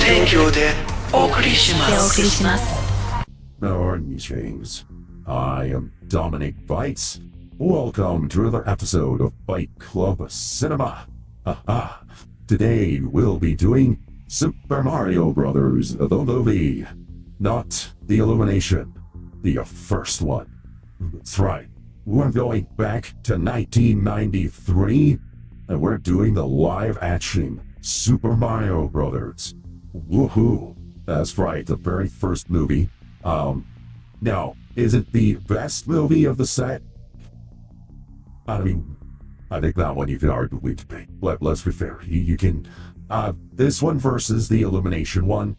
提供でお送りします。Greetings. I am Dominic Bytes. Welcome to another episode of Byte Club Cinema. Haha. Today we'll be doing Super Mario Brothers, the movie. Not the Illumination, the first one. That's right. We're going back to 1993, and we're doing the live-action Super Mario Brothers. Woohoo! That's right, the very first movie. Now, is it the best movie of the set? I mean, I think that one you can arguably debate. Let's be fair. You can, this one versus the Illumination one,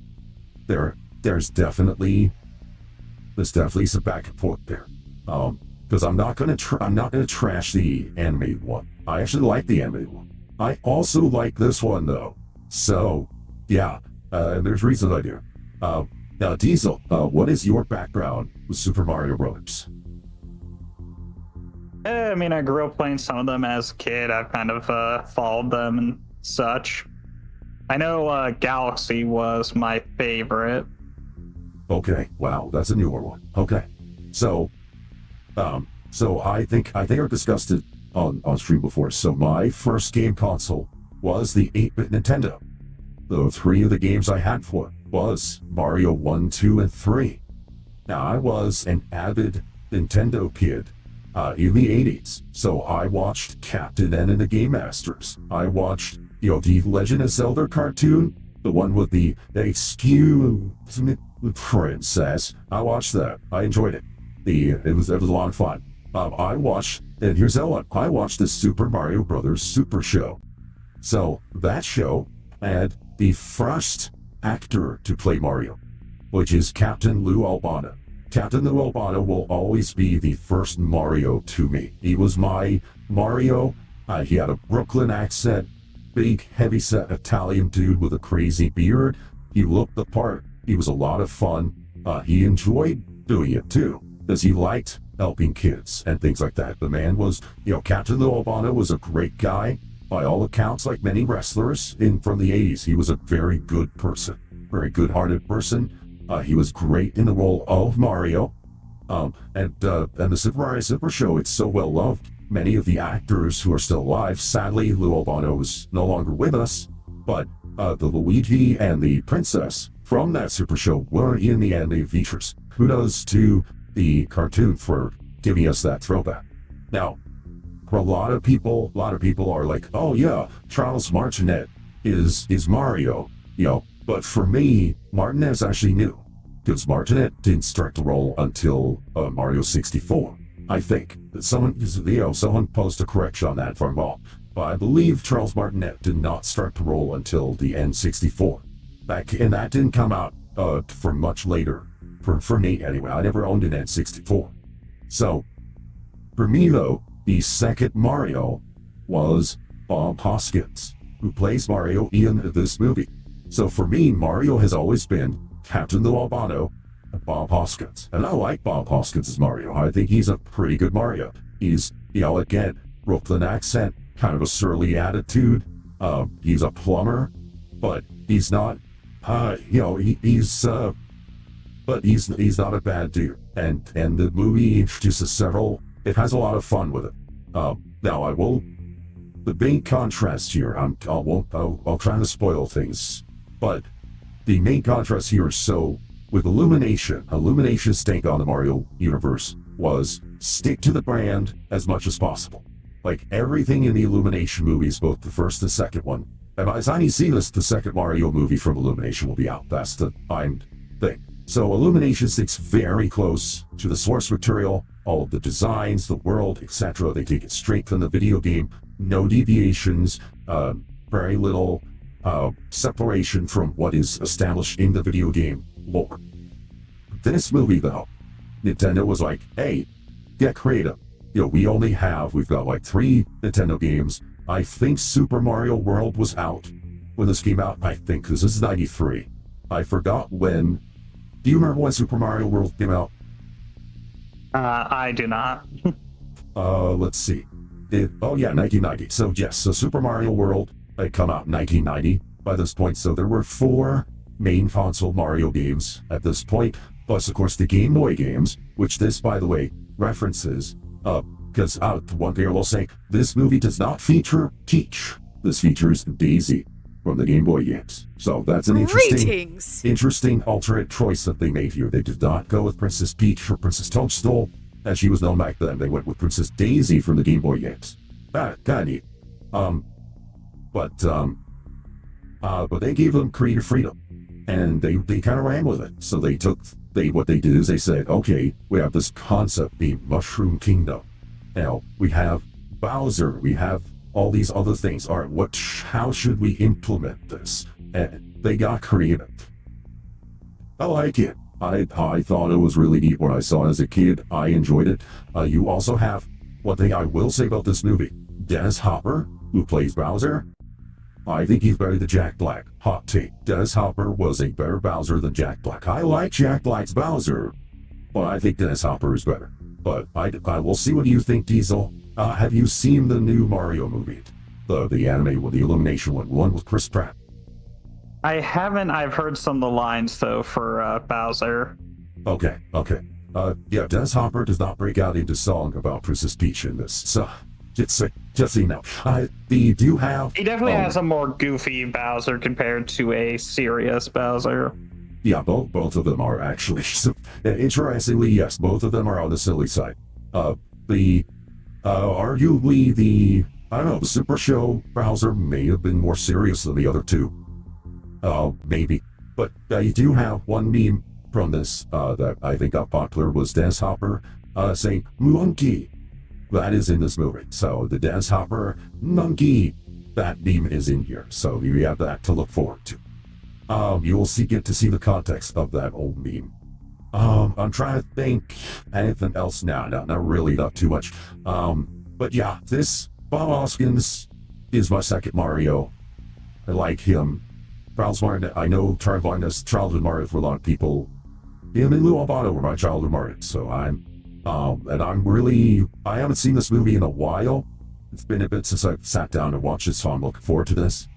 there's definitely some back and forth there. Because I'm not gonna trash the animated one. I actually like the animated one. I also like this one though. So, yeah, there's reasons I do. Now, Diesel, what is your background with Super Mario Brothers? I mean, I grew up playing some of them as a kid. I've kind of followed them and such. I know Galaxy was my favorite. Okay, wow, that's a newer one. Okay, so I think I discussed it on stream before. So my first game console was the 8-bit Nintendo. The 3 of the games I had for it was Mario 1, 2, and 3. Now, I was an avid Nintendo kid in the 80s, so I watched Captain N and the Game Masters. I watched, the Legend of Zelda cartoon, the one with the Excuse Me Princess. I watched that. I enjoyed it. It was a lot of fun. I watched the Super Mario Brothers Super Show. So that show had the first actor to play Mario, which is Captain Lou Albano. Captain Lou Albano will always be the first Mario to me. He was my Mario. He had a Brooklyn accent, big, heavyset Italian dude with a crazy beard. He looked the part. He was a lot of fun. He enjoyed doing it too, because he liked helping kids and things like that. The man was, Captain Lou Albano was a great guy. By all accounts, like many wrestlers from the 80s, he was a very good person, very good-hearted person. He was great in the role of Mario. And the Super Mario Super Show, it's so well loved. Many of the actors who are still alive, sadly, Lou Albano is no longer with us, but the Luigi and the Princess from that Super Show were in the animated features. Kudos to the cartoon for giving us that throwback. Now, for a lot of people are like, oh yeah, Charles Martinet is Mario, but for me, Martinet's actually new, because Martinet didn't start the role until Mario 64. I think that someone post a correction on that if I'm wrong, but I believe Charles Martinet did not start the role until the N64. And that didn't come out for much later, for me anyway. I never owned an N64. So, for me though, the second Mario was Bob Hoskins, who plays Mario in this movie. So for me, Mario has always been Captain Lou Albano and Bob Hoskins. And I like Bob Hoskins as Mario. I think he's a pretty good Mario. He's, again, Brooklyn accent, kind of a surly attitude. He's a plumber, but he's not, but he's not a bad dude. And the movie introduces it has a lot of fun with it. Now the main contrast here, I'll try to spoil things, but the main contrast here is, so with Illumination's take on the Mario universe was stick to the brand as much as possible. Like everything in the Illumination movies, both the first and second one, and by the time you see this, the second Mario movie from Illumination will be out. That's the timed thing. So Illumination sticks very close to the source material, all of the designs, the world, etc. They take it straight from the video game, no deviations, very little separation from what is established in the video game lore. This movie though, Nintendo was like, hey, get creative. We've got like 3 Nintendo games. I think Super Mario World was out when this came out, I think, because this is 93. I forgot when. Do you remember when Super Mario World came out? I do not. Let's see. 1990. So yes, so Super Mario World had come out in 1990 by this point. So there were 4 main console Mario games at this point, plus of course the Game Boy games, which this, by the way, references, because one thing I will say, this movie does not feature Peach. This features Daisy from the Game Boy games. So that's an interesting alternate choice that they made here. They did not go with Princess Peach or Princess Toadstool, as she was known back then. They went with Princess Daisy from the Game Boy games. Kind of neat. But they gave them creative freedom, and they kind of ran with it. So what they did is they said, okay, we have this concept, the Mushroom Kingdom. Now we have Bowser, we have all these other things. All right, how should we implement this? And they got creative. I like it. I thought it was really neat when I saw it as a kid. I enjoyed it. You also have, one thing I will say about this movie, Dennis Hopper, who plays Bowser, I think he's better than Jack Black. Hot take. Dennis Hopper was a better Bowser than Jack Black. I like Jack Black's Bowser, but I think Dennis Hopper is better. But I will see what you think, Diesel. Have you seen the new Mario movie? The anime one, the Illumination one with Chris Pratt? I haven't. I've heard some of the lines, though, for Bowser. Okay. Yeah, Dennis Hopper does not break out into song about Princess Peach in this. So, just so you know. He definitely has a more goofy Bowser compared to a serious Bowser. Yeah, both of them are actually. So, interestingly, yes, both of them are on the silly side. Arguably the Super Show Bowser may have been more serious than the other two. Maybe. But you do have one meme from this that I think got popular was Dennis Hopper saying, monkey. That is in this movie. So the Dennis Hopper monkey, that meme is in here. So you have that to look forward to. You will get to see the context of that old meme. I'm trying to think anything else now. Not really, not too much. But yeah, this Bob Hoskins is my second Mario. I like him. I know childhood Mario for a lot of people. Him and Lou Albano were my childhood Mario. So I haven't seen this movie in a while. It's been a bit since I've sat down and watched it, so I'm looking forward to this.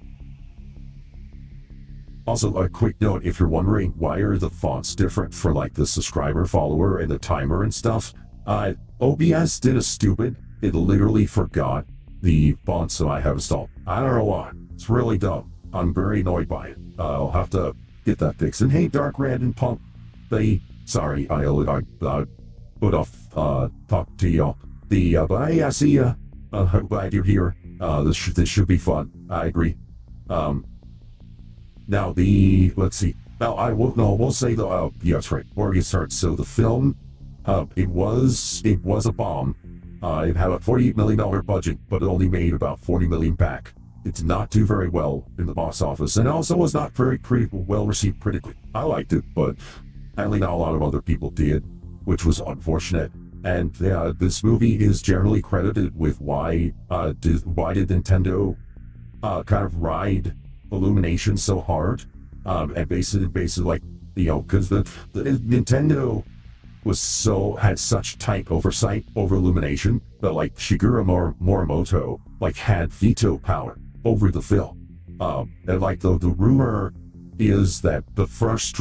Also, a quick note, if you're wondering why are the fonts different for like the subscriber, follower, and the timer and stuff, OBS did a stupid. It literally forgot the fonts that I have installed. I don't know why. It's really dumb. I'm very annoyed by it. I'll have to get that fixed. And hey, Dark Red and Pump, sorry, I put off talk to y'all. But hey, I see ya. Glad you're here. This should be fun. I agree. Now let's see. Now we'll say yeah, that's right. Before we start, so the film, it was a bomb. It had a $48 million budget, but it only made about $40 million back. It did not do very well in the box office, and also was not very well received critically. I liked it, but apparently not a lot of other people did, which was unfortunate. And this movie is generally credited with why did Nintendo kind of ride Illumination so hard, and basically like, because the Nintendo had such tight oversight over Illumination that like Shigeru Morimoto like had veto power over the film. And like the rumor is that the first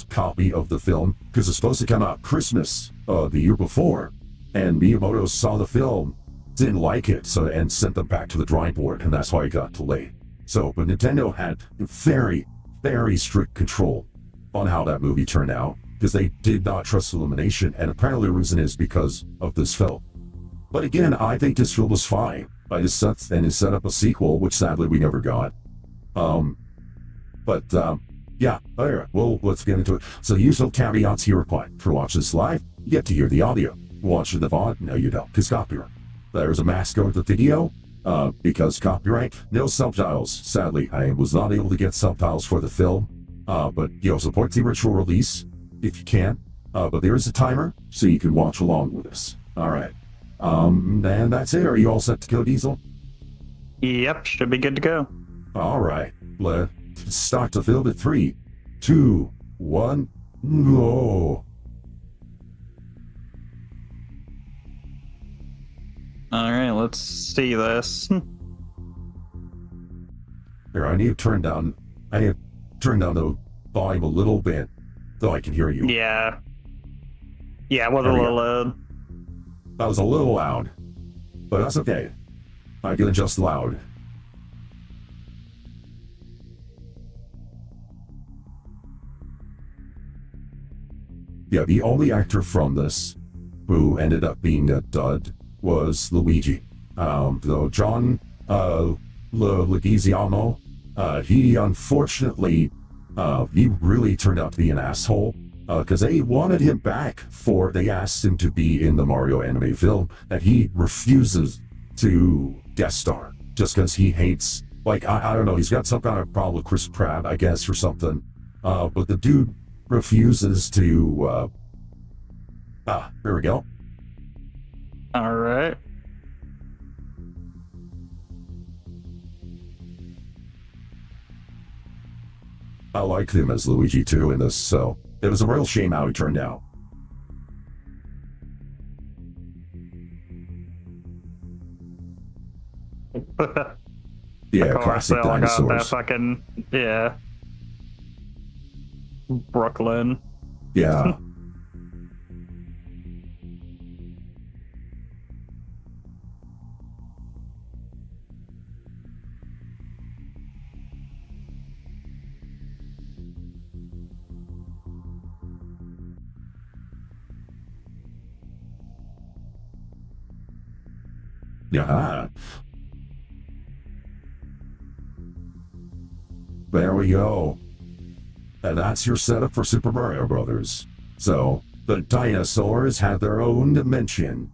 copy of the film, because it's supposed to come out Christmas the year before, and Miyamoto saw the film, didn't like it, and sent them back to the drawing board, and that's why it got delayed. But Nintendo had very, very strict control on how that movie turned out, because they did not trust Illumination, and apparently the reason is because of this film. But again, I think this film was fine. It set up a sequel, which sadly we never got. Yeah, alright, well, let's get into it. So usual caveats here apply. For watching this live, you get to hear the audio. Watching the VOD, no you don't, because copyright. There's a mask over the video, because copyright, no subtitles. Sadly, I was not able to get subtitles for the film, but support the original release if you can. But there is a timer, so you can watch along with us. Alright. And that's it. Are you all set to go, Diesel? Yep, should be good to go. Alright, let's start the film at 3, 2, 1, go! Alright, let's see this. Here, I need to turn down the volume a little bit, though I can hear you. Yeah. Yeah, it was a There we little go. loud. That was a little loud, but that's okay. I can adjust loud. Yeah, the only actor from this who ended up being a dud was Luigi. Though John Leguizamo, he unfortunately, he really turned out to be an asshole. Because they wanted him back they asked him to be in the Mario anime film, and he refuses to guest star just because he hates, like, I don't know, he's got some kind of problem with Chris Pratt, I guess, or something. But the dude refuses to, there we go. All right. I liked him as Luigi too in this, so it was a real shame how he turned out. Yeah, Of course, classic they all got that dinosaurs. fucking, yeah. Brooklyn. Yeah. Yeah. There we go. And that's your setup for Super Mario Brothers. So, the dinosaurs have their own dimension.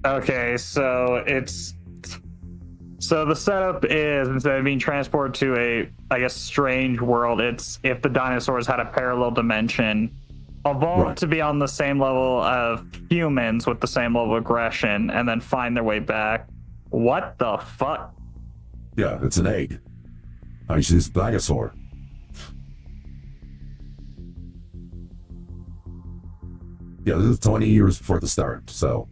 Okay, so the setup is, instead of being transported to a, I guess, strange world, it's if the dinosaurs had a parallel dimension, evolved Right. to be on the same level of humans with the same level of aggression, and then find their way back. What the fuck? Yeah, it's an egg. I choose dinosaur. Yeah, this is 20 years before the start, so.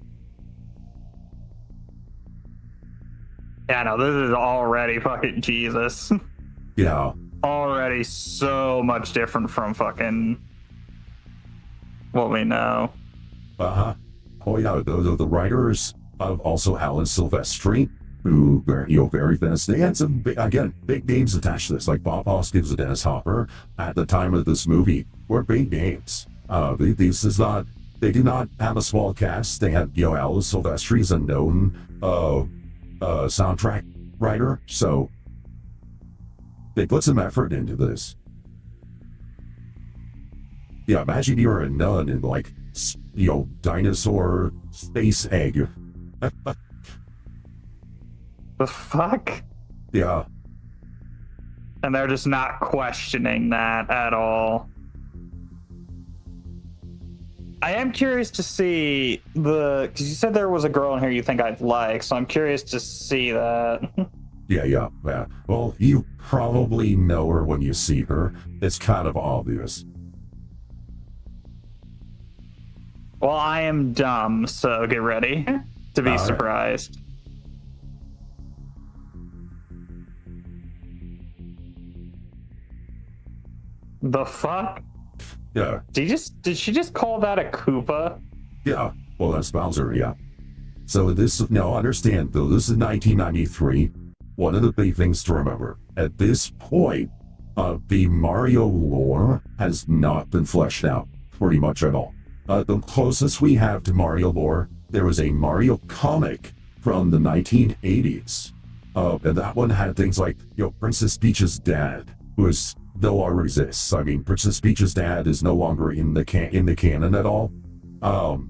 Yeah, no, this is already fucking Jesus. Yeah. Already so much different from fucking what we know. Uh-huh. Oh yeah, the writers of also Alan Silvestri, who were, very famous. They had some, big names attached to this, like Bob Hoskins and Dennis Hopper at the time of this movie were big names. They do not have a small cast. They had, Alan Silvestri's a known soundtrack writer, so they put some effort into this. Yeah, imagine you're a nun in, like, dinosaur space egg. The fuck? Yeah. And they're just not questioning that at all. I am curious to see because you said there was a girl in here you think I'd like, so I'm curious to see that. Yeah. Well, you probably know her when you see her. It's kind of obvious. Well, I am dumb, so get ready to be All right. surprised. The fuck? Yeah. Did she just call that a Koopa? Yeah. Well, that's Bowser, yeah. So understand though, this is 1993. One of the big things to remember, at this point, the Mario lore has not been fleshed out pretty much at all. The closest we have to Mario lore, there was a Mario comic from the 1980s. And that one had things like, Princess Peach's dad, who is no longer exists. I mean, Princess Peach's dad is no longer in the canon at all. But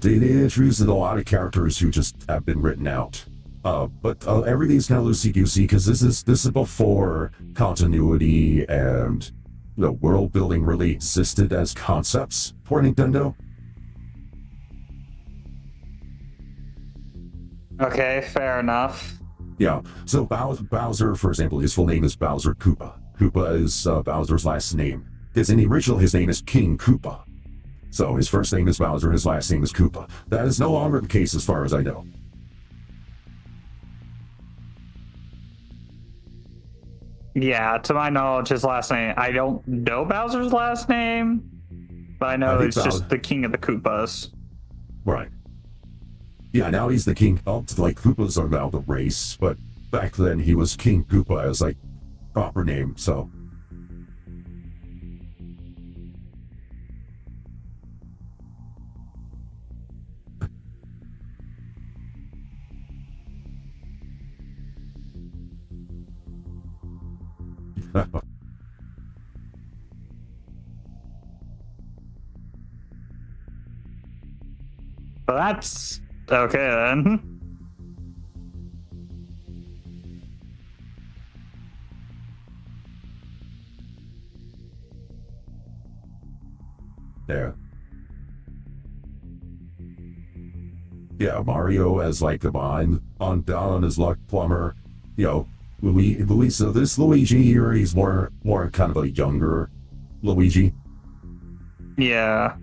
they introduced a lot of characters who just have been written out. But everything's kind of loosey-goosey because this is before continuity and world building really existed as concepts for Nintendo. Okay, fair enough. Yeah, so Bowser, for example, his full name is Bowser Koopa. Koopa is Bowser's last name. In the original, his name is King Koopa. So his first name is Bowser, his last name is Koopa. That is no longer the case as far as I know. Yeah, to my knowledge, his last name. I don't know Bowser's last name, but I know it's just the King of the Koopas. Right. Yeah, now he's the king of, like, Koopas are now the race, but back then he was King Koopa as, like, proper name, so. But that's okay then. Yeah. Yeah, Mario as like the mine on down on his luck plumber. You know, Luigi. So this Luigi here, he's more kind of a younger Luigi. Yeah.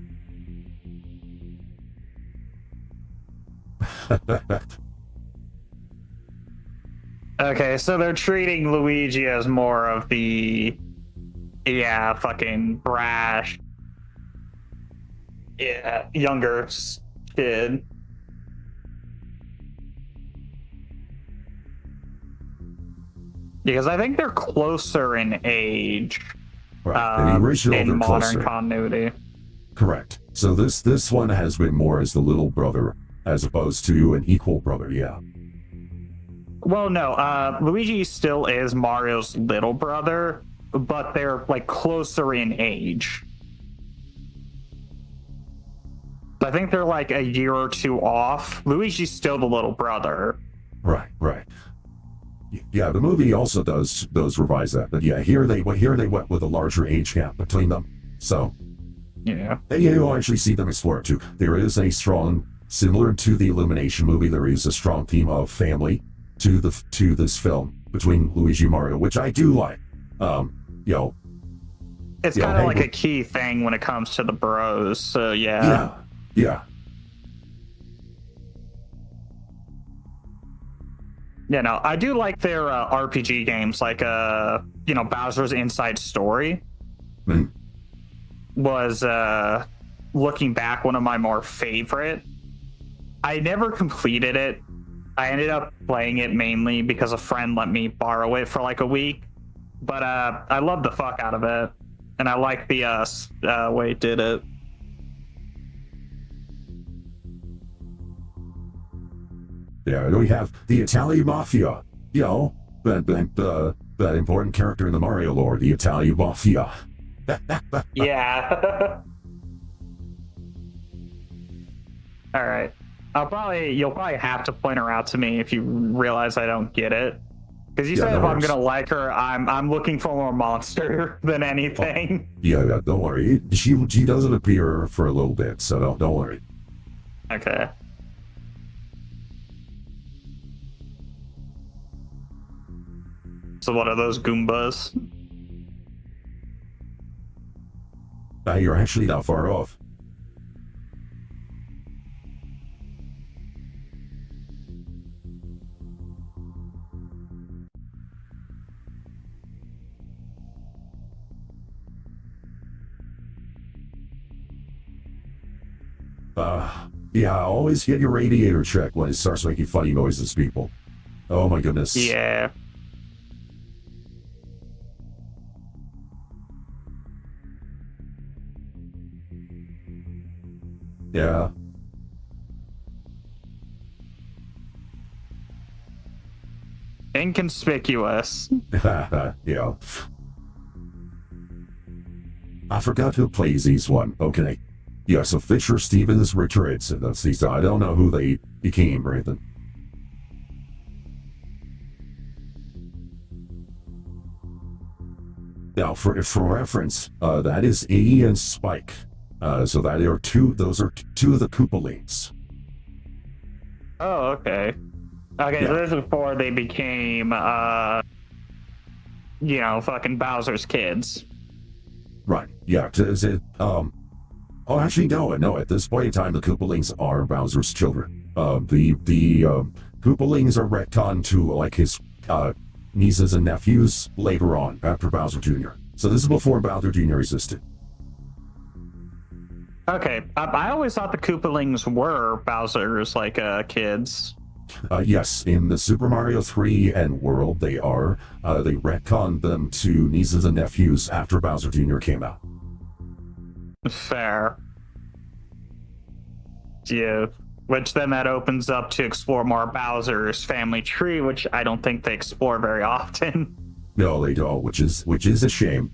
Okay, so they're treating Luigi as more of the, yeah, fucking brash, yeah, younger kid. Because I think they're closer in age. Right. The original, in they're modern closer. continuity. Correct. So this one has been more as the little brother as opposed to an equal brother. Yeah. Well, no, Luigi still is Mario's little brother, but they're like closer in age. I think they're like a year or two off. Luigi's still the little brother. Right. Yeah, the movie also does revise that. But yeah, here they went with a larger age gap between them. So yeah, you'll actually see them explore it too. There is a strong, similar to the Illumination movie, there is a strong theme of family to this film between Luigi and Mario, which I do like. It's kind of like a key thing when it comes to the bros. So yeah. Yeah. Yeah, no, I do like their RPG games, like Bowser's Inside Story was looking back one of my more favorite. I never completed it. I ended up playing it mainly because a friend let me borrow it for like a week. But I love the fuck out of it. And I like the way it did it. Yeah, we have the Italian Mafia. That important character in the Mario lore, the Italian Mafia. Yeah. All right. You'll probably have to point her out to me if you realize I don't get it. Because you said if I'm gonna like her, I'm looking for more monster than anything. Yeah, don't worry. She doesn't appear for a little bit, so don't worry. Okay. So what are those Goombas? You're actually not far off. Yeah, always get your radiator checked when it starts making funny noises, people. Oh my goodness. Yeah. Yeah. Inconspicuous. Yeah. I forgot who plays these one. Okay. Yeah, so Fisher Stevens, Richards, and that's these. I don't know who they became or anything. Now, for reference, that is Iggy and Spike. So that are those are two of the Koopalings. Oh, okay. Okay, so this is before they became, fucking Bowser's kids. Right. Yeah. Is it? Oh, actually, no. At this point in time, the Koopalings are Bowser's children. The Koopalings are retconned to like his nieces and nephews later on, after Bowser Jr. So this is before Bowser Jr. existed. Okay, I always thought the Koopalings were Bowser's like kids. Yes, in the Super Mario 3 and world, they are. They retconned them to nieces and nephews after Bowser Jr. came out. Fair. Yeah, which then that opens up to explore more Bowser's family tree, which I don't think they explore very often. No, they don't, which is a shame.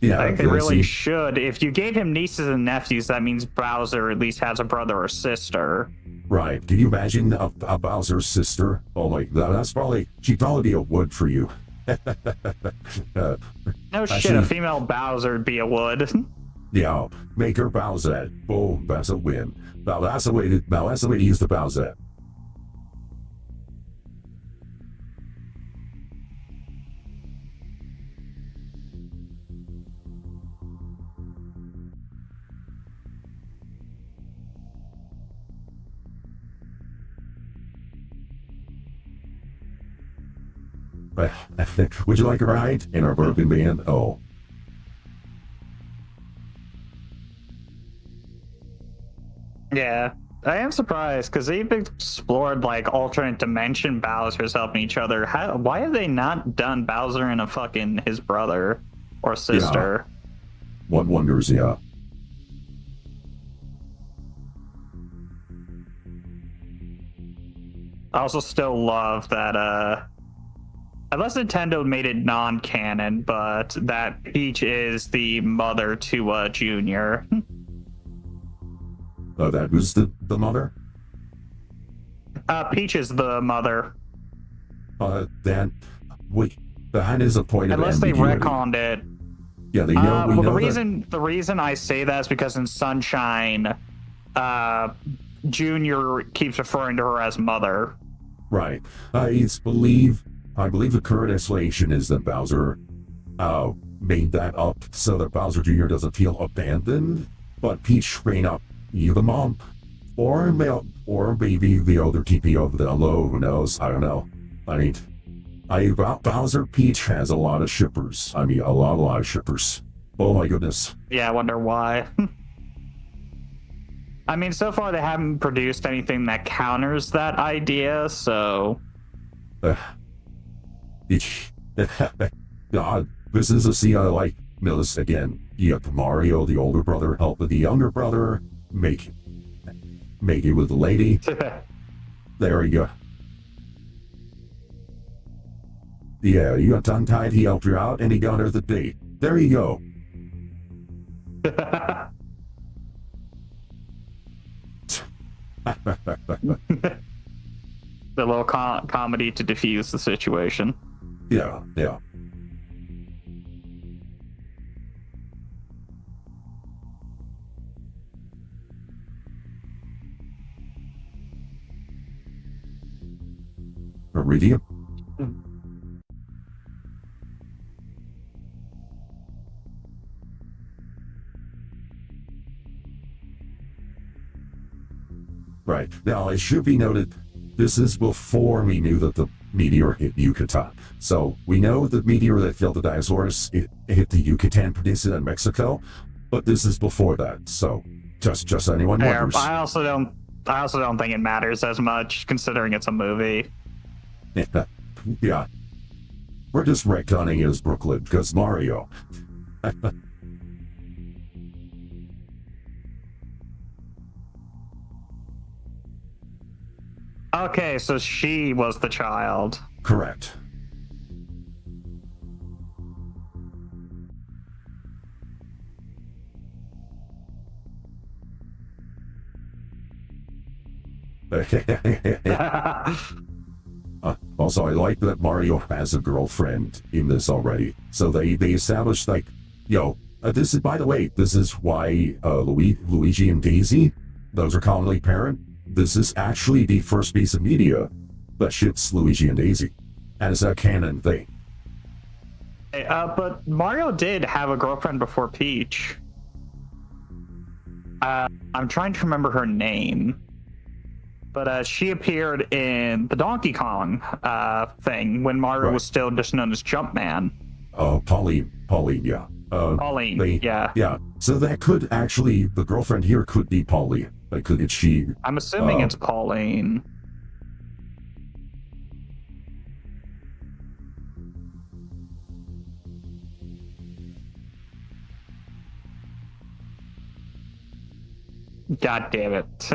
Yeah, like they really should. If you gave him nieces and nephews, that means Bowser at least has a brother or sister. Right. Can you imagine a Bowser's sister? Oh my, that's probably, she'd probably be a wood for you. No shit, a female Bowser would be a wood. Yeah, make her Bowser. Boom, that's a win. Now that's the way to use the Bowser. Would you like a ride in our broken van? Oh. Yeah, I am surprised because they've explored like alternate dimension Bowser's helping each other. Why have they not done Bowser and his brother or sister? Yeah. One wonders, yeah. I also still love that unless Nintendo made it non-canon, but that Peach is the mother to Junior. Oh, that was the mother? Peach is the mother. Then, wait, that is a point unless of ambiguity. Unless they retconned it. Yeah, they know. Well, the reason I say that is because in Sunshine, Junior keeps referring to her as mother. Right. I believe the current explanation is that Bowser made that up so that Bowser Jr. doesn't feel abandoned, but Peach trained up either mom or maybe the other TP of the low, who knows? I don't know. I mean, Bowser Peach has a lot of shippers. I mean, a lot of shippers. Oh my goodness. Yeah, I wonder why. I mean, so far they haven't produced anything that counters that idea, so... God, this is a scene I like. Notice again, you have Mario, the older brother, help with the younger brother, make it with the lady. There you go. Yeah, you got tongue-tied, he helped you out, and he got her the date. There you go. The little comedy to diffuse the situation. Yeah. Iridium? Right. Now, it should be noted, this is before we knew that the meteor hit Yucatan. So, we know the meteor that killed the dinosaurs, it hit the Yucatan Peninsula in Mexico, but this is before that, so just anyone wonders. I also don't think it matters as much, considering it's a movie. Yeah. We're just retconning it as Brooklyn, because Mario. Okay, so she was the child. Correct. Also, I like that Mario has a girlfriend in this already. So they established, like, this is, by the way, this is why Luigi and Daisy, those are commonly parent. This is actually the first piece of media that ships Luigi and Daisy as a canon thing. But Mario did have a girlfriend before Peach. I'm trying to remember her name. But she appeared in the Donkey Kong thing when Mario was still just known as Jumpman. Pauline, yeah. Pauline, yeah. Yeah, so that could actually, the girlfriend here could be Pauline. Like, could she? I'm assuming it's Pauline. God damn it.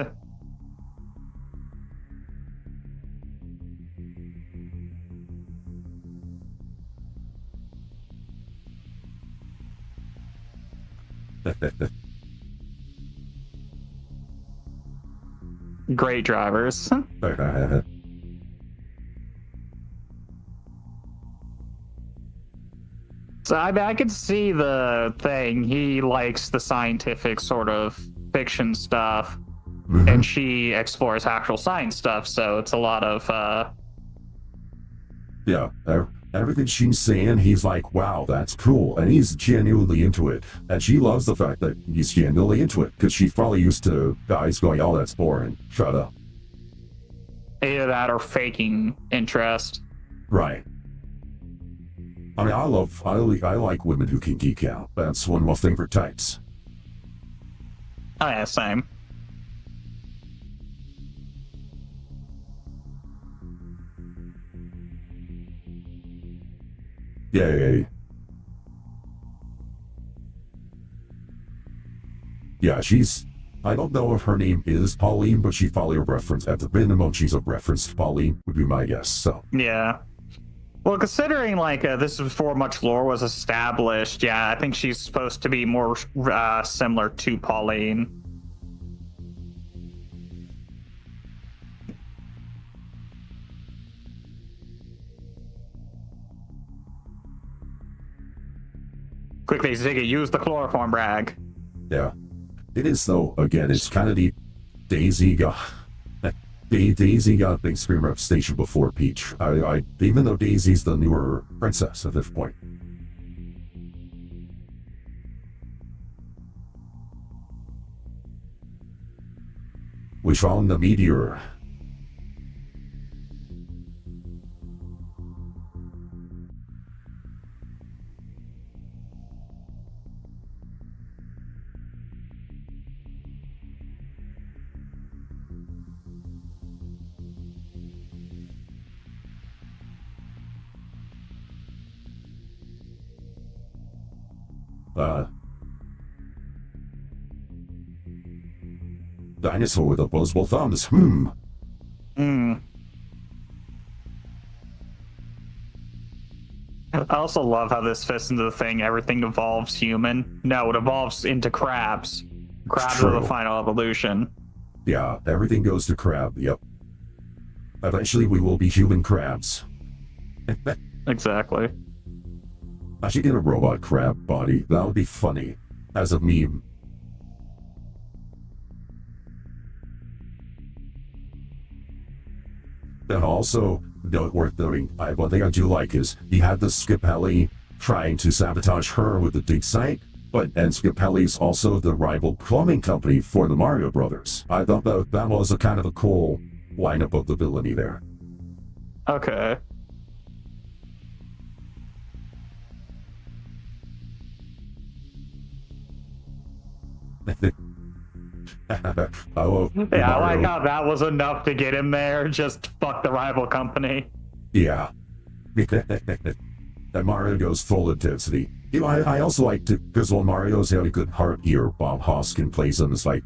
Great drivers. So I could see the thing. He likes the scientific sort of fiction stuff, and she explores actual science stuff. So it's a lot of yeah. Everything she's saying, he's like, wow, that's cool. And he's genuinely into it. And she loves the fact that he's genuinely into it, because she's probably used to guys going, oh, that's boring. Shut up. Either that or faking interest. Right. I mean, I like women who can geek out. That's one of my favorite types. Oh, yeah, same. Yay. Yeah, I don't know if her name is Pauline, but she probably a reference. At the minimum, she's a reference to Pauline, would be my guess, so. Yeah. Well, considering, like, this is before much lore was established, yeah, I think she's supposed to be more similar to Pauline. Quickly, Ziggy, use the chloroform rag. Yeah. It is, though, again, it's kind of the Daisy got a big screamer of station before Peach. Even though Daisy's the newer princess at this point. We found the meteor. Dinosaur with opposable thumbs. I also love how this fits into the thing. Everything evolves human. No, it evolves into crabs. Crabs are the final evolution. Yeah, everything goes to crab. Yep. Eventually, we will be human crabs. Exactly. I should get a robot crab body. That would be funny. As a meme. And also, worth noting, one thing I do like is he had the Skipelli trying to sabotage her with the dig site, and Skipelli's also the rival plumbing company for the Mario Brothers. I thought that was a kind of a cool lineup of the villainy there. Okay. Yeah, I like how that was enough to get him there. Just fuck the rival company. Yeah. And Mario goes full intensity. You know, I also like to, because when Mario's had a good heart here, Bob Hoskins plays him. It's like,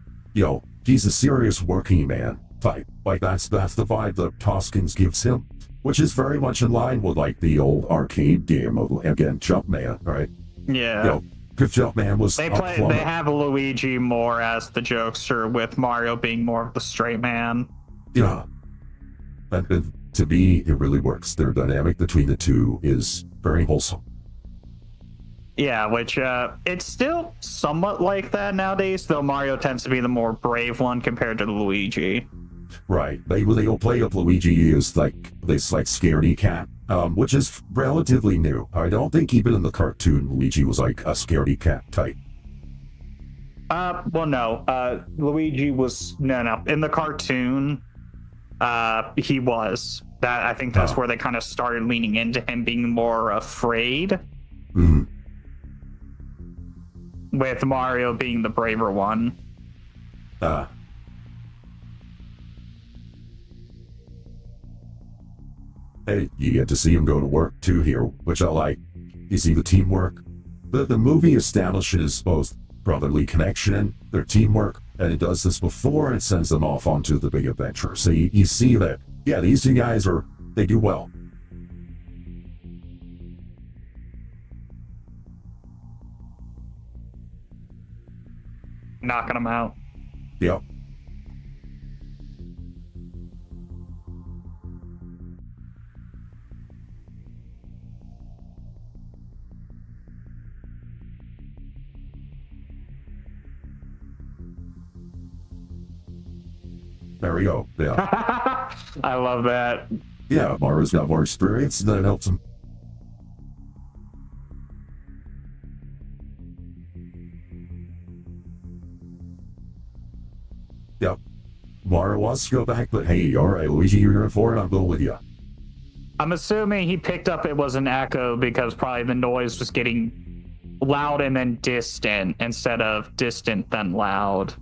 he's a serious working man type. Like, that's the vibe that Hoskins gives him, which is very much in line with, like, the old arcade game of, again, Jumpman, right? Yeah. Because Jumpman was they have Luigi more as the jokester, with Mario being more of the straight man. Yeah. And to me, it really works. Their dynamic between the two is very wholesome. Yeah, which it's still somewhat like that nowadays, though Mario tends to be the more brave one compared to Luigi. Right. They'll play up Luigi as like this scaredy cat, which is relatively new. I don't think even in the cartoon Luigi was like a scaredy cat type. Well, no. Luigi was no. In the cartoon, He was. That I think that's Oh. where they kind of started leaning into him being more afraid, Mhm. with Mario being the braver one. Hey, you get to see him go to work too here, which I like. You see the teamwork? The movie establishes both brotherly connection, their teamwork, and it does this before it sends them off onto the big adventure. So you see that, yeah, these two guys they do well. Knocking him out. Yep. There we go. Yeah. I love that. Yeah, Mario's got more experience, and that helps him. Yep. Mario wants to go back, but hey, alright, Luigi, you're here for it, I'm going with you. I'm assuming he picked up it was an echo because probably the noise was getting loud and then distant instead of distant then loud.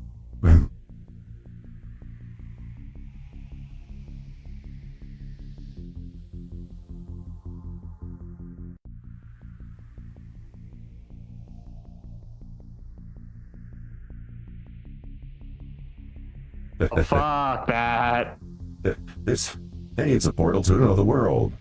Oh, fuck that. Hey, it's a portal to another world.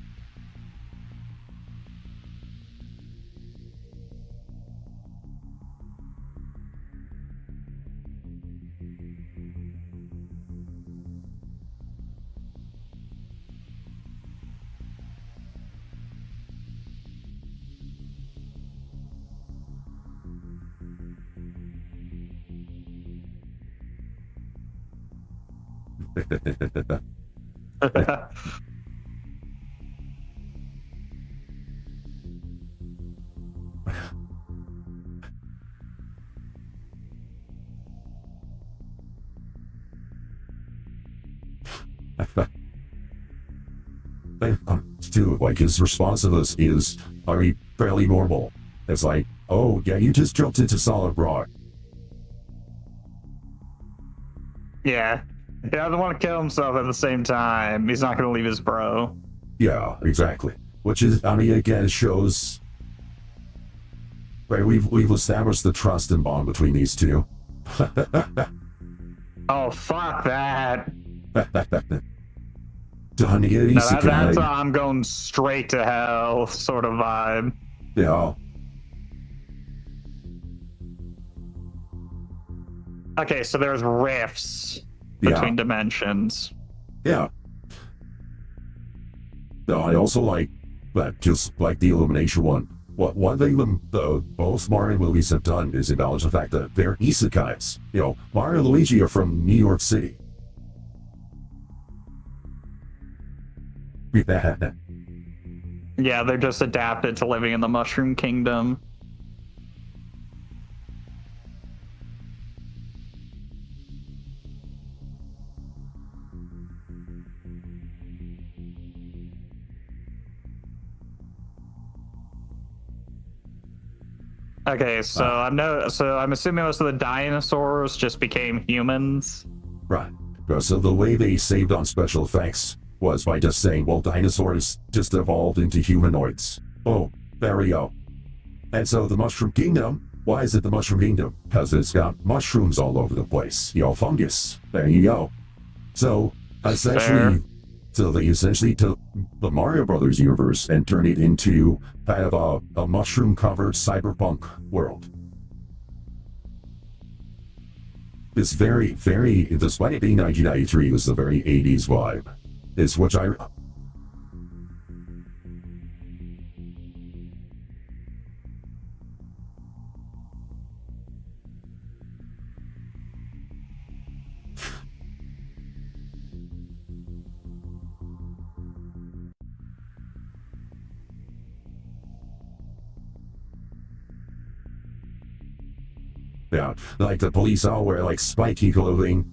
Dude, like his response to this is, fairly normal. It's like, oh yeah, you just jumped into solid rock. Yeah. He doesn't want to kill himself at the same time. He's not going to leave his bro. Yeah, exactly. Which is, I mean, again, shows. Right, we've established the trust and bond between these two. Oh, fuck that. Done it, No, that's a I'm going straight to hell sort of vibe. Yeah. Okay, so there's rifts between dimensions. Yeah. No, I also like that, just like the Illumination one. One thing both Mario and Luigi have done is acknowledge the fact that they're isekais. You know, Mario and Luigi are from New York City. Yeah, they're just adapted to living in the Mushroom Kingdom. Okay, so I'm assuming most of the dinosaurs just became humans. Right. So the way they saved on special effects was by just saying, well, dinosaurs just evolved into humanoids. Oh, there we go. And so the Mushroom Kingdom, why is it the Mushroom Kingdom? Because it's got mushrooms all over the place. You know, fungus. There you go. So they essentially took the Mario Brothers universe and turned it into kind of a mushroom-covered cyberpunk world. It's very, very, despite it being 1993, it was a very 80s vibe. It's which I... Yeah, like the police all wear like spiky clothing.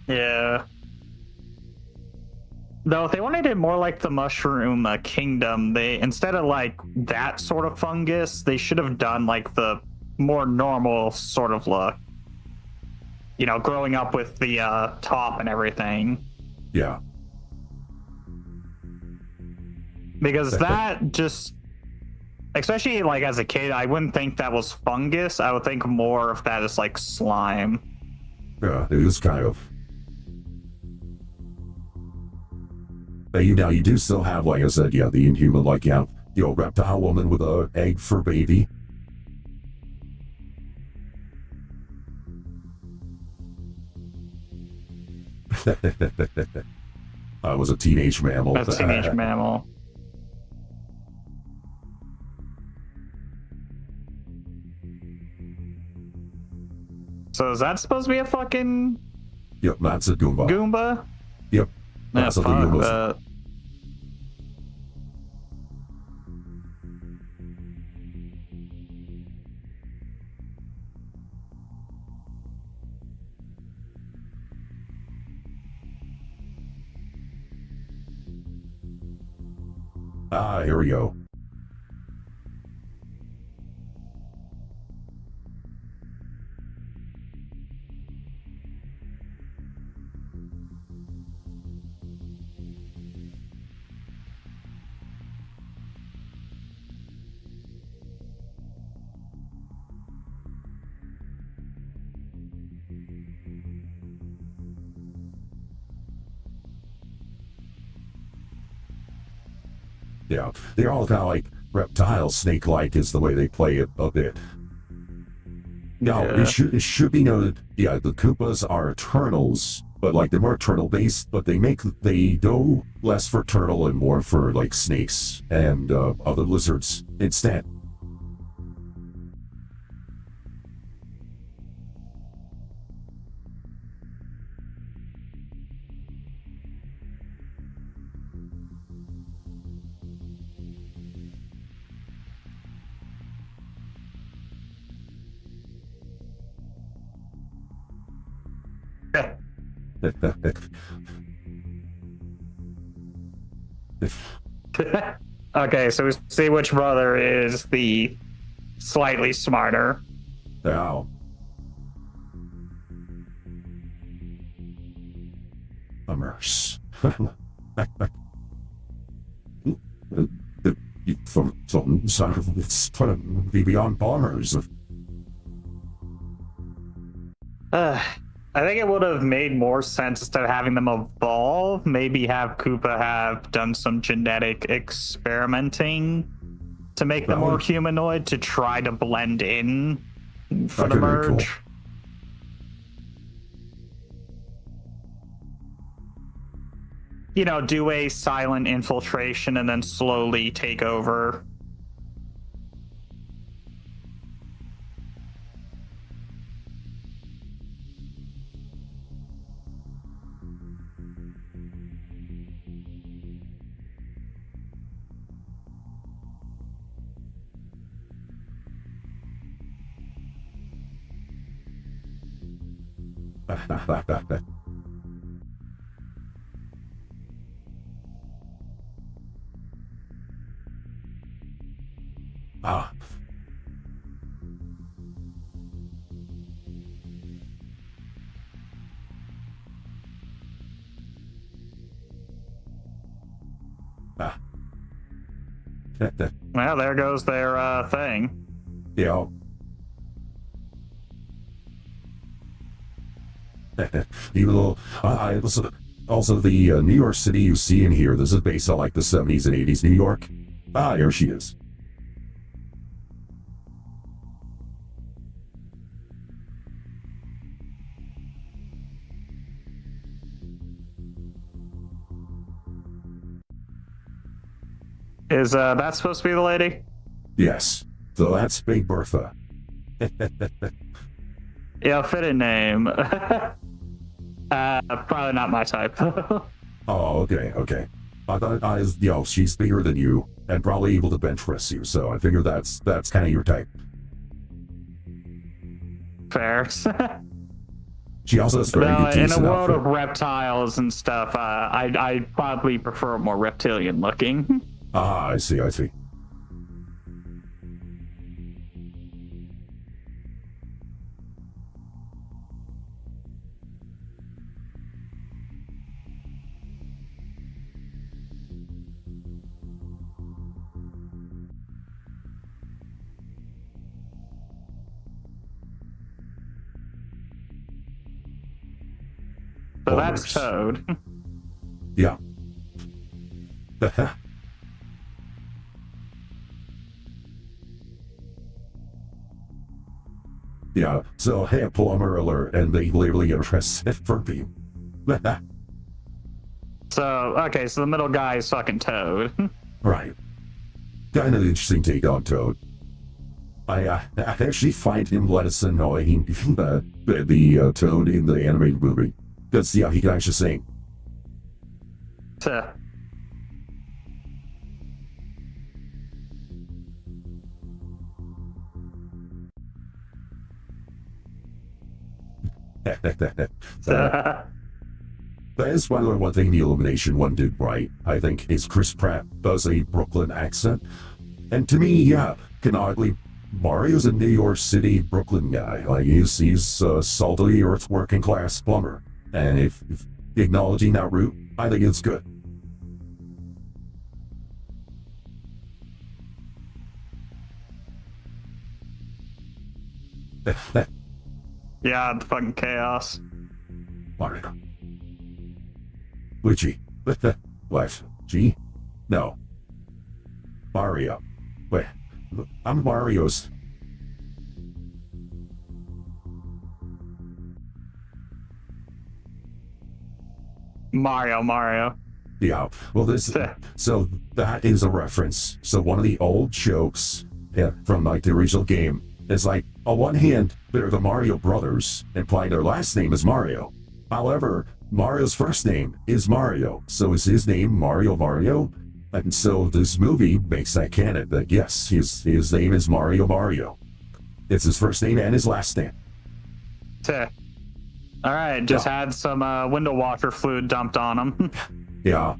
Yeah. Though if they wanted it more like the Mushroom Kingdom, they instead of like that sort of fungus, they should have done like the more normal sort of look. You know, growing up with the top and everything. Yeah. Because that just, especially like as a kid, I wouldn't think that was fungus. I would think more of that as like slime. Yeah, it is kind of. But now you do still have, like I said, yeah, the inhuman, like, yeah, the old reptile woman with a egg for baby. I was a teenage mammal. That's a teenage mammal. So is that supposed to be a fucking Yep, that's a Goomba. Goomba? Yep, that's what the Goomba's. That. Ah, here we go. Yeah, they're all kind of like reptile, snake-like is the way they play it a bit. Now, Yeah. it should be noted, yeah, the Koopas are eternals, but like they're more eternal-based, but they go less for turtle and more for like snakes and other lizards instead. Okay, so we see which brother is the slightly smarter. Now, immerse. From some side of it's be beyond bombers. I think it would have made more sense instead of having them evolve, maybe have Koopa have done some genetic experimenting to make them more humanoid to try to blend in for the merge. Cool. You know, do a silent infiltration and then slowly take over. Ah. Ah. Well, there goes their thing. Yeah. Even though I also the New York City you see in here, this is based on like the 70s and 80s New York. Ah, here she is. Is that supposed to be the lady? Yes. So that's Big Bertha. Yeah, fitting name. Probably not my type. Oh, okay. I thought she's bigger than you and probably able to bench press you, so I figure that's kind of your type. Fair. She also has very No, good in a decent world outfit. of reptiles and stuff, I'd probably prefer more reptilian looking. Ah, I see, I see. So that's Plumbers. Toad. Yeah. Yeah, so hey, plumber alert, and they literally arrested for being. So, okay, so the middle guy is fucking Toad. Right. Kind of interesting take on Toad. I actually find him less annoying than the Toad in the animated movie. Because, yeah, he can actually sing. So, That is why one thing the Illumination one did right, I think, is Chris Pratt does a Brooklyn accent. And to me, yeah, canonically, Mario's a New York City, Brooklyn guy. Like, he's a salty earth working class plumber. And if acknowledging that route, I think it's good. yeah, the fucking chaos. Mario. Luigi. What? G? No. Mario. Wait. I'm Mario's. Mario. Yeah. Well, so that is a reference. So one of the old jokes from like the original game is like, on one hand, they're the Mario brothers, implying their last name is Mario. However, Mario's first name is Mario, so is his name Mario? And so this movie makes that canon that yes, his name is Mario. It's his first name and his last name. All right, just had some window washer fluid dumped on him. Yeah.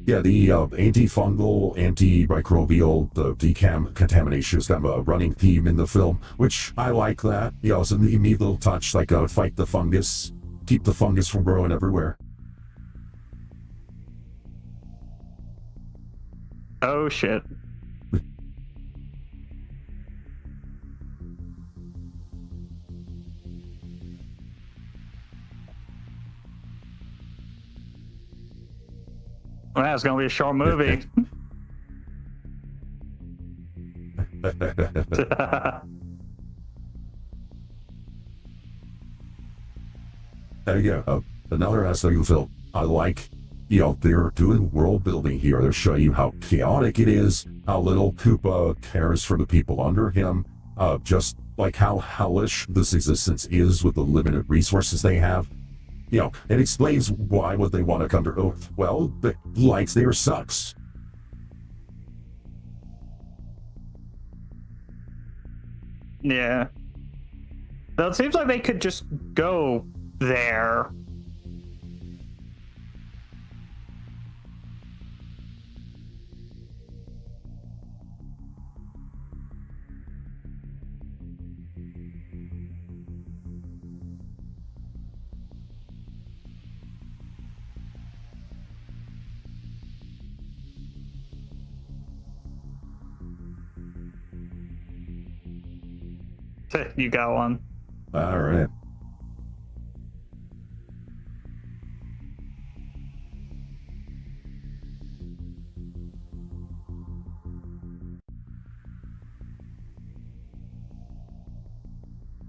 Yeah, the antifungal, antimicrobial, the decontamination is kind of a running theme in the film, which I like that. You know, it's a neat little touch, like fight the fungus, keep the fungus from growing everywhere. Oh, shit. Well, that's gonna be a short movie. There you go. Another aspect of the film. I like, you know, they're doing world building here. They're showing you how chaotic it is, how little Koopa cares for the people under him, just like how hellish this existence is with the limited resources they have. You know, it explains why would they want to come to Earth. Well, the life there sucks. Yeah. Though it seems like they could just go there. You got one. All right.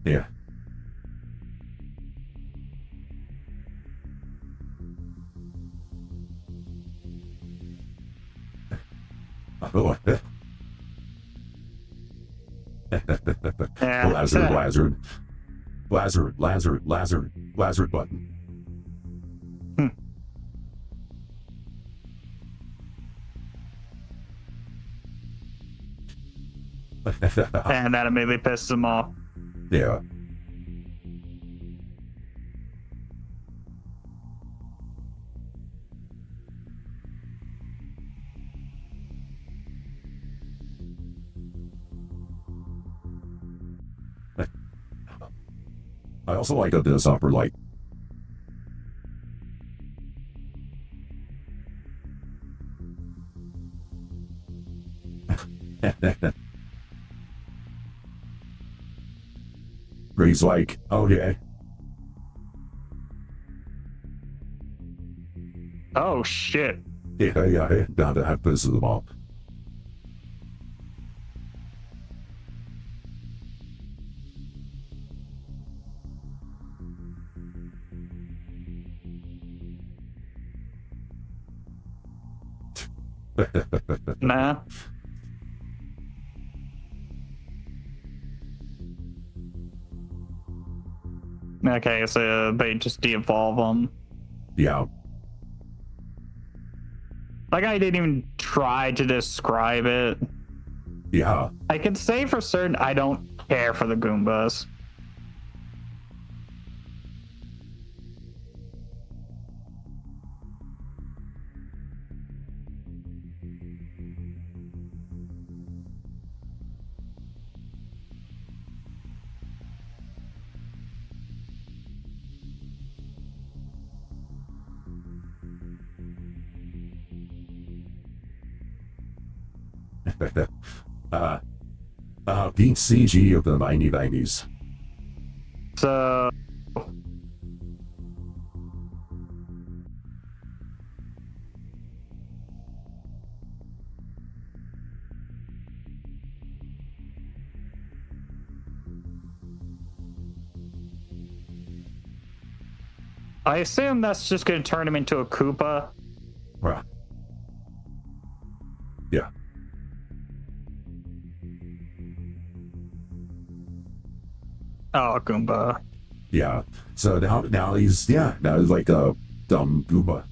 Yeah. Oh, Yeah. Lazard button. And that immediately pisses him off. Yeah. I also like this upper like. Where he's like, oh yeah. Oh shit. Yeah, now to have this them all. Nah. Okay, so they just de-evolve them. Yeah. Like, I didn't even try to describe it. Yeah. I can say for certain I don't care for the Goombas. Beat CG of the 1990s. So I assume that's just going to turn him into a Koopa. Right. Yeah. Oh, a Goomba. Yeah. So now he's like a dumb Goomba.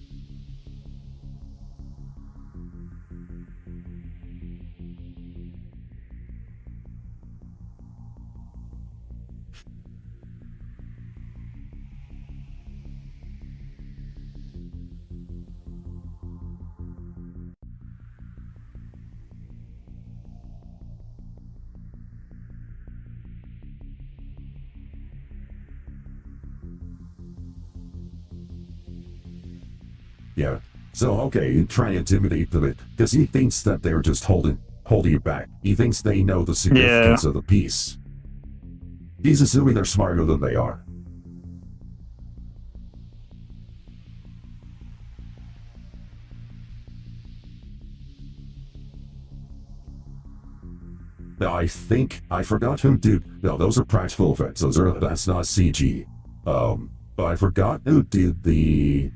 Yeah. So okay, trying to intimidate them because he thinks that they're just holding you back. He thinks they know the significance of the piece. He's assuming they're smarter than they are. Now I forgot who did. No, those are practical effects. That's not CG. But I forgot who did the.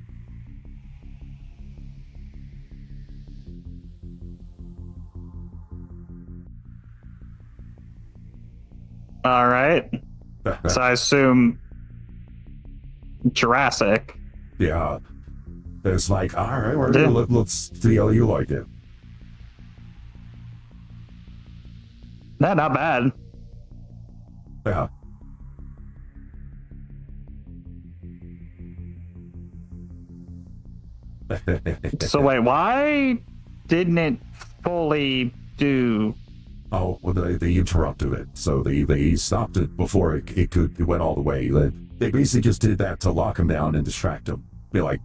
All right. So I assume Jurassic. Yeah. It's like, all right, let's see how you like it. Nah, not bad. Yeah. So wait, why didn't it fully do? Oh, well, they interrupted it, so they stopped it before it went all the way. They basically just did that to lock him down and distract him. Be like,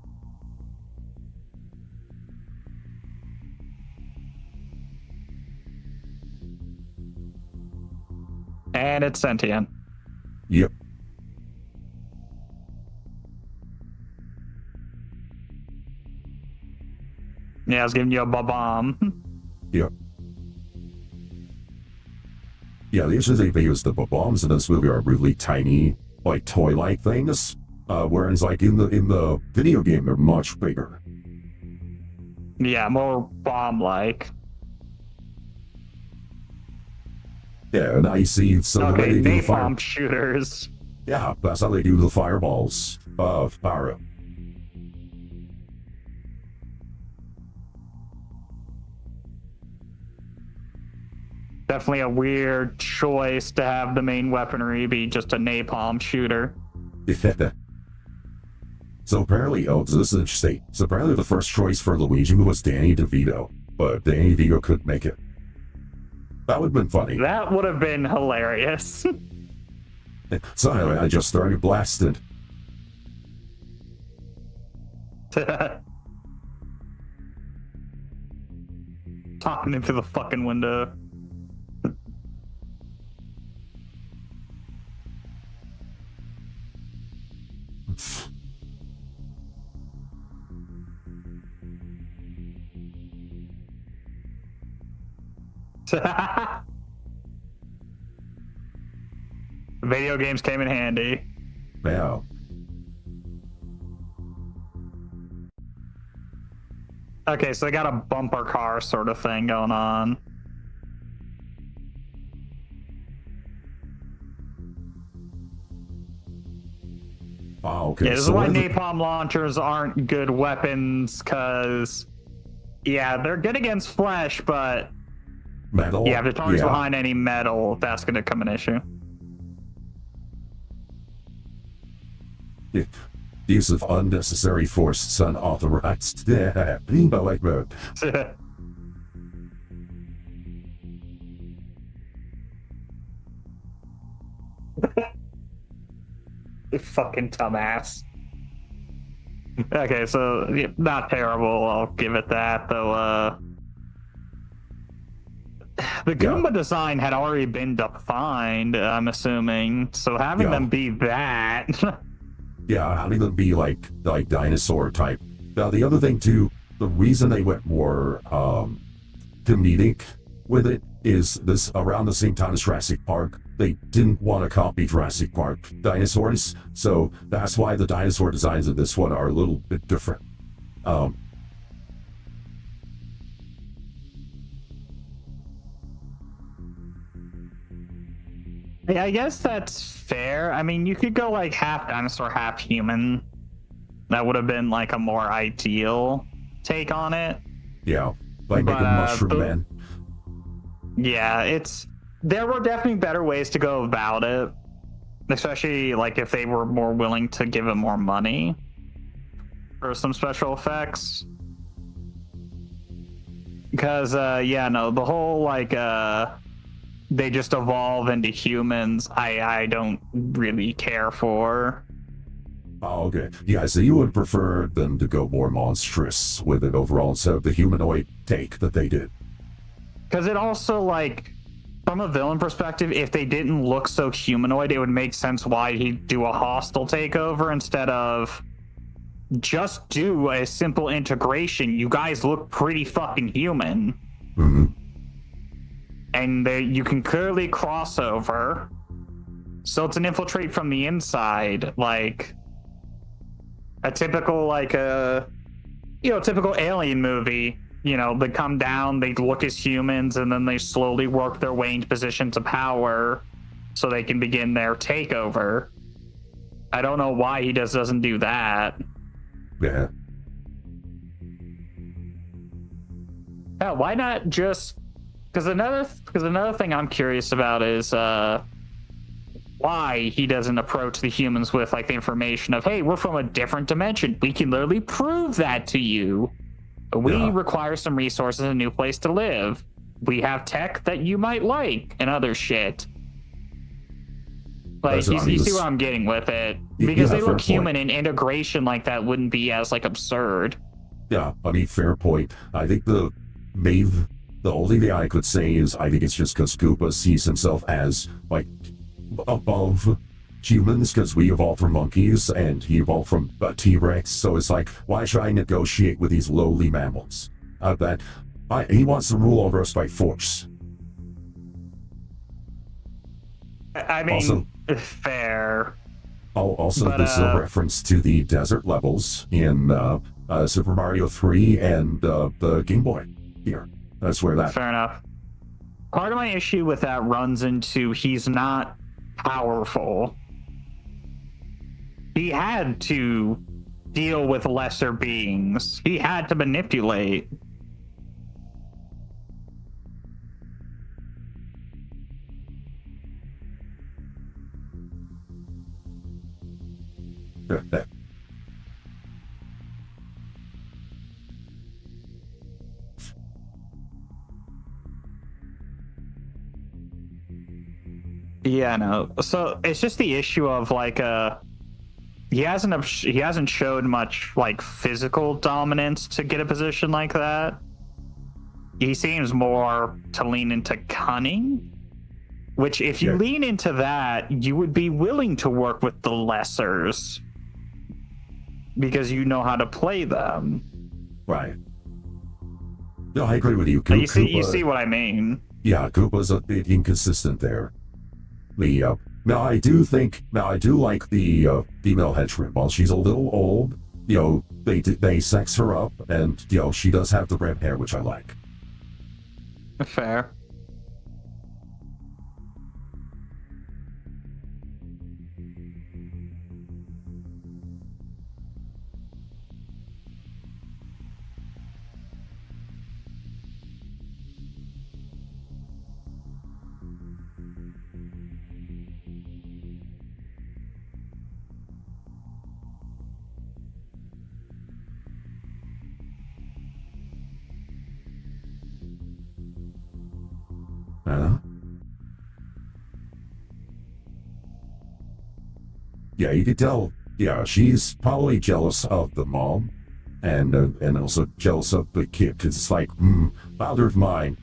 And it's sentient. yep, Yeah, I was giving you a bomb. yep. Yeah, the issue they used the bombs in this movie are really tiny, like toy-like things. Whereas like in the video game, they're much bigger. Yeah, more bomb-like. Yeah, and I see. So the way Okay, they do the fire. napalm shooters. Yeah, that's how they do the fireballs of fire. Definitely a weird choice to have the main weaponry be just a napalm shooter. So apparently, this is interesting. So apparently the first choice for Luigi was Danny DeVito, but Danny DeVito couldn't make it. That would have been funny. That would have been hilarious. So anyway, I just started blasting. Talking into the fucking window. Video games came in handy. Yeah. Okay, so they got a bumper car sort of thing going on. Oh, okay. Yeah, this is why napalm launchers aren't good weapons, because, yeah, they're good against flesh, but metal. yeah, if the target's behind any metal, that's going to become an issue. Yeah. Use of unnecessary force is unauthorized. Yeah, like that. You fucking dumbass. Okay, so yeah, not terrible, I'll give it that, though. The Goomba design had already been defined, I'm assuming, so having them be that. Yeah, having them be like dinosaur type. Now the other thing too, the reason they went more comedic with it is this around the same time as Jurassic Park, they didn't want to copy Jurassic Park dinosaurs, so that's why the dinosaur designs of this one are a little bit different. I guess that's fair. I mean, you could go like half dinosaur, half human. That would have been like a more ideal take on it. Yeah, like making mushroom man. Yeah, there were definitely better ways to go about it, especially like if they were more willing to give it more money for some special effects. Because yeah, no, the whole like they just evolve into humans, I don't really care for. Oh, okay. Yeah, so you would prefer them to go more monstrous with it overall instead of the humanoid take that they did. Because it also, like, from a villain perspective, if they didn't look so humanoid, it would make sense why he'd do a hostile takeover instead of just do a simple integration. You guys look pretty fucking human. Mm-hmm. And you can clearly cross over. So it's an infiltrate from the inside, like a typical, like typical alien movie. You know, they come down, they look as humans, and then they slowly work their way into positions of power so they can begin their takeover. I don't know why he doesn't do that. Yeah. Yeah, why not just... Because another thing I'm curious about is why he doesn't approach the humans with like the information of, hey, we're from a different dimension. We can literally prove that to you. We require some resources and a new place to live. We have tech that you might like and other shit. Like, you see where I'm getting with it? Because they look human, and integration like that wouldn't be as like absurd. Yeah, I mean, fair point. I think the only thing I could say is I think it's just because Koopa sees himself as like above humans because we evolved from monkeys and he evolved from a T-Rex, so it's like, why should I negotiate with these lowly mammals? He wants to rule over us by force. I mean, also, fair. This is a reference to the desert levels in Super Mario 3 and the Game Boy here. That's where that... Fair enough. Part of my issue with that runs into he's not powerful. He had to deal with lesser beings. He had to manipulate. Yeah, no. So it's just the issue of like he hasn't showed much like physical dominance to get a position like that. He seems more to lean into cunning, which if you lean into that, you would be willing to work with the lessers because you know how to play them. Right. No, I agree with you. You see what I mean? Yeah, Koopa's a bit inconsistent there. Now I do like the female henchman. While she's a little old, they sex her up, and she does have the red hair, which I like. Fair. Yeah, you could tell. Yeah, she's probably jealous of the mom, and also jealous of the kid. Cause it's like, father of mine.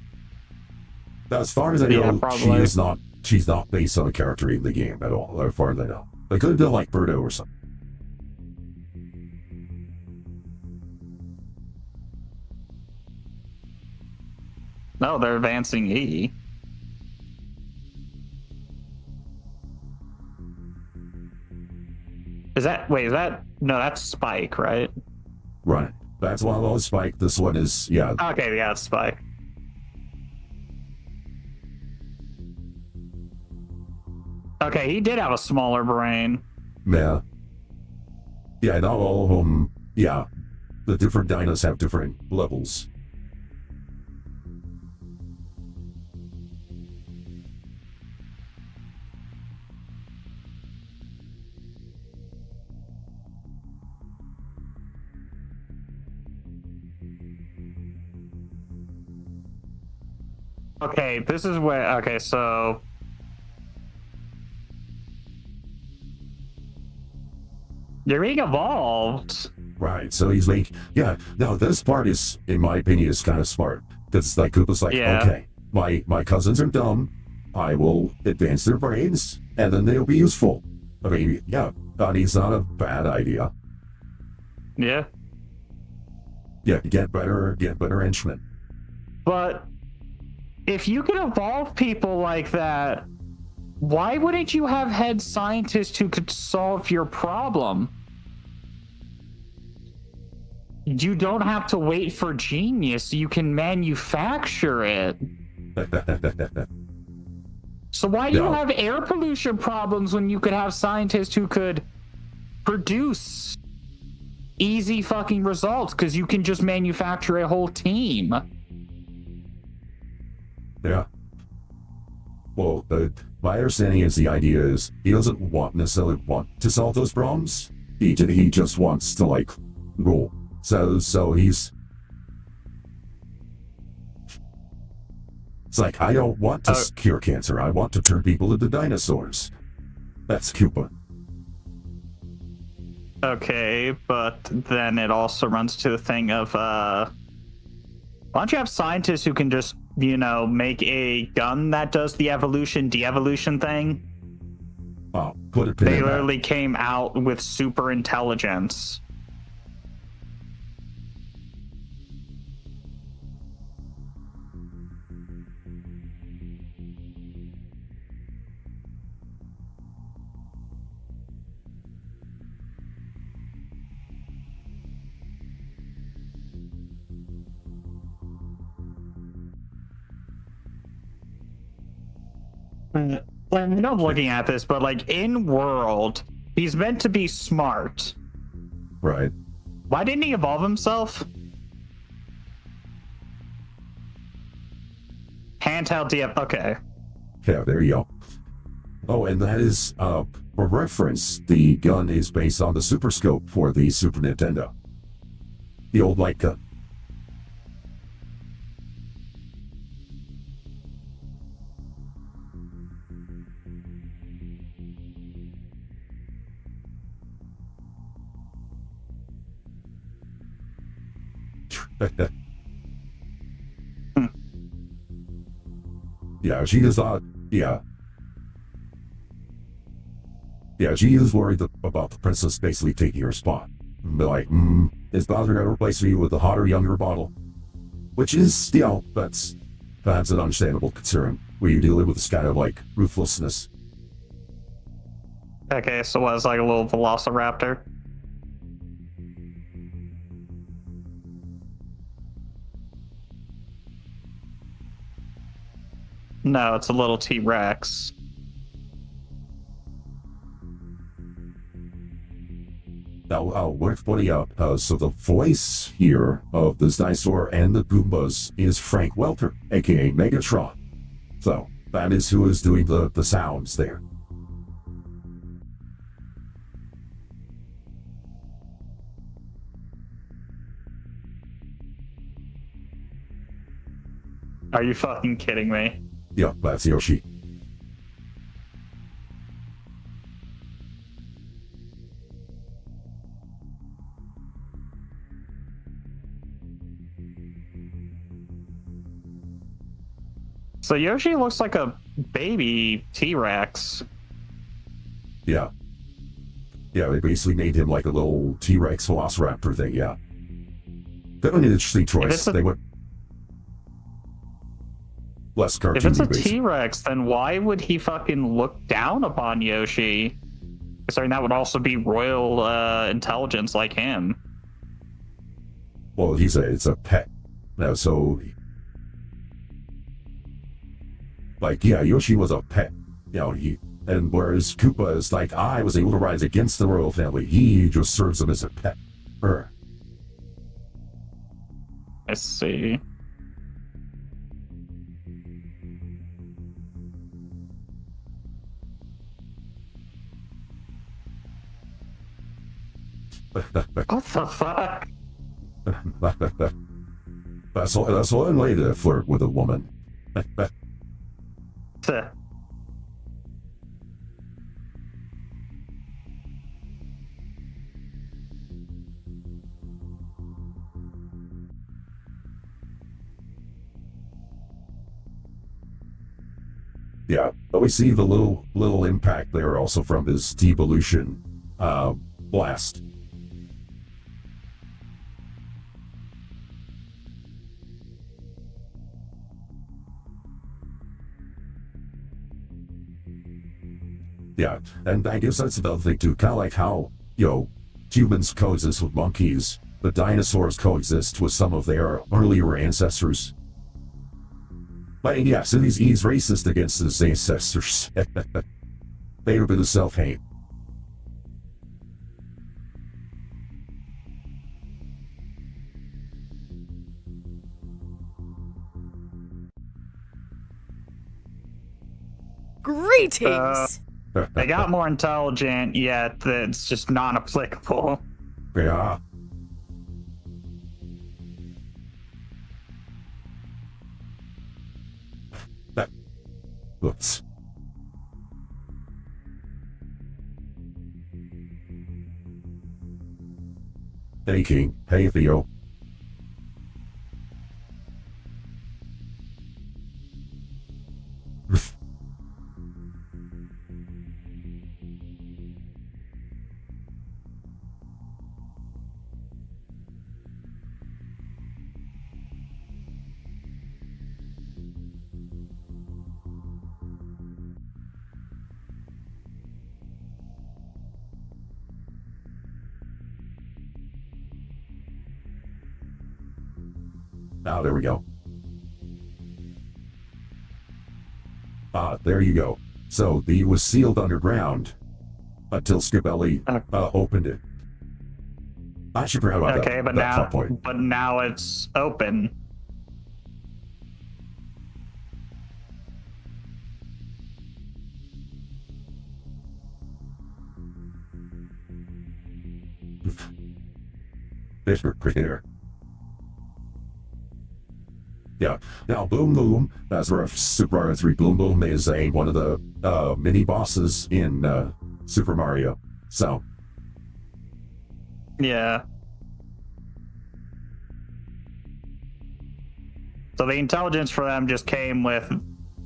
As far as I know, she's not based on a character in the game at all. As far as I know, they could have done like Birdo or something. No, they're advancing E. No, that's Spike, right? Right. That's one of those Spike. This one is, yeah. Okay, yeah, it's Spike. Okay, he did have a smaller brain. Yeah. Yeah, not all of them. Yeah. The different dinos have different levels. Okay, this is where. Okay, so. You're being evolved. Right, so he's like, yeah, now this part is, in my opinion, is kind of smart. Because like Koopa's like, okay, my cousins are dumb, I will advance their brains, and then they'll be useful. I mean, yeah, it's not a bad idea. Yeah. Yeah, get better henchmen. But if you can evolve people like that, why wouldn't you have head scientists who could solve your problem? You don't have to wait for genius. You can manufacture it. So why do you have air pollution problems when you could have scientists who could produce easy fucking results? Because you can just manufacture a whole team. Yeah. Well, my understanding is the idea is he doesn't necessarily want to solve those problems. He just wants to like rule. So he's. It's like, I don't want to cure cancer. I want to turn people into dinosaurs. That's Koopa. Okay, but then it also runs to the thing of, why don't you have scientists who can just, make a gun that does the evolution, de-evolution thing? Oh, put a pin They in literally that. came out with super intelligence. I'm not looking at this, but like in world, he's meant to be smart. Right. Why didn't he evolve himself? Handheld DF. Okay. Yeah, there you go. Oh, and that is, for reference, the gun is based on the Super Scope for the Super Nintendo. The old light gun. Yeah, she is yeah, she is worried about the princess basically taking her spot. But like, is bothering to replace you with a hotter, younger model? Which is, that's an understandable concern when you're dealing with this kind of like ruthlessness. Okay, so what, it's like a little velociraptor? No, it's a little T-Rex. Now, we're putting up, so the voice here of this dinosaur and the Goombas is Frank Welter, aka Megatron. So, that is who is doing the sounds there. Are you fucking kidding me? Yeah, that's Yoshi. So Yoshi looks like a baby T-Rex. Yeah. Yeah, they basically made him like a little T-Rex velociraptor thing, yeah. That was an interesting choice. They went less cartoony. If it's a T-Rex, then why would he fucking look down upon Yoshi? Considering that would also be royal intelligence like him. Well, it's a pet. Now, so like, yeah, Yoshi was a pet. And whereas Koopa is like, I was able to rise against the royal family, he just serves him as a pet. I see. What the fuck? That's one way to flirt with a woman. Yeah, but we see the little impact there also from his devolution blast. Yeah, and I guess that's another thing too, kind of like how, humans coexist with monkeys, the dinosaurs coexist with some of their earlier ancestors. But yeah, so he's racist against his ancestors. They have a bit of self-hate. Greetings! They got more intelligent, yet it's just non-applicable. Yeah. Oops. Hey, King. Hey, Theo. Now, there we go. There you go. So, the was sealed underground until Skibelli opened it. I should forget about okay, that point. But now it's open. There. Yeah. Now, Boom Boom, as for Super Mario 3, Boom Boom is one of the mini bosses in Super Mario. So. Yeah. So the intelligence for them just came with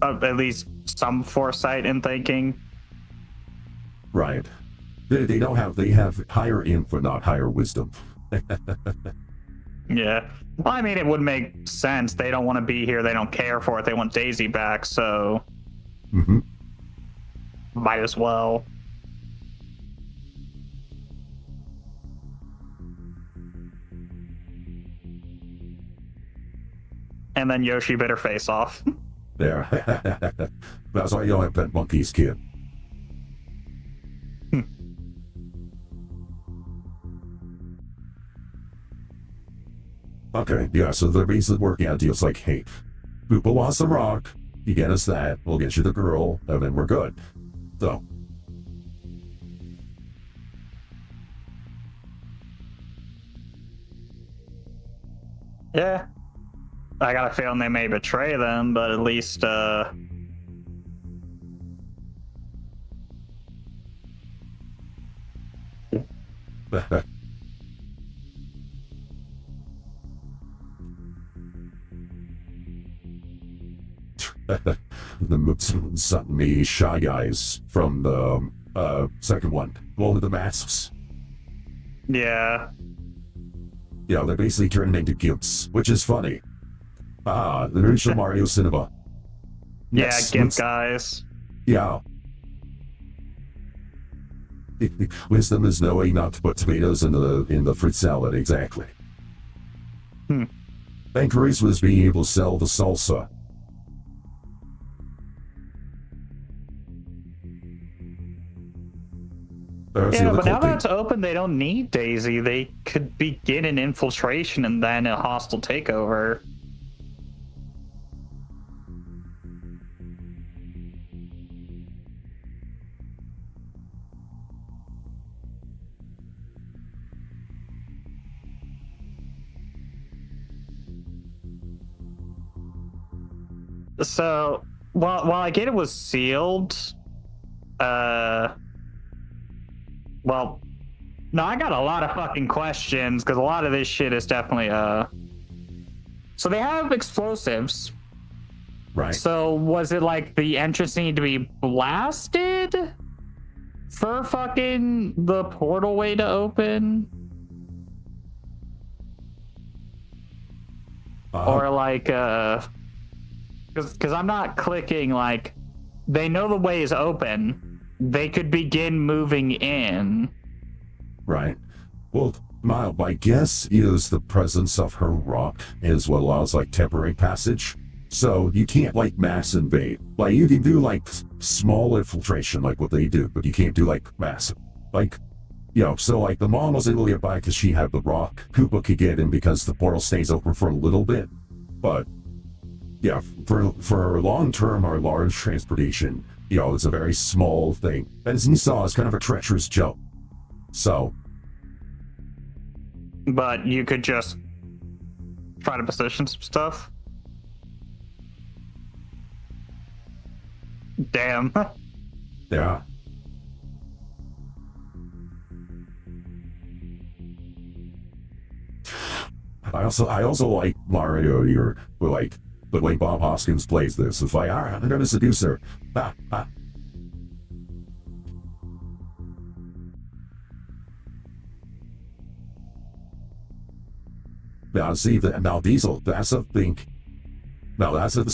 at least some foresight and thinking. Right. They don't have, they have higher info, not higher wisdom. Yeah. Well, I mean, it would make sense. They don't want to be here. They don't care for it. They want Daisy back, so might as well. And then Yoshi bit her face off. There. That's why you don't have pet monkeys, kid. Okay, yeah, so the basically working out deals like, hey, Boopa wants the rock, you get us that, we'll get you the girl, and then we're good. So. Yeah. I got a feeling they may betray them, but at least, the Shy Guys from the second one with the masks. yeah. Yeah, they basically turned into gimps, which is funny. The original Mario Cinema. Yeah, GIMP guys. Yeah. Wisdom is knowing not to put tomatoes in the fruit salad, exactly. And Grace was being able to sell the salsa. Yeah, but now that it's open, they don't need Daisy. They could begin an infiltration and then a hostile takeover. So, while I get it was sealed, well, no, I got a lot of fucking questions because a lot of this shit is definitely So they have explosives. Right. So was it like the entrance need to be blasted for fucking the portal way to open? Or like because I'm not clicking like they know the way is open. They could begin moving in. Right. Well, my guess is the presence of her rock is what allows like temporary passage. So you can't like mass invade. Like you can do like small infiltration like what they do, but you can't do like massive. Like, you know, so like the mom was able to get by because she had the rock. Koopa could get in because the portal stays open for a little bit. But yeah, for long term or large transportation, you know, it's a very small thing. As you saw, it's kind of a treacherous jump. So. But you could just try to position some stuff. Damn. Yeah. I also like Mario here, but like the way Bob Hoskins plays this. It's like, alright, I'm gonna seduce her. Now see that now Diesel, that's a thing. Now that's an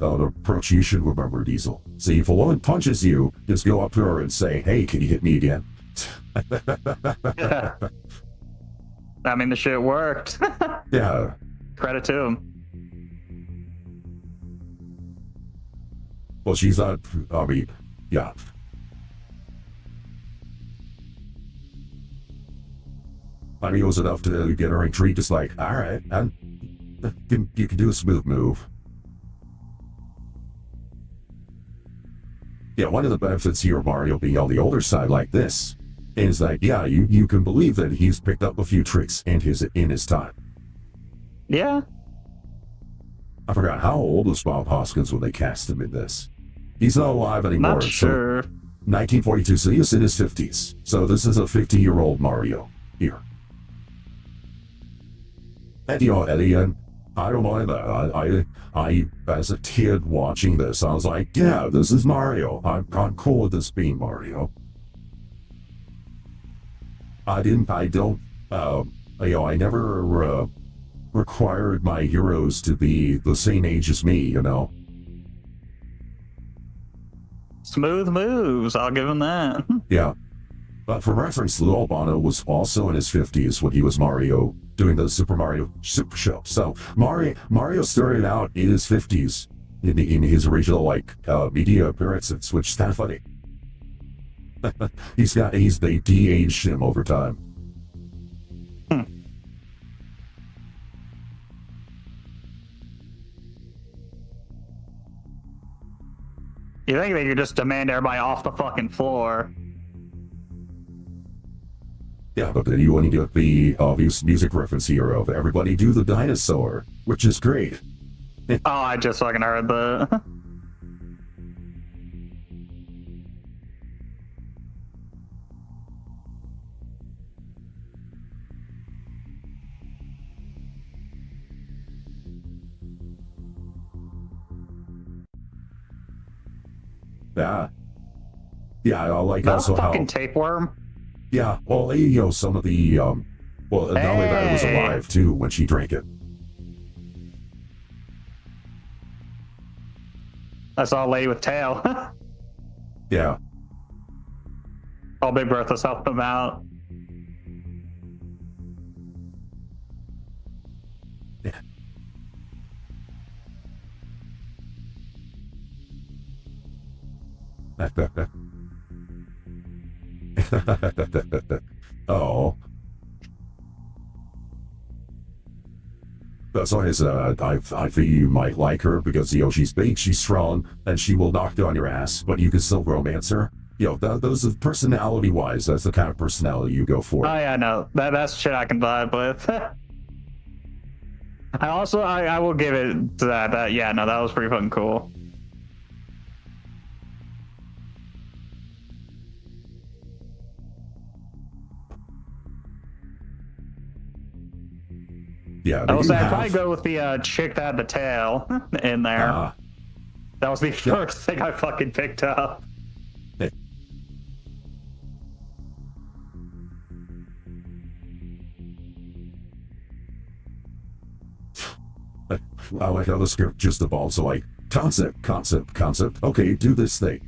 approach you should remember, Diesel. See, if a woman punches you, just go up to her and say, hey, can you hit me again? I mean, the shit worked. Yeah. Credit to him. Well, she's not, I mean, yeah. I mean, it was enough to get her intrigued. Just like, all right, you can do a smooth move. Yeah, one of the benefits here of Mario being on the older side like this is that, yeah, you can believe that he's picked up a few tricks in his time. Yeah. I forgot, how old was Bob Hoskins when they cast him in this? He's not alive anymore. Not sure. So 1942, so he was in his 50s. So this is a 50-year-old Mario here. And you know, at the end, I don't mind that. I, as a kid watching this, I was like, yeah, this is Mario. I'm cool with this being Mario. I don't, I never required my heroes to be the same age as me, you know. Smooth moves, I'll give him that. Yeah. But for reference, Lou Albano was also in his 50s when he was Mario doing the Super Mario Super Show. So Mario started out in his 50s in his original media appearances, which is kind of funny. They de-aged him over time. You think they could just demand everybody off the fucking floor? Yeah, but then you only get the obvious music reference here of everybody do the dinosaur, which is great. Oh, I just fucking heard the... Yeah, I like That's also a fucking how... tapeworm. Yeah, well, some of the, not only that, it was alive, too, when she drank it. I saw a lady with tail. Yeah. Oh, Big Bertha's helping him out. Yeah. Oh. That's why I think you might like her because, she's big, she's strong, and she will knock down your ass, but you can still romance her. Those are personality-wise, that's the kind of personality you go for. Oh, yeah, no. That's shit I can vibe with. I will give it to that. Yeah, no, that was pretty fucking cool. Yeah, I'd probably go with the chick that had the tail in there. That was the first thing I fucking picked up. I like how the script just evolves. So concept. Okay, do this thing.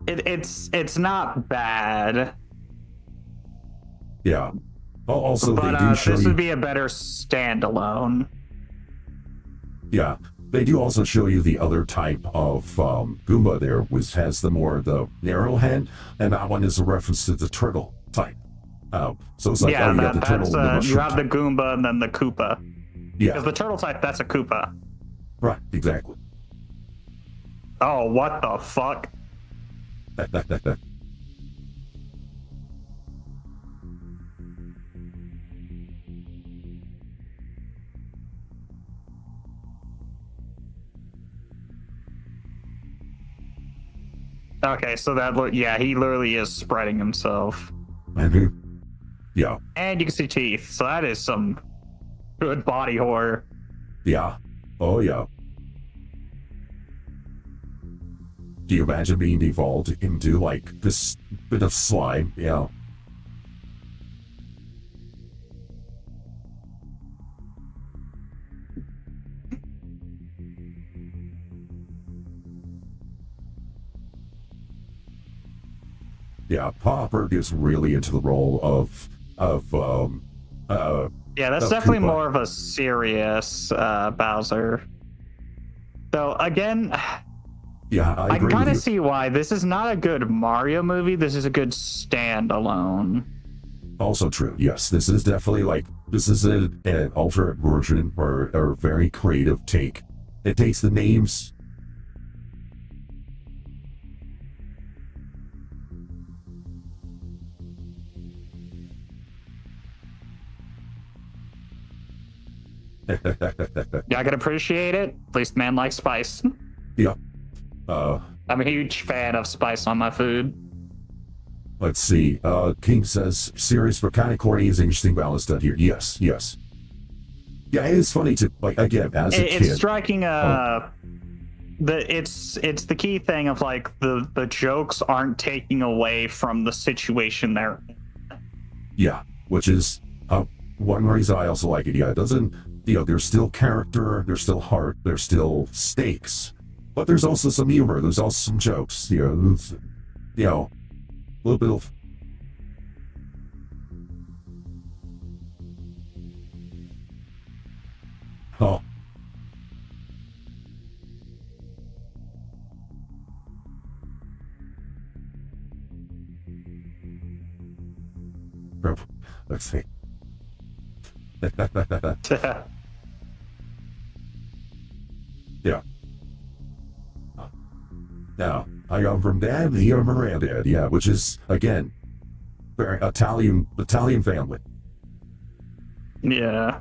It's not bad. Yeah. Also, but they do show this you... would be a better standalone. Yeah, they do also show you the other type of Goomba there, which has the narrow head, and that one is a reference to the turtle type. So it's like, you got the turtle and the mushroom you have type. the Goomba and then the Koopa. Yeah. Because the turtle type, that's a Koopa. Right, exactly. Oh, what the fuck? Okay, so he literally is spreading himself. Mm-hmm. Yeah. And you can see teeth, so that is some good body horror. Yeah. Oh, yeah. Do you imagine being devolved into, this bit of slime? Yeah. Yeah, Popper gets really into the role of yeah, that's definitely Koopa. more of a serious Bowser. So again, yeah, I can agree kind with of you. see why this is not a good Mario movie. This is a good standalone. Also true. Yes, this is definitely this is an alternate version or a very creative take. It takes the names. Yeah, I can appreciate it. At least man likes spice. Yeah. I'm a huge fan of spice on my food. Let's see. King says, series for kind of corny is interesting balance done here. Yes. Yeah, it's funny to, like, again, as a kid. It's striking, it's the key thing of, like, the jokes aren't taking away from the situation they're in. Yeah, which is one reason I also like it. Yeah, it doesn't, there's still character, there's still heart, there's still stakes, but there's also some humor, there's also some jokes, a little bit of... Oh. Let's see. Yeah. Now, I come from Dad, here from Granddad, yeah, which is, again, very Italian family. Yeah.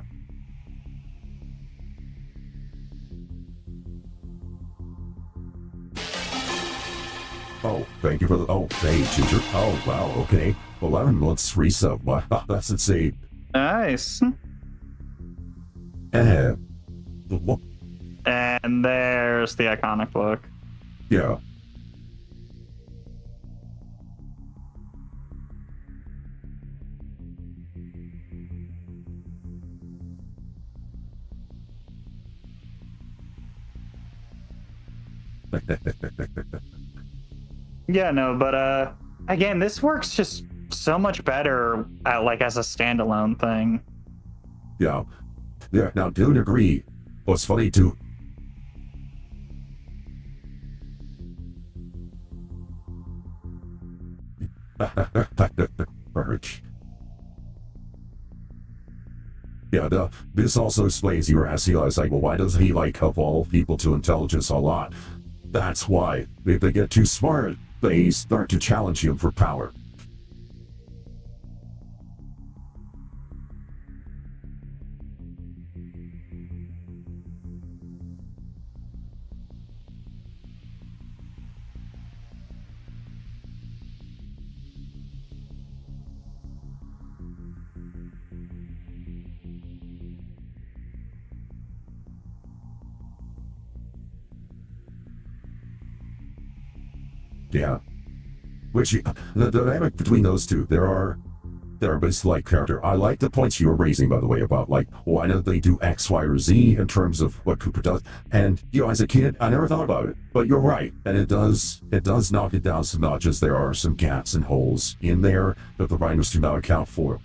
Oh, thank you for the, hey, teacher. Oh, wow, okay. 11 months resub. Wow, that's insane. Nice. And there's the iconic look. Yeah. Yeah, no, but again, this works just so much better like as a standalone thing. Yeah. Now, don't agree. What's funny too? Yeah, this also explains your SEO. I was like, well, why does he evolve people to intelligence a lot? That's why. If they get too smart, they start to challenge him for power. Yeah. Which, the dynamic between those two, there are basically character. I like the points you were raising, by the way, about why don't they do X, Y, or Z in terms of what Cooper does. And, as a kid, I never thought about it. But you're right. And it does knock it down some notches. There are some gaps and holes in there that the writers do not account for.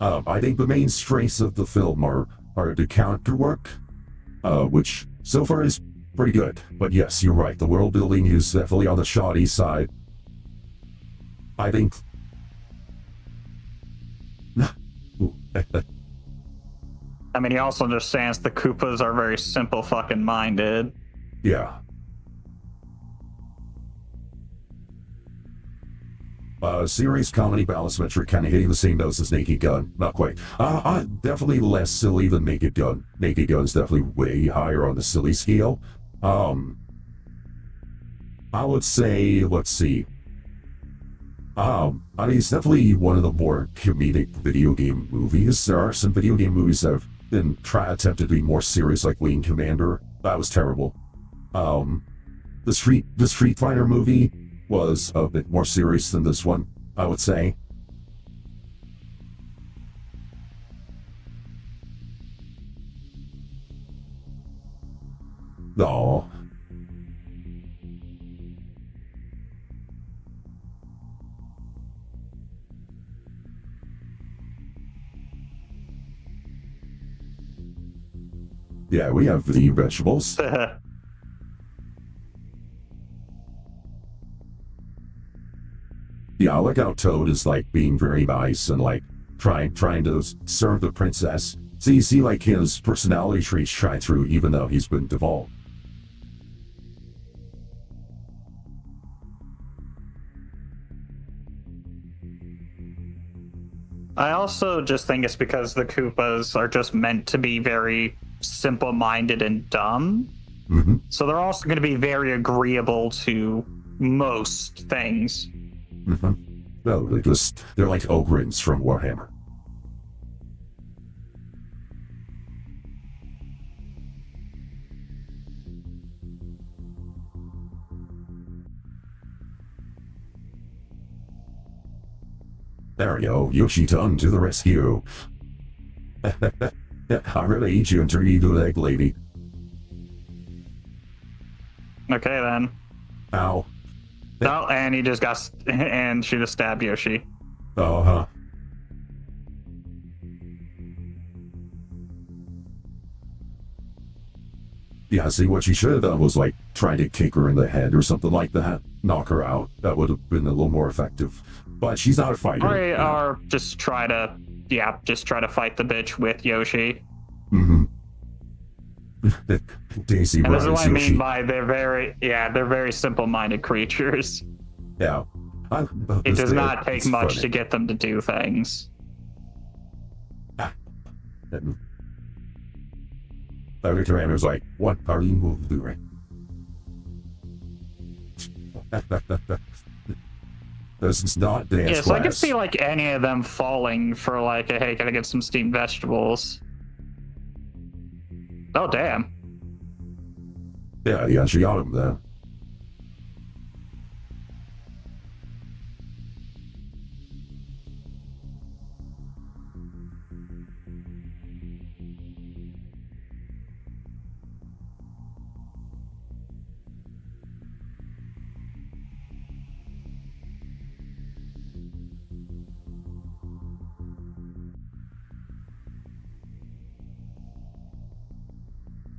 I think the main strengths of the film are the character work, which so far is pretty good. But yes, you're right. The world building is definitely on the shoddy side. I think... I mean, he also understands the Koopas are very simple fucking minded. Yeah. Serious comedy balance metric kind of hitting the same notes as Naked Gun. Not quite. Definitely less silly than Naked Gun. Naked Gun's definitely way higher on the silly scale. I would say, let's see. I mean, it's definitely one of the more comedic video game movies. There are some video game movies that have been attempted to be more serious, like Wing Commander. That was terrible. The Street Fighter movie was a bit more serious than this one, I would say. No. Yeah, we have the vegetables. Yeah, I like how Toad is being very nice and trying to serve the princess. So you see his personality traits shine through even though he's been devolved. I also just think it's because the Koopas are just meant to be very simple-minded and dumb. Mm-hmm. So they're also going to be very agreeable to most things. Mm-hmm. No, they're like ogrins from Warhammer. There you go, Yoshi-tun to the rescue. I'm gonna eat you and turn you into an egg lady. Okay then. Ow. Oh, and he just got, and she just stabbed Yoshi. Oh, huh. Yeah, see, what she should have done was, like, trying to kick her in the head or something like that. Knock her out. That would have been a little more effective. But she's not a fighter. Or just try to fight the bitch with Yoshi. Mm-hmm. Daisy And this is what I Yoshi. mean by they're very simple-minded creatures. Yeah. It does not take much to get them to do things. Every time was like, what are you doing? This is not dance Yeah, so class. I could see like any of them falling for like, hey, can I get some steamed vegetables? Oh, damn. Yeah, she got him there.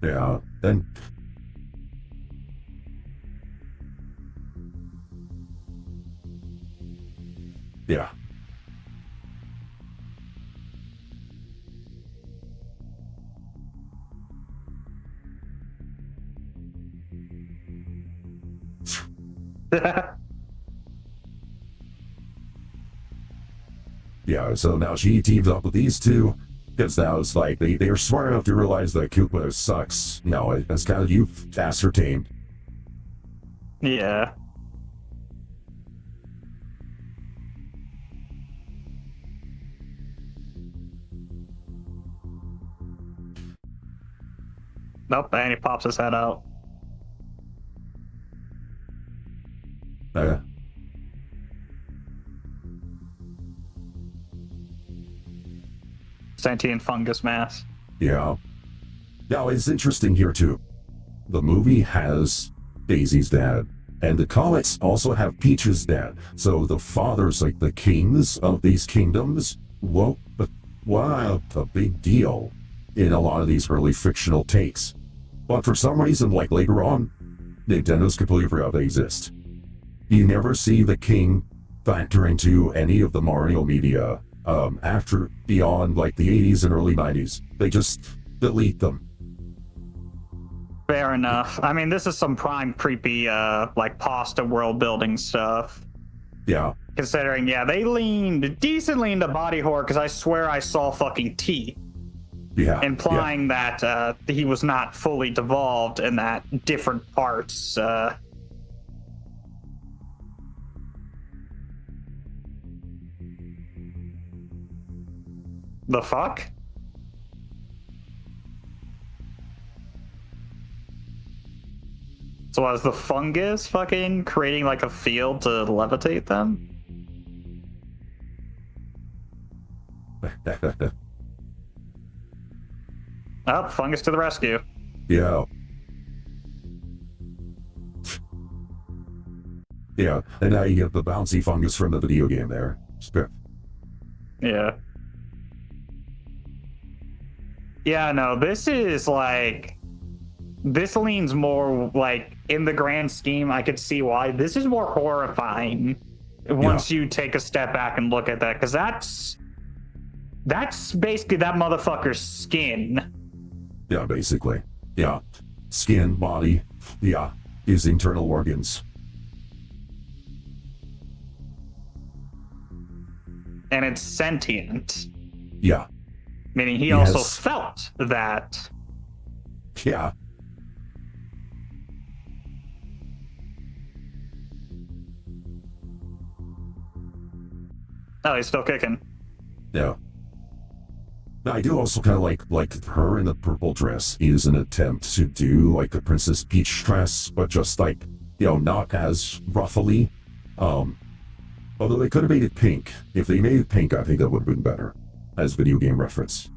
Yeah, then... Yeah. Yeah, so now she teams up with these two, because now it's like they're smart enough to realize that Koopa sucks. No, that's kind of you've ascertained. Yeah. Nope, and he pops his head out. Sentient fungus mass. Yeah. Now, it's interesting here, too. The movie has Daisy's dad, and the comics also have Peach's dad. So the fathers, like the kings of these kingdoms, whoa, but wow, a big deal in a lot of these early fictional takes. But for some reason, like later on, Nintendo's completely forgot they exist. You never see the king factor into any of the Mario media after beyond like the 80s and early 90s. They just delete them. Fair enough. I mean, this is some prime creepy, like pasta world building stuff. Yeah. Considering, yeah, they leaned decently into body horror because I swear I saw fucking teeth. Yeah. Implying that he was not fully devolved and that different parts. The fuck? So was the fungus fucking creating like a field to levitate them? Oh, fungus to the rescue. Yeah. Yeah, and now you get the bouncy fungus from the video game there. Yeah. Yeah, no, this is like... This leans more, like, in the grand scheme, I could see why. This is more horrifying once you take a step back and look at that, because that's basically that motherfucker's skin. Yeah, basically. Yeah. Skin, body, yeah, his internal organs. And it's sentient. Yeah. Meaning he also felt that. Yeah. Oh, he's still kicking. Yeah. Now, I do also kind of like her in the purple dress is an attempt to do like the Princess Peach dress, but just like, not as ruffly. Although they could have made it pink. If they made it pink, I think that would have been better as video game reference.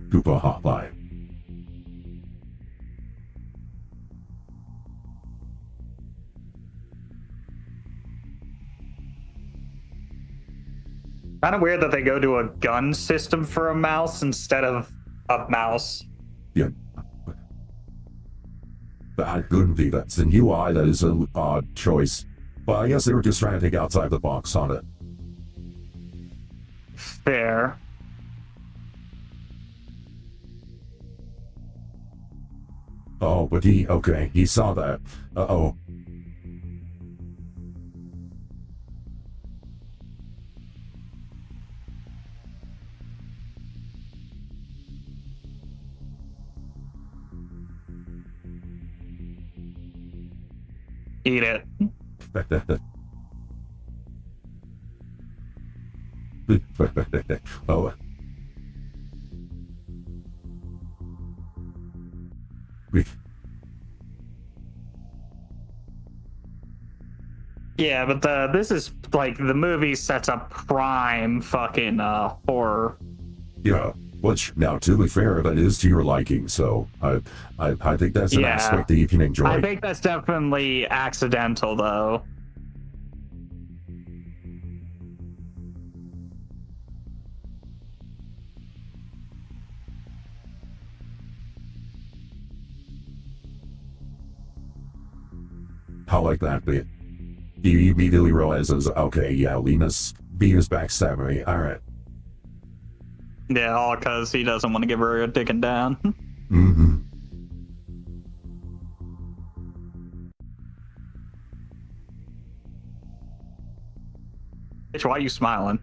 Koopa Hotline. Kind of weird that they go to a gun system for a mouse instead of a mouse. Yeah. That couldn't be. That's an UI. That is an odd choice. But I guess they were just trying to think outside the box on it. Fair. Oh, but he saw that. Uh-oh. Eat it. Oh. Yeah, but this is like the movie sets up prime fucking horror. Yeah, which now to be fair, that is to your liking. So I think that's an aspect that you can enjoy. I think that's definitely accidental, though. I like that bit. He immediately realizes, okay, yeah, Lena's backstabbing me. All right. Yeah, all because he doesn't want to give her a dicking down. Mm-hmm. Bitch, why are you smiling?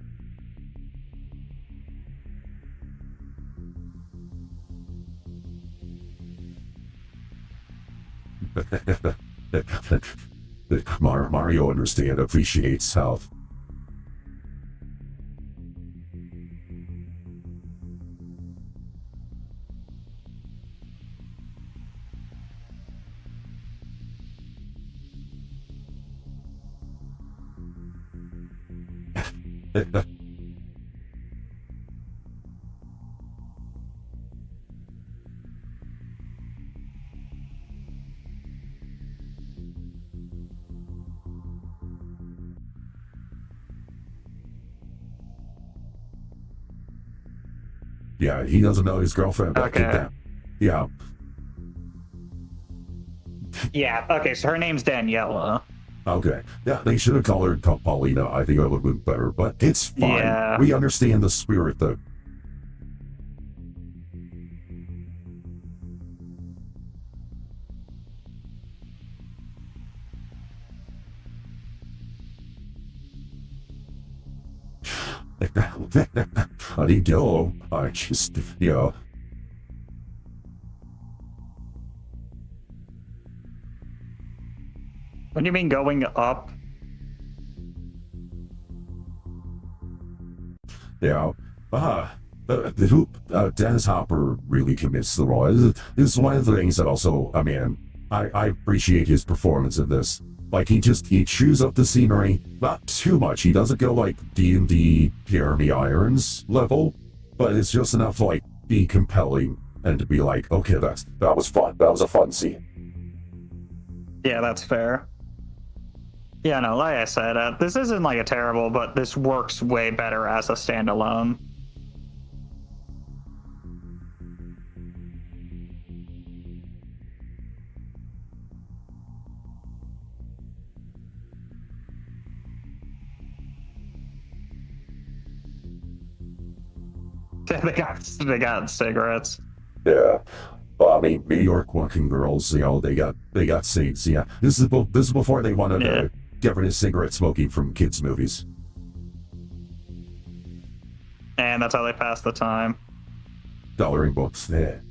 Mario appreciates health. Yeah, he doesn't know his girlfriend got kicked out. Yeah. Yeah, okay, so her name's Daniela. Okay. Yeah, they should have called her Paulina. I think it would have been better, but it's fine. Yeah. We understand the spirit, though. I need to. I just, What do you mean going up? Yeah. Dennis Hopper really commits the role. This is one of the things that also, I appreciate his performance in this. Like, he chews up the scenery, not too much. He doesn't go like D&D Jeremy Irons level, but it's just enough to like be compelling and to be like, okay, that was fun. That was a fun scene. Yeah, that's fair. Yeah, no, like I said, this isn't like a terrible, but this works way better as a standalone. they got cigarettes. Yeah. Well, New York working girls, they got cigs. Yeah. This is before they wanted to get rid of cigarette smoking from kids' movies. And that's how they pass the time. Coloring books there.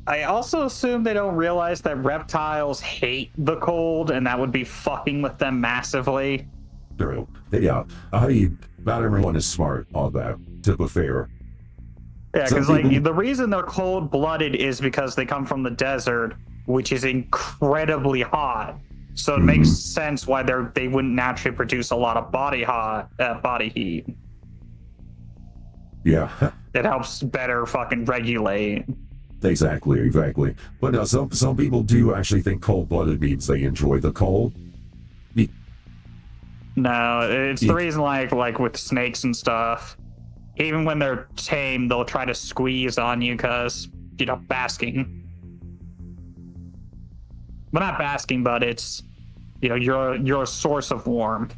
I also assume they don't realize that reptiles hate the cold, and that would be fucking with them massively. True. Yeah, not everyone is smart on that, to be fair. Yeah, Some because like people- the reason they're cold-blooded is because they come from the desert, which is incredibly hot. So it makes sense why they wouldn't naturally produce a lot of body heat. Yeah, It helps better fucking regulate. exactly. But some people do actually think cold-blooded means they enjoy the cold. No, it's the reason like with snakes and stuff. Even when they're tame, they'll try to squeeze on you because, basking. Well, not basking, but it's, you're a source of warmth.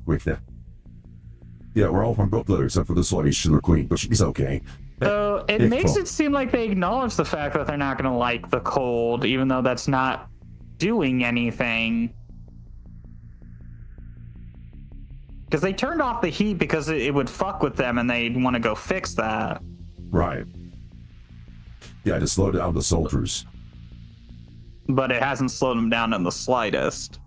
With that. Yeah, we're all from Brooklyn except for the Swedish Sugar Queen, but she's okay. So it makes it seem like they acknowledge the fact that they're not going to like the cold, even though that's not doing anything. Because they turned off the heat because it would fuck with them and they'd want to go fix that. Right. Yeah, to slow down the soldiers. But it hasn't slowed them down in the slightest.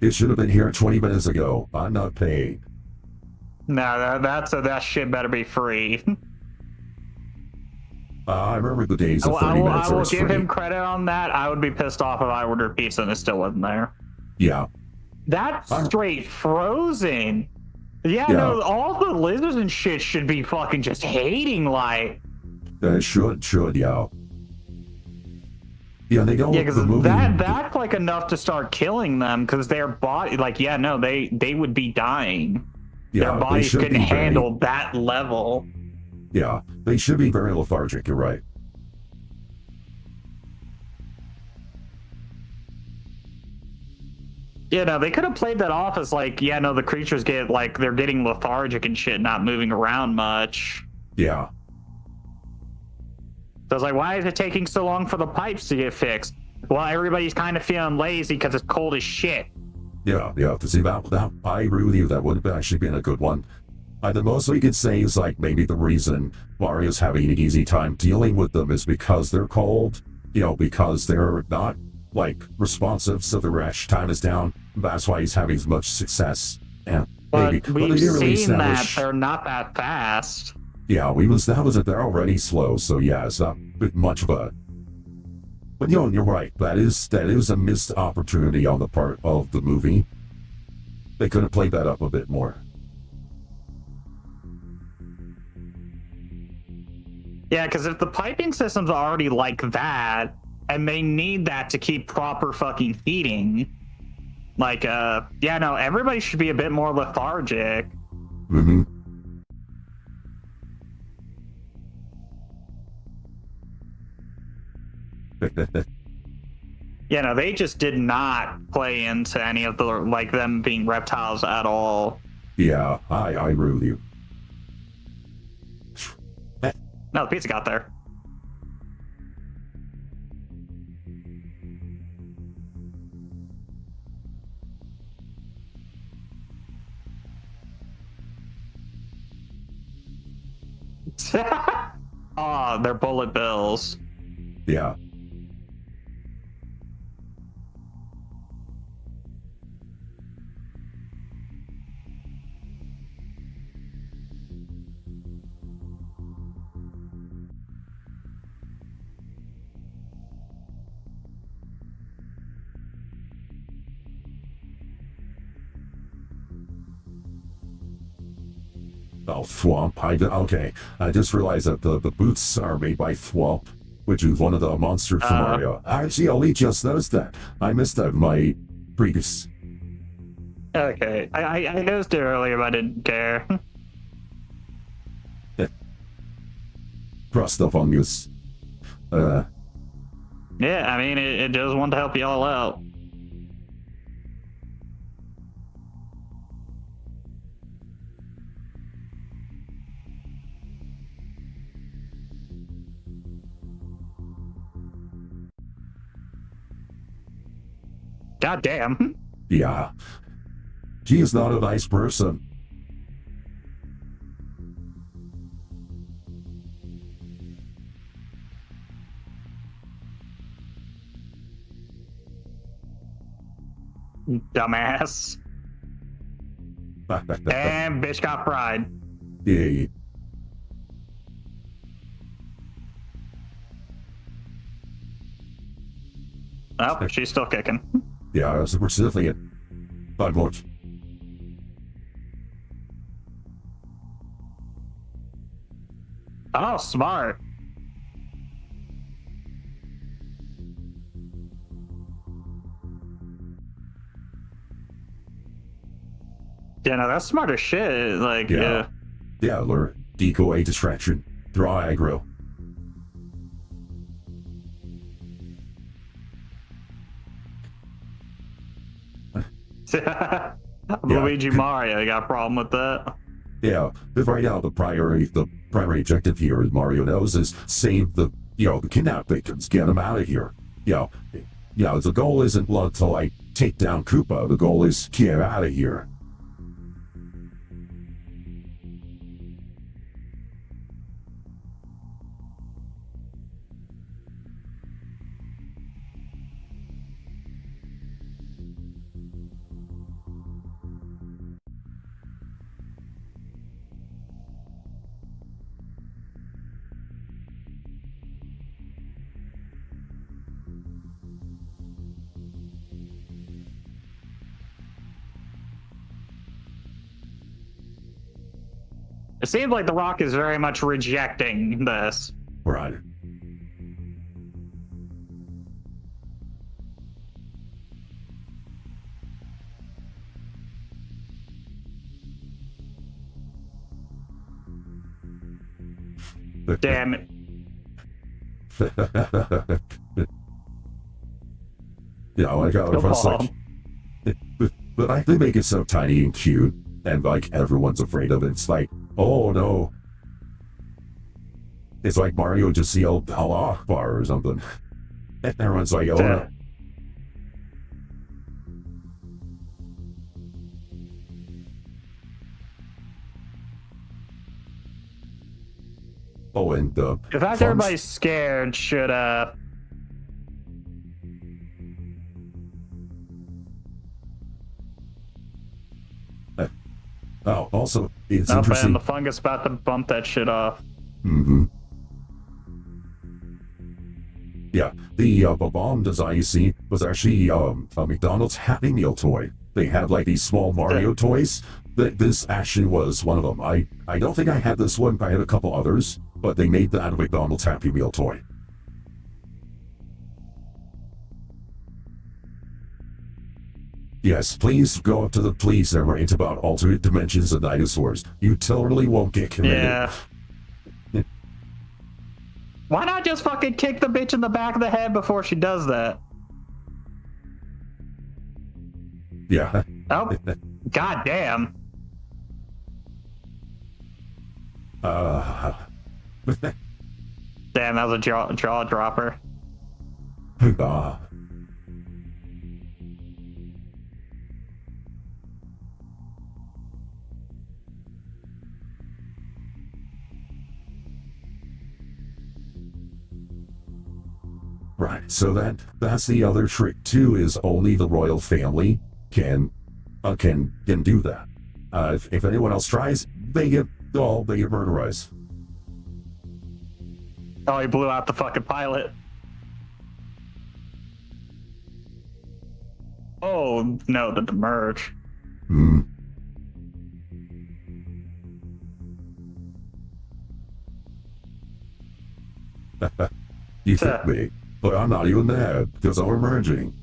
It should have been here 20 minutes ago. I'm not paid. No, that shit better be free. I remember the days of 30 minutes. I will give him credit on that. I would be pissed off if I ordered pizza and it still wasn't there. Yeah. That's straight frozen. Yeah, no, all the lizards and shit should be fucking just hating light. Should, yeah. Yeah, they don't. Yeah, because that's like enough to start killing them because their body, they would be dying. Yeah, their bodies couldn't handle that level. Yeah, they should be very lethargic. You're right. Yeah, no, they could have played that off as the creatures they're getting lethargic and shit, not moving around much. Yeah. So I was like, why is it taking so long for the pipes to get fixed? Well, everybody's kind of feeling lazy because it's cold as shit. Yeah. To see that, I agree with you. That would have actually been a good one. The most we could say is maybe the reason Mario's having an easy time dealing with them is because they're cold. Because they're not responsive, so the rash time is down. That's why he's having as much success. And but we've seen that they're not that fast. Yeah, we established that they're already slow, so yeah, it's not much of a. But you're right. That is a missed opportunity on the part of the movie. They could have played that up a bit more. Yeah, because if the piping system's already like that, and they need that to keep proper fucking heating, everybody should be a bit more lethargic. Mm-hmm. They just did not play into any of the them being reptiles at all. Yeah, I agree with you. No, the pizza got there. Oh, they're bullet bills. Yeah. Oh, Thwomp. Okay. I just realized that the boots are made by Thwomp, which is one of the monsters from Mario. Actually, only just noticed that. I missed that in my previous. Okay, I noticed it earlier, but I didn't care. Crust of fungus. Yeah, I mean, it just wanted to help you all out. God damn. Yeah. She is not a nice person. Dumbass. And bitch got fried. Yeah. Oh, she's still kicking. Yeah, it's a Brazilian. But look. Oh, smart. Yeah, no, that's smart as shit. Like, yeah. Yeah, lure, decoy, distraction, draw aggro. Luigi Mario, you got a problem with that? Yeah, but right now the primary objective here, as Mario knows, is save the kidnapped victims, get them out of here. The goal isn't blood to like take down Koopa. The goal is get out of here. It seems like The Rock is very much rejecting this. Right. Damn it. I got it. But they make it so tiny and cute, and like everyone's afraid of it. It's like, oh no. It's like Mario just yelled Allah Akbar or something. And everyone's like, oh no. Oh, and the fact everybody's scared should also, it's interesting. And the fungus about to bump that shit off. Mm-hmm. Yeah, the bomb design you see was actually a McDonald's Happy Meal toy. They have like these small Mario toys. This actually was one of them. I don't think I had this one. I had a couple others, but they made that a McDonald's Happy Meal toy. Yes, please go up to the police and write about alternate dimensions of dinosaurs. You totally won't get committed. Yeah. Why not just fucking kick the bitch in the back of the head before she does that? Yeah. Oh, god damn. Damn, that was a jaw dropper. Right, so that's the other trick too, is only the royal family can do that. If anyone else tries, they get murderized. Oh, he blew out the fucking pilot. Oh no, the merge. Hmm. You hit me, but I'm not even mad because I'm emerging.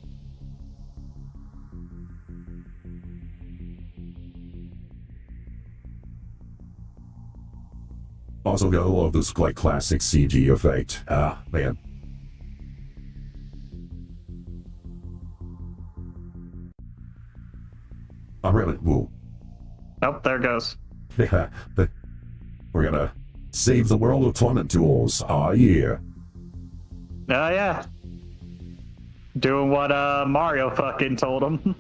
Also got a lot of this like classic CG effect. Ah, man. I'm really whoa. Oh, there it goes. Yeah, we're gonna save the world with torment tools. Ah, yeah. Oh, yeah. Doing what Mario fucking told him.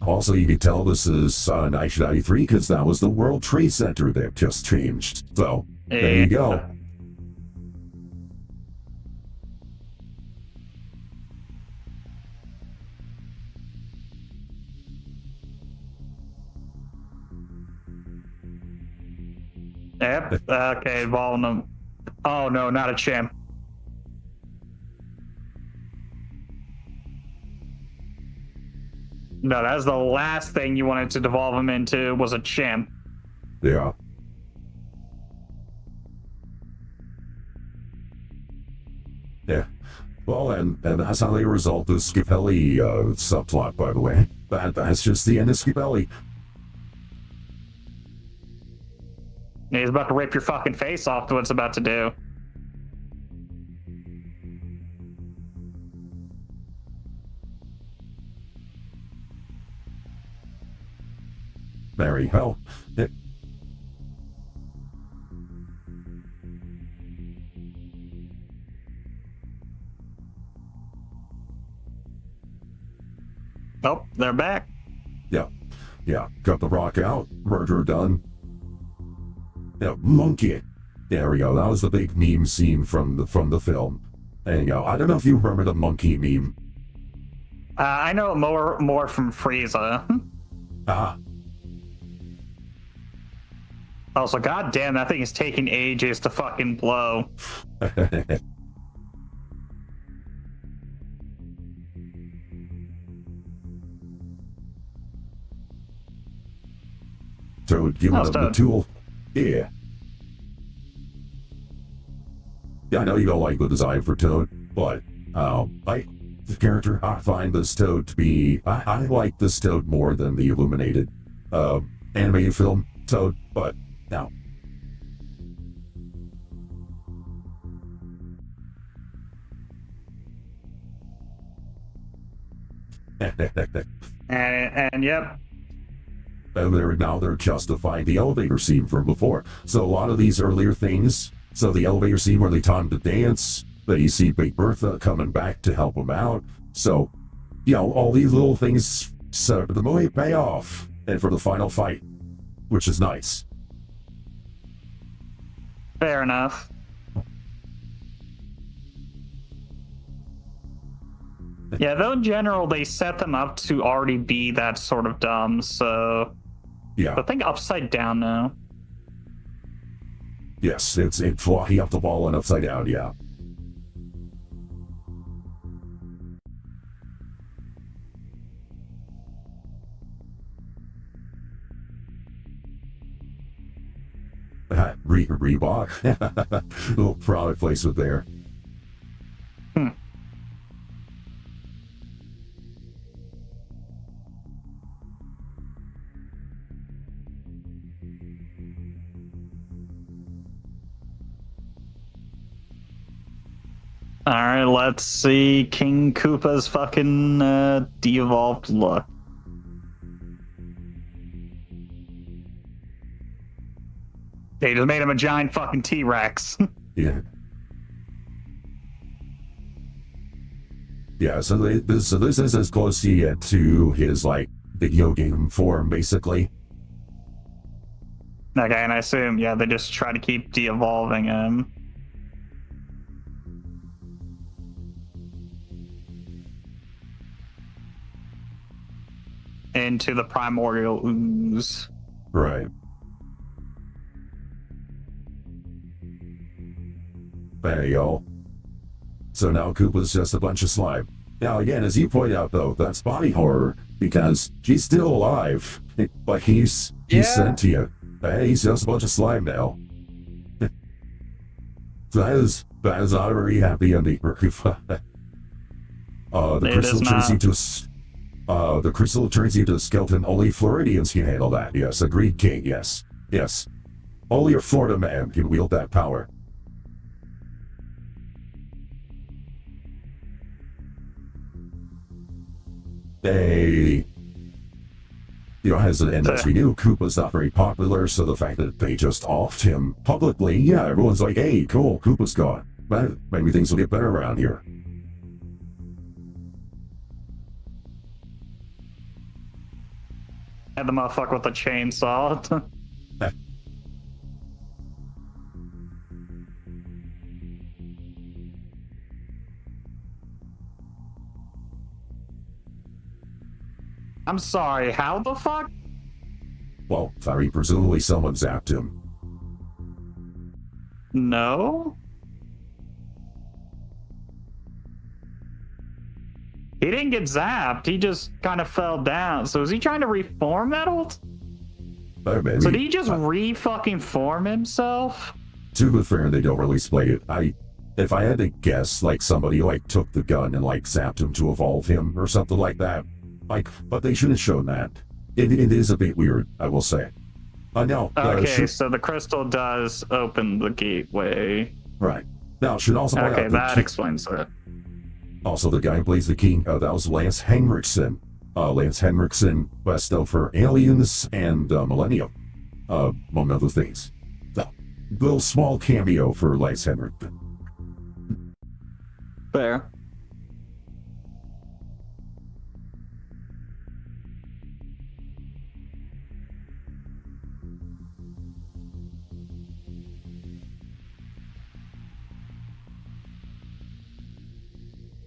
Also, you can tell this is 1993 because that was the World Trade Center that just changed. So, there you go. Yep. Okay, involving them. Oh no, not a chimp. No, that's the last thing you wanted to devolve him into was a chimp. Yeah. Yeah. Well, and that's how they resolve the Scapelli subplot, by the way. That's just the end of Scapelli. He's about to rip your fucking face off to what it's about to do. Very well. Oh, they're back. Yeah. Yeah. Cut the rock out. Murder done. Yeah, monkey. There we go. That was the big meme scene from the film. There you go. I don't know if you remember the monkey meme. I know it more from Frieza. Ah. Also, goddamn, that thing is taking ages to fucking blow. So give him the tool. Yeah. Yeah, I know you don't like the design for Toad, but the character, I find this Toad to be I like this Toad more than the Illuminated animated film Toad, but now. And yep. And they're justifying the elevator scene from before. So a lot of these earlier things, so the elevator scene where they taught him to dance, then you see Big Bertha coming back to help him out. So, you know, all these little things, so the movie pay off, and for the final fight, which is nice. Fair enough. Yeah, though in general, they set them up to already be that sort of dumb, so... Yeah. But think upside down now. Yes, it's flying up the ball and upside down, yeah. Reebok. Little product placement there. Alright, let's see King Koopa's fucking de-evolved look. They just made him a giant fucking T-Rex. Yeah. Yeah, so this is as close you get to his, like, video game form, basically. Okay, and I assume, yeah, they just try to keep de-evolving him. Into the primordial ooze. Right. There you go. So now Koopa's just a bunch of slime. Now again, as you point out though, that's body horror, because she's still alive. But he's sentient. Hey, he's just a bunch of slime now. That is not a very happy ending for Koopa. The crystal turns you to a skeleton. Only Floridians can handle that. Yes, agreed, King. Yes. Yes. Only a Florida man can wield that power. They, as we knew, Koopa's not very popular, so the fact that they just offed him publicly, yeah, everyone's like, hey, cool, Koopa's gone. Maybe things will get better around here. And the motherfucker with the chainsaw. I'm sorry, how the fuck? Well, I mean, presumably someone zapped him. No? He didn't get zapped, he just kind of fell down. So is he trying to reform that whole... So did he just re-fucking form himself? To be fair, they don't really explain it. If I had to guess, like, somebody, like, took the gun and, like, zapped him to evolve him or something like that. Like, but they should have shown that. It is a bit weird, I will say. Now, okay, so the crystal does open the gateway. Right. Now, should also point okay, out that explains it. Also, the guy who plays the king, that was Lance Henriksen. Lance Henriksen, best known for Aliens and Millennium, among other things. So, little small cameo for Lance Henriksen. Fair.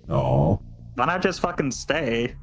Oh. Why not just fucking stay?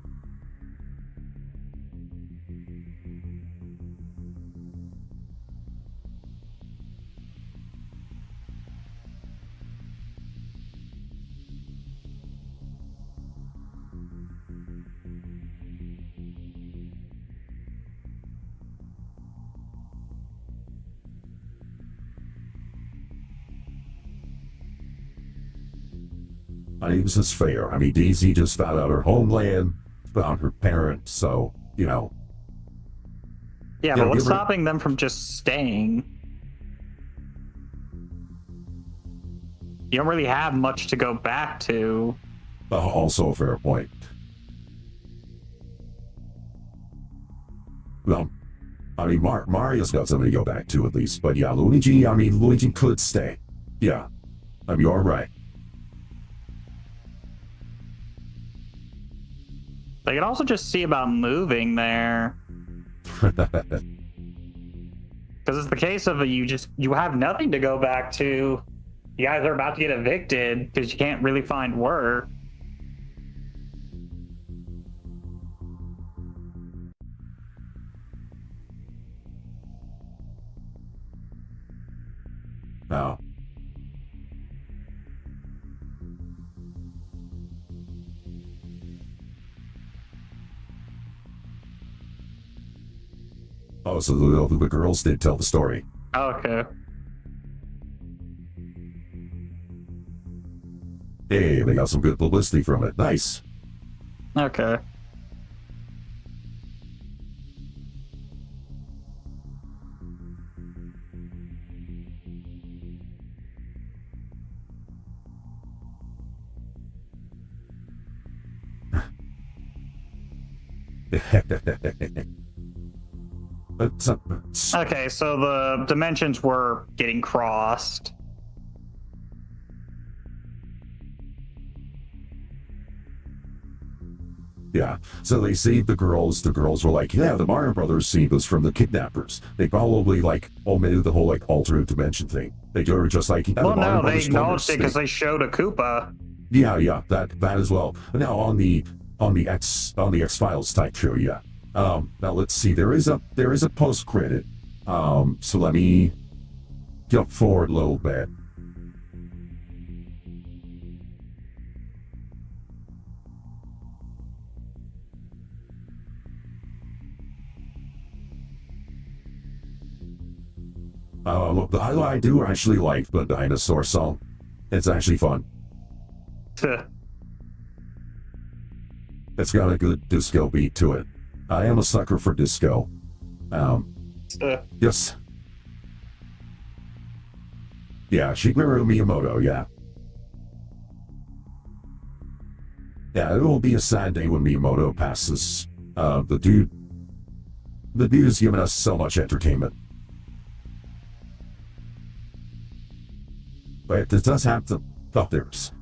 I mean, this is fair. I mean, Daisy just found out her homeland, found her parents, so, you know. Yeah, but what's stopping them from just staying? You don't really have much to go back to. Also a fair point. Well, I mean, Mario's got something to go back to at least, but yeah, Luigi could stay. Yeah, I mean, you're right. They could also just see about moving there. Because it's the case of you have nothing to go back to. You guys are about to get evicted because you can't really find work. Oh. Oh, so the girls did tell the story. Okay. Hey, they got some good publicity from it. Nice. Okay. Okay, so the dimensions were getting crossed. Yeah, so they saved the girls. The girls were like, yeah, the Mario Brothers saved us from the kidnappers. They probably, like, omitted the whole, like, alternate dimension thing. They were just like, yeah, well, no, they acknowledged it because they showed a Koopa. Yeah, that as well. Now, on the X-Files type show, yeah. Now let's see, there is a post-credit. So let me jump forward a little bit. Look, I do actually like the dinosaur song. It's actually fun. It's got a good disco beat to it. I am a sucker for disco. Yes. Yeah, Shigeru Miyamoto, yeah. Yeah, it will be a sad day when Miyamoto passes. The dude has given us so much entertainment. But it does have the others.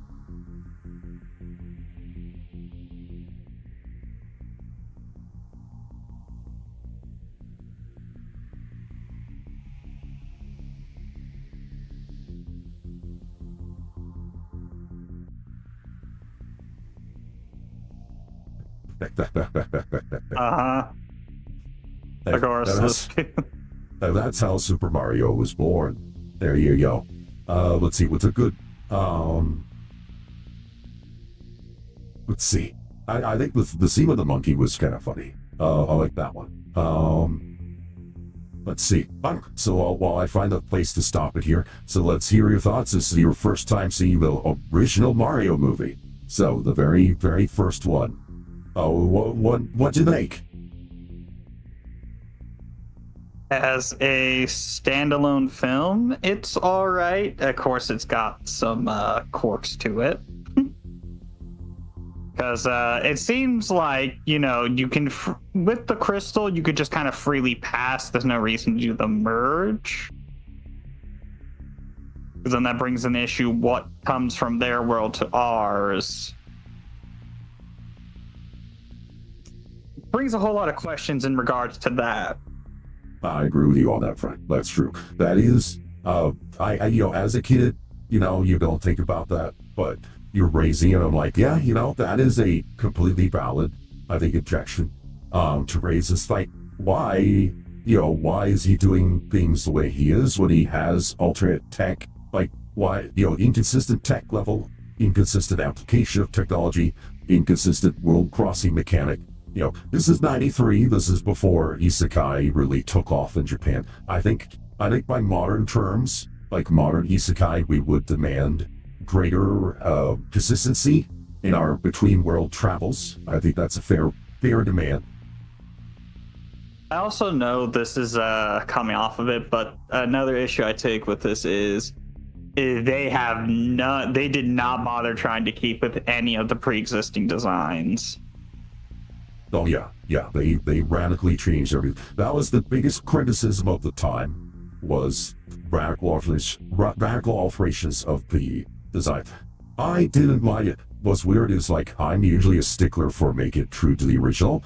Uh-huh. Of course. That's how Super Mario was born. There you go. Let's see, what's a good, let's see. I think the scene with the monkey was kind of funny. I like that one. Let's see. So while I find a place to stop it here, so let's hear your thoughts. This is your first time seeing the original Mario movie. So the very, very first one. What do you think? As a standalone film, it's all right. Of course, it's got some quirks to it. Because it seems like, you know, you can, with the crystal, you could just kind of freely pass. There's no reason to do the merge. Because then that brings an issue, what comes from their world to ours. Brings a whole lot of questions in regards to that. I agree with you on that front. That's true. That is, I you know, as a kid, you know, you don't think about that, but you're raising it. I'm like, yeah, you know, that is a completely valid, I think, objection. To raise this, like, why, you know, why is he doing things the way he is when he has alternate tech? Like, why, you know, inconsistent tech level, inconsistent application of technology, inconsistent world crossing mechanic. You know, this is 93. This is before isekai really took off in Japan. I think by modern terms, like modern isekai, we would demand greater consistency in our between world travels. I think that's a fair demand. I also know this is coming off of it, but another issue I take with this is they did not bother trying to keep with any of the pre-existing designs. Oh yeah, they radically changed everything. That was the biggest criticism of the time, was radical alterations of the design. I didn't mind it. What's weird is, like, I'm usually a stickler for making it true to the original.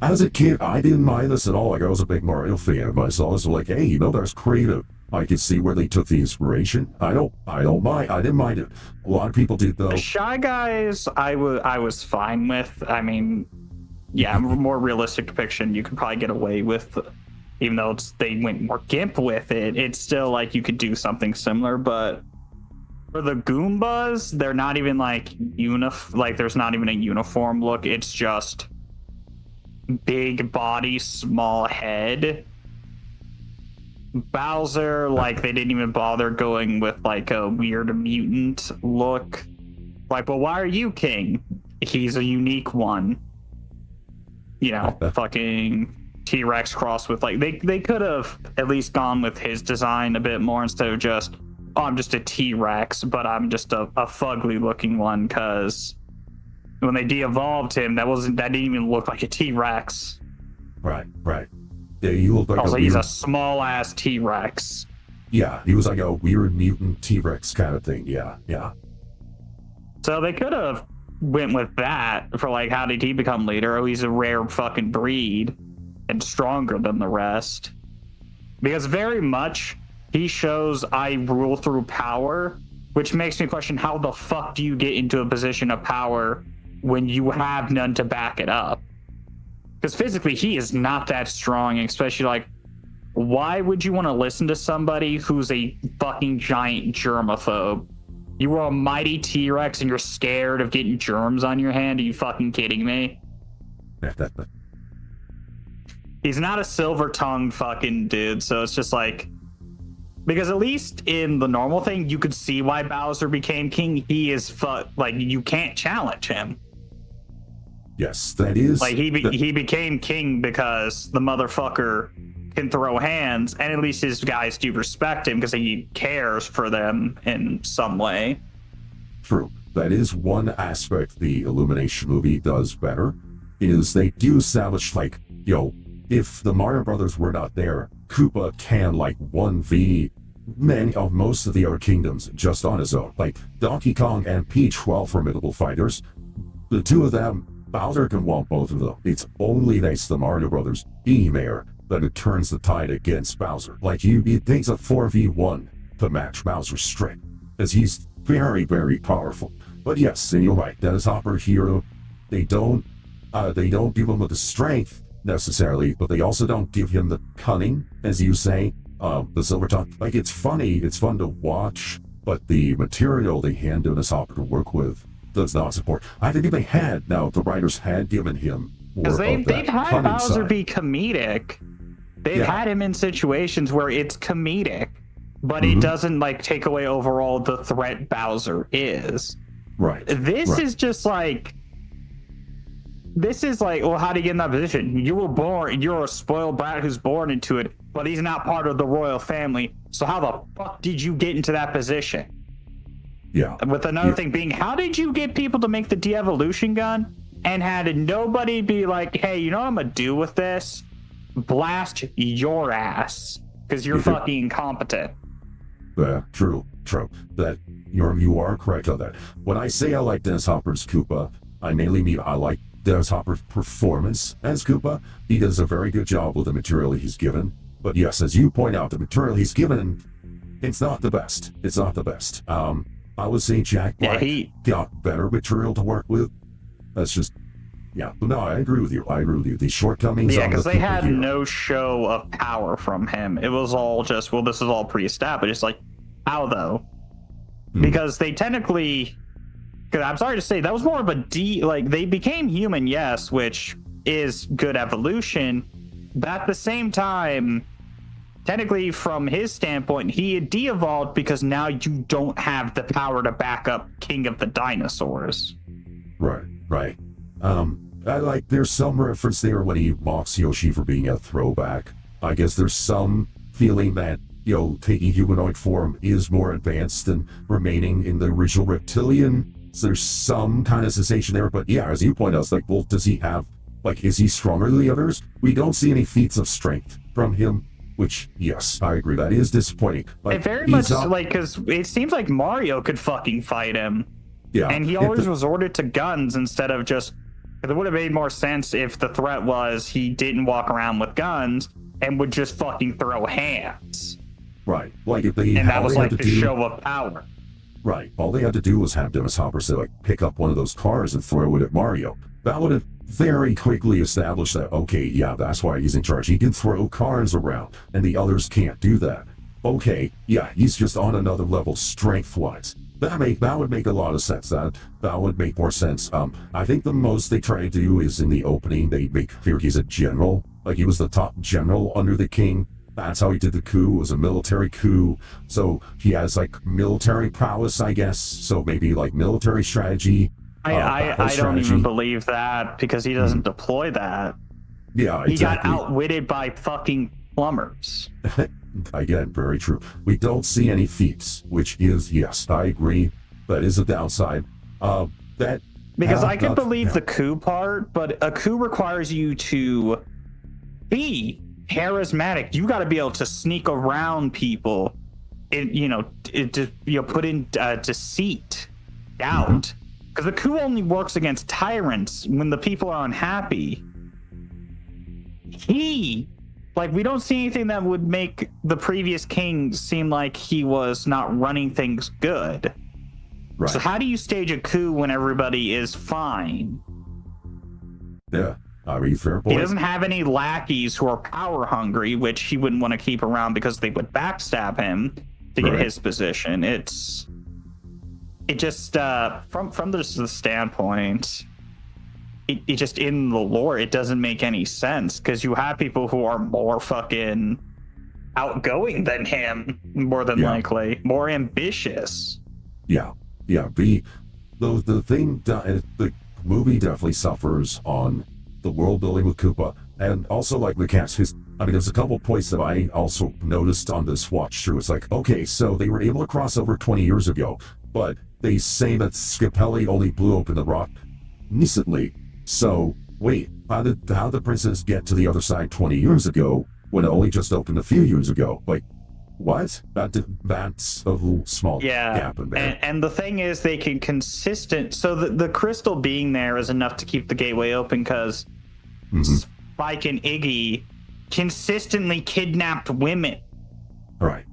As a kid, I didn't mind this at all. Like, I was a big Mario fan myself. So like, hey, you know, that's creative. I could see where they took the inspiration. I don't mind. I didn't mind it. A lot of people did though. The Shy Guys, I was fine with. I mean, yeah, a more realistic depiction you could probably get away with, even though they went more GIMP with it. It's still like you could do something similar, but for the Goombas, they're not even like there's not even a uniform look. It's just big body, small head. Bowser, like, they didn't even bother going with like a weird mutant look. Like, well, why are you king? He's a unique one. You know, fucking T-Rex crossed with, like, they could have at least gone with his design a bit more instead of just, oh, I'm just a T-Rex, but I'm just a fugly looking one, because when they de-evolved him, that didn't even look like a T-Rex. Right. Yeah, he looked like also, he's a small ass T-Rex. Yeah, he was like a weird mutant T-Rex kind of thing. Yeah. So they could have went with that for, like, how did he become leader? Oh, he's a rare fucking breed and stronger than the rest. Because very much he shows I rule through power, which makes me question, how the fuck do you get into a position of power when you have none to back it up? Because physically he is not that strong, especially, like, why would you want to listen to somebody who's a fucking giant germaphobe? You were a mighty T-Rex and you're scared of getting germs on your hand? Are you fucking kidding me? He's not a silver-tongued fucking dude, so it's just like... Because at least in the normal thing, you could see why Bowser became king. He is like, you can't challenge him. Yes, that is... Like, he became king because the motherfucker can throw hands, and at least his guys do respect him because he cares for them in some way. True. That is one aspect the Illumination movie does better, is they do establish, like, if the Mario Brothers were not there, Koopa can, like, 1v many of most of the other kingdoms just on his own. Like, Donkey Kong and Peach, while formidable fighters, the two of them, Bowser can womp both of them. It's only thanks to the Mario Brothers being there that it turns the tide against Bowser. Like, it takes a 4v1 to match Bowser's strength, as he's very, very powerful. But yes, and you're right, Dennis Hopper here, they don't give him the strength necessarily, but they also don't give him the cunning, as you say, the silver tongue. Like, it's funny, it's fun to watch, but the material they hand Dennis Hopper to work with does not support. I think if they had, now, the writers had given him more because of they've had Bowser side. be comedic. They've had him in situations where it's comedic, but it doesn't, like, take away overall the threat Bowser is. Right. This is just like, well, how do you get in that position? You were born, you're a spoiled brat who's born into it, but he's not part of the royal family. So how the fuck did you get into that position? Yeah. With another thing being, how did you get people to make the de-evolution gun and had nobody be like, hey, you know what I'm gonna do with this? Blast your ass because you're fucking incompetent. True. That you are correct on that. When I say I like Dennis Hopper's Koopa, I mainly mean I like Dennis Hopper's performance as Koopa. He does a very good job with the material he's given. But yes, as you point out, the material he's given, it's not the best. It's not the best. I would say Jack Black got better material to work with. That's just, but no, I agree with you. The shortcomings. Yeah, because they had hero. no show of power from him. It was all just, well, this is all pre-established. It's like, how though? Because they technically, because I'm sorry to say, that was more of a they became human, yes, which is good evolution. But at the same time, technically, from his standpoint, he had de-evolved because now you don't have the power to back up King of the Dinosaurs. Right. There's some reference there when he mocks Yoshi for being a throwback. I guess there's some feeling that, taking humanoid form is more advanced than remaining in the original reptilian. So there's some kind of sensation there. But yeah, as you point out, it's like, well, does he have, is he stronger than the others? We don't see any feats of strength from him. Which, yes, I agree. That is disappointing. It very much, because it seems like Mario could fucking fight him. Yeah. And he always resorted to guns instead of just... It would have made more sense if the threat was he didn't walk around with guns and would just fucking throw hands. Right. Like, if they... And that was like the show of power. Right. All they had to do was have Dennis Hopper say, pick up one of those cars and throw it at Mario. That would have very quickly established that, okay, yeah, that's why he's in charge. He can throw cars around, and the others can't do that. Okay, yeah, he's just on another level strength-wise. That would make a lot of sense. That would make more sense. I think the most they try to do is in the opening, they make clear he's a general. Like, he was the top general under the king. That's how he did the coup. It was a military coup. So he has, military prowess, I guess. So maybe, military strategy. I don't even believe that because he doesn't deploy that. Yeah, exactly. He got outwitted by fucking plumbers. Again, very true. We don't see any feats, which is, yes, I agree. That is a downside. Because I can believe the coup part, but a coup requires you to be charismatic. You got to be able to sneak around people. Put in deceit, doubt. Because the coup only works against tyrants when the people are unhappy. We don't see anything that would make the previous king seem like he was not running things good. Right. So how do you stage a coup when everybody is fine? Yeah, I mean, fair point. He doesn't have any lackeys who are power hungry, which he wouldn't want to keep around because they would backstab him to get his position. It just from the standpoint, it just in the lore, it doesn't make any sense because you have people who are more fucking outgoing than him, more than likely, more ambitious. Yeah. The movie definitely suffers on the world building with Koopa, and also the cast. I mean, there's a couple points that I also noticed on this watch through. It's like, okay, so they were able to cross over 20 years ago, but they say that Scapelli only blew open the rock recently. So, wait, how did the princess get to the other side 20 years ago when it only just opened a few years ago? Like, what? That's a little small gap in there. And the thing is, they can so the crystal being there is enough to keep the gateway open because Spike and Iggy consistently kidnapped women. All right.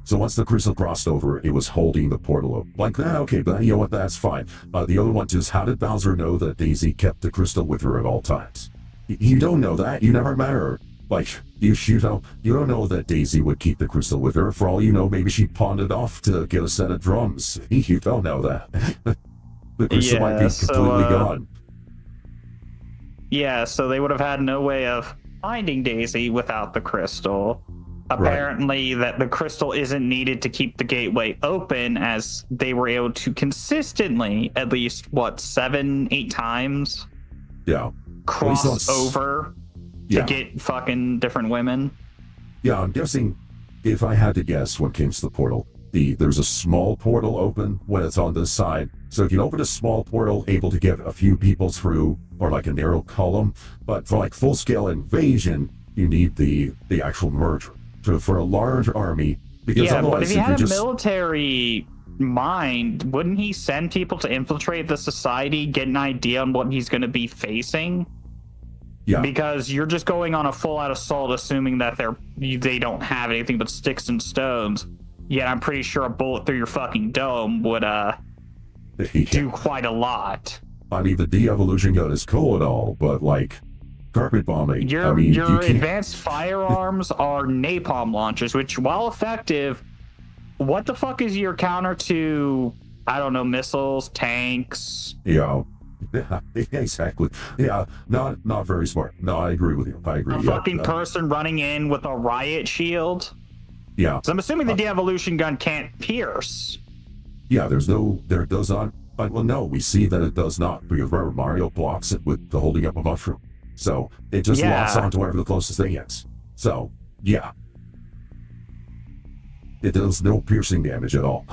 So once the crystal crossed over, it was holding the portal open. Like that, okay, but you know what, that's fine. The other one is, how did Bowser know that Daisy kept the crystal with her at all times? You don't know that. You never met her. Like, you don't know that Daisy would keep the crystal with her. For all you know, maybe she pawned it off to get a set of drums. You don't know that. The crystal might be completely gone. Yeah, so they would have had no way of finding Daisy without the crystal. Apparently, that the crystal isn't needed to keep the gateway open, as they were able to consistently, at least, 7-8 times cross over to get fucking different women. Yeah, I'm guessing, if I had to guess what came to the portal, there's a small portal open when it's on this side. So if you open a small portal, able to get a few people through, or like a narrow column, but for like full-scale invasion, you need the actual merger. For a large army, because otherwise, but if he had a military mind, wouldn't he send people to infiltrate the society, get an idea on what he's going to be facing? Yeah. Because you're just going on a full-out assault, assuming that they don't have anything but sticks and stones. Yet I'm pretty sure a bullet through your fucking dome would do quite a lot. I mean, the de-evolution gun is cool and all, but like, carpet bombing. Your advanced firearms are napalm launchers, which, while effective, what the fuck is your counter to, I don't know, missiles, tanks? Yeah, exactly. Yeah, not very smart. No, I agree with you. I agree. A fucking person running in with a riot shield? Yeah. So I'm assuming the de-evolution gun can't pierce. Yeah, there does not. Well, no, we see that it does not, because remember, Mario blocks it with the holding up a mushroom. So it just locks onto whatever the closest thing is. So, yeah. It does no piercing damage at all.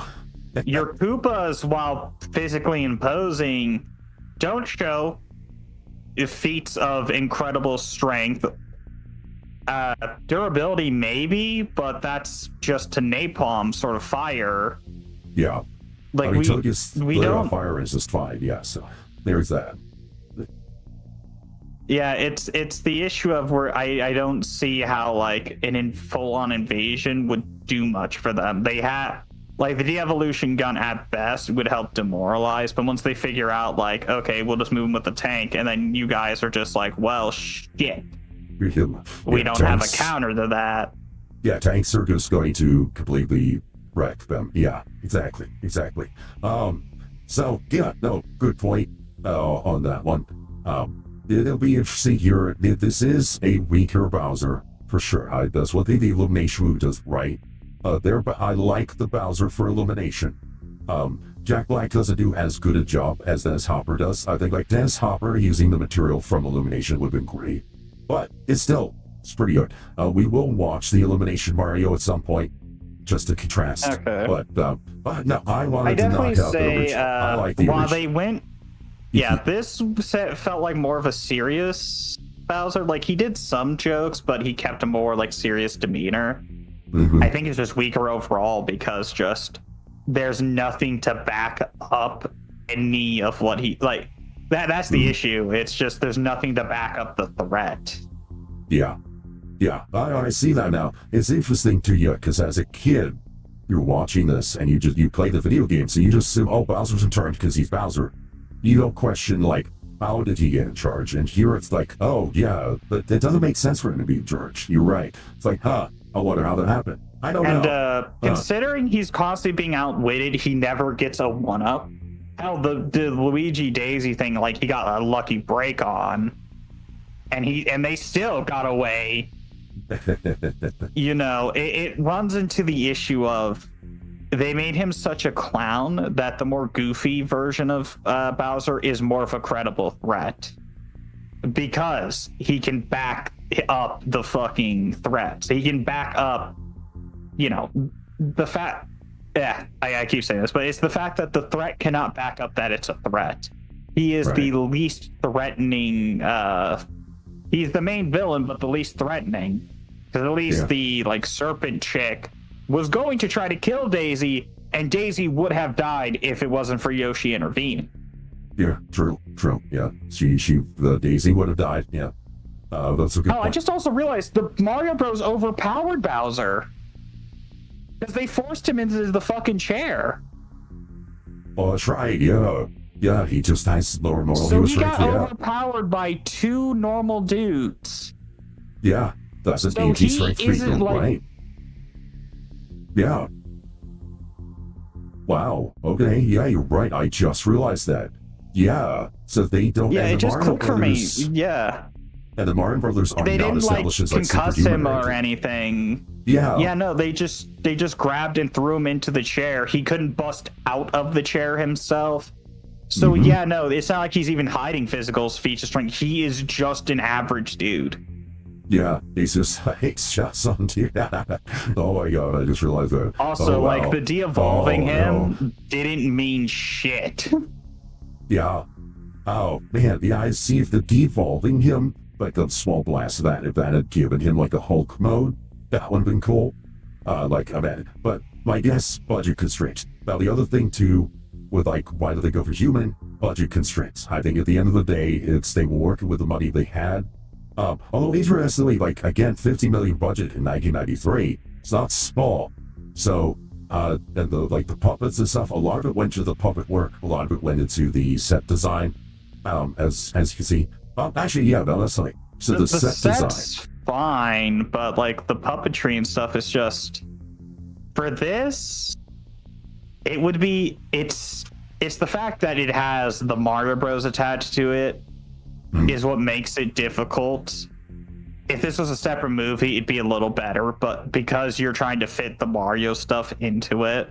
Your Koopas, while physically imposing, don't show feats of incredible strength. Durability, maybe, but that's just to napalm sort of fire. Yeah. Like, we don't... fire resist fine, yeah, so there's that. Yeah, it's the issue of where I don't see how, like, an full-on invasion would do much for them. They have, like, the de-evolution gun at best would help demoralize, but once they figure out, like, okay, we'll just move them with the tank, and then you guys are just like, well, shit. We don't have a counter to that. Yeah, tanks are just going to completely wreck them. Yeah, exactly. So, yeah, no, good point on that one. It'll be interesting here. This is a weaker Bowser, for sure. That's what the Illumination does right. I like the Bowser for Illumination. Jack Black doesn't do as good a job as Dennis Hopper does. I think, like, Dennis Hopper using the material from Illumination would have been great. But it's pretty good. We will watch the Illumination Mario at some point, just to contrast. Okay. But no, I wanted to knock out the original. I like the while original. They went... Yeah, this set felt like more of a serious Bowser. Like, he did some jokes, but he kept a more, like, serious demeanor. I think it's just weaker overall because just there's nothing to back up any of what he... Like, that's the issue. It's just there's nothing to back up the threat. Yeah, I see that now. It's interesting to you, because as a kid, you're watching this, and you play the video game, so you just assume, oh, Bowser's in charge because he's Bowser. You don't question, like, how did he get in charge? And here it's like, oh, yeah, but it doesn't make sense for him to be in charge. You're right. It's like, I wonder how that happened. I don't know. And considering he's constantly being outwitted, he never gets a one-up. Hell, the Luigi Daisy thing, like, he got a lucky break on, and they still got away. You know, it runs into the issue of they made him such a clown that the more goofy version of Bowser is more of a credible threat because he can back up the fucking threat. So he can back up, the fact. Yeah, I keep saying this, but it's the fact that the threat cannot back up that it's a threat. He is the least threatening. He's the main villain, but the least threatening. Because at least the serpent chick was going to try to kill Daisy, and Daisy would have died if it wasn't for Yoshi intervening. Yeah, true. Yeah, the Daisy would have died. Yeah, that's a good point. I just also realized the Mario Bros overpowered Bowser because they forced him into the fucking chair. Oh, that's right. Yeah, he just has lower moral. So he got overpowered by 2 normal dudes. Yeah, that's an AG strength 3, right? Yeah. Wow. Okay. Yeah, you're right. I just realized that. Yeah. So they don't. Yeah, it just Mario clicked for me. Brothers, Yeah. And the Mario Brothers are They not didn't established as concuss superhuman him or anything. Yeah. Yeah, no, they just grabbed and threw him into the chair. He couldn't bust out of the chair himself. So yeah, no, it's not like he's even hiding physical feature strength. He is just an average dude. Yeah, he's just something. Oh my god, I just realized that. Also, the de-evolving him didn't mean shit. Yeah. Oh man, yeah, I see if the devolving him, like a small blast of that, if that had given him like a Hulk mode, that would have been cool. But my guess, budget constraints. Now the other thing too, with why do they go for human? Budget constraints. I think at the end of the day, it's they were working with the money they had. Although interestingly, again, 50 million budget in 1993, it's not small. So, and the puppets and stuff, a lot of it went to the puppet work, a lot of it went into the set design. As you can see, actually, yeah, no, that's like so the set set's design. Fine, but the puppetry and stuff is just for this. It would be it's the fact that it has the Mario Bros attached to it is what makes it difficult. If this was a separate movie, it'd be a little better, but because you're trying to fit the Mario stuff into it,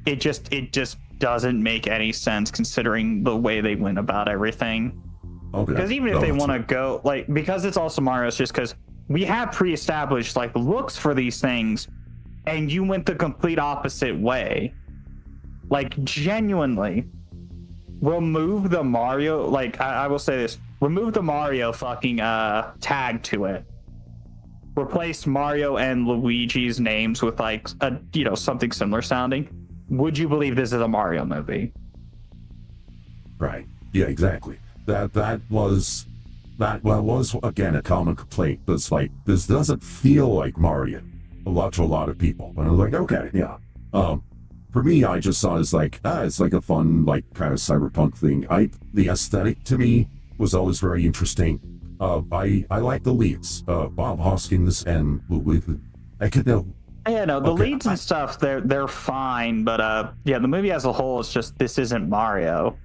it just doesn't make any sense considering the way they went about everything. Okay. Because even if they want to go because it's also Mario, it's just because we have pre-established looks for these things, and you went the complete opposite way. Genuinely, remove the Mario. I will say this: remove the Mario fucking tag to it. Replace Mario and Luigi's names with something similar sounding. Would you believe this is a Mario movie? Right. Yeah. Exactly. That was again a common complaint. It's this doesn't feel like Mario. To a lot of people, and I'm okay, yeah. For me, I just saw it as it's a fun kind of cyberpunk thing. The aesthetic to me was always very interesting. I like the leads, Bob Hoskins and I could know. Yeah, no, the leads and stuff they're fine, but the movie as a whole is just this isn't Mario.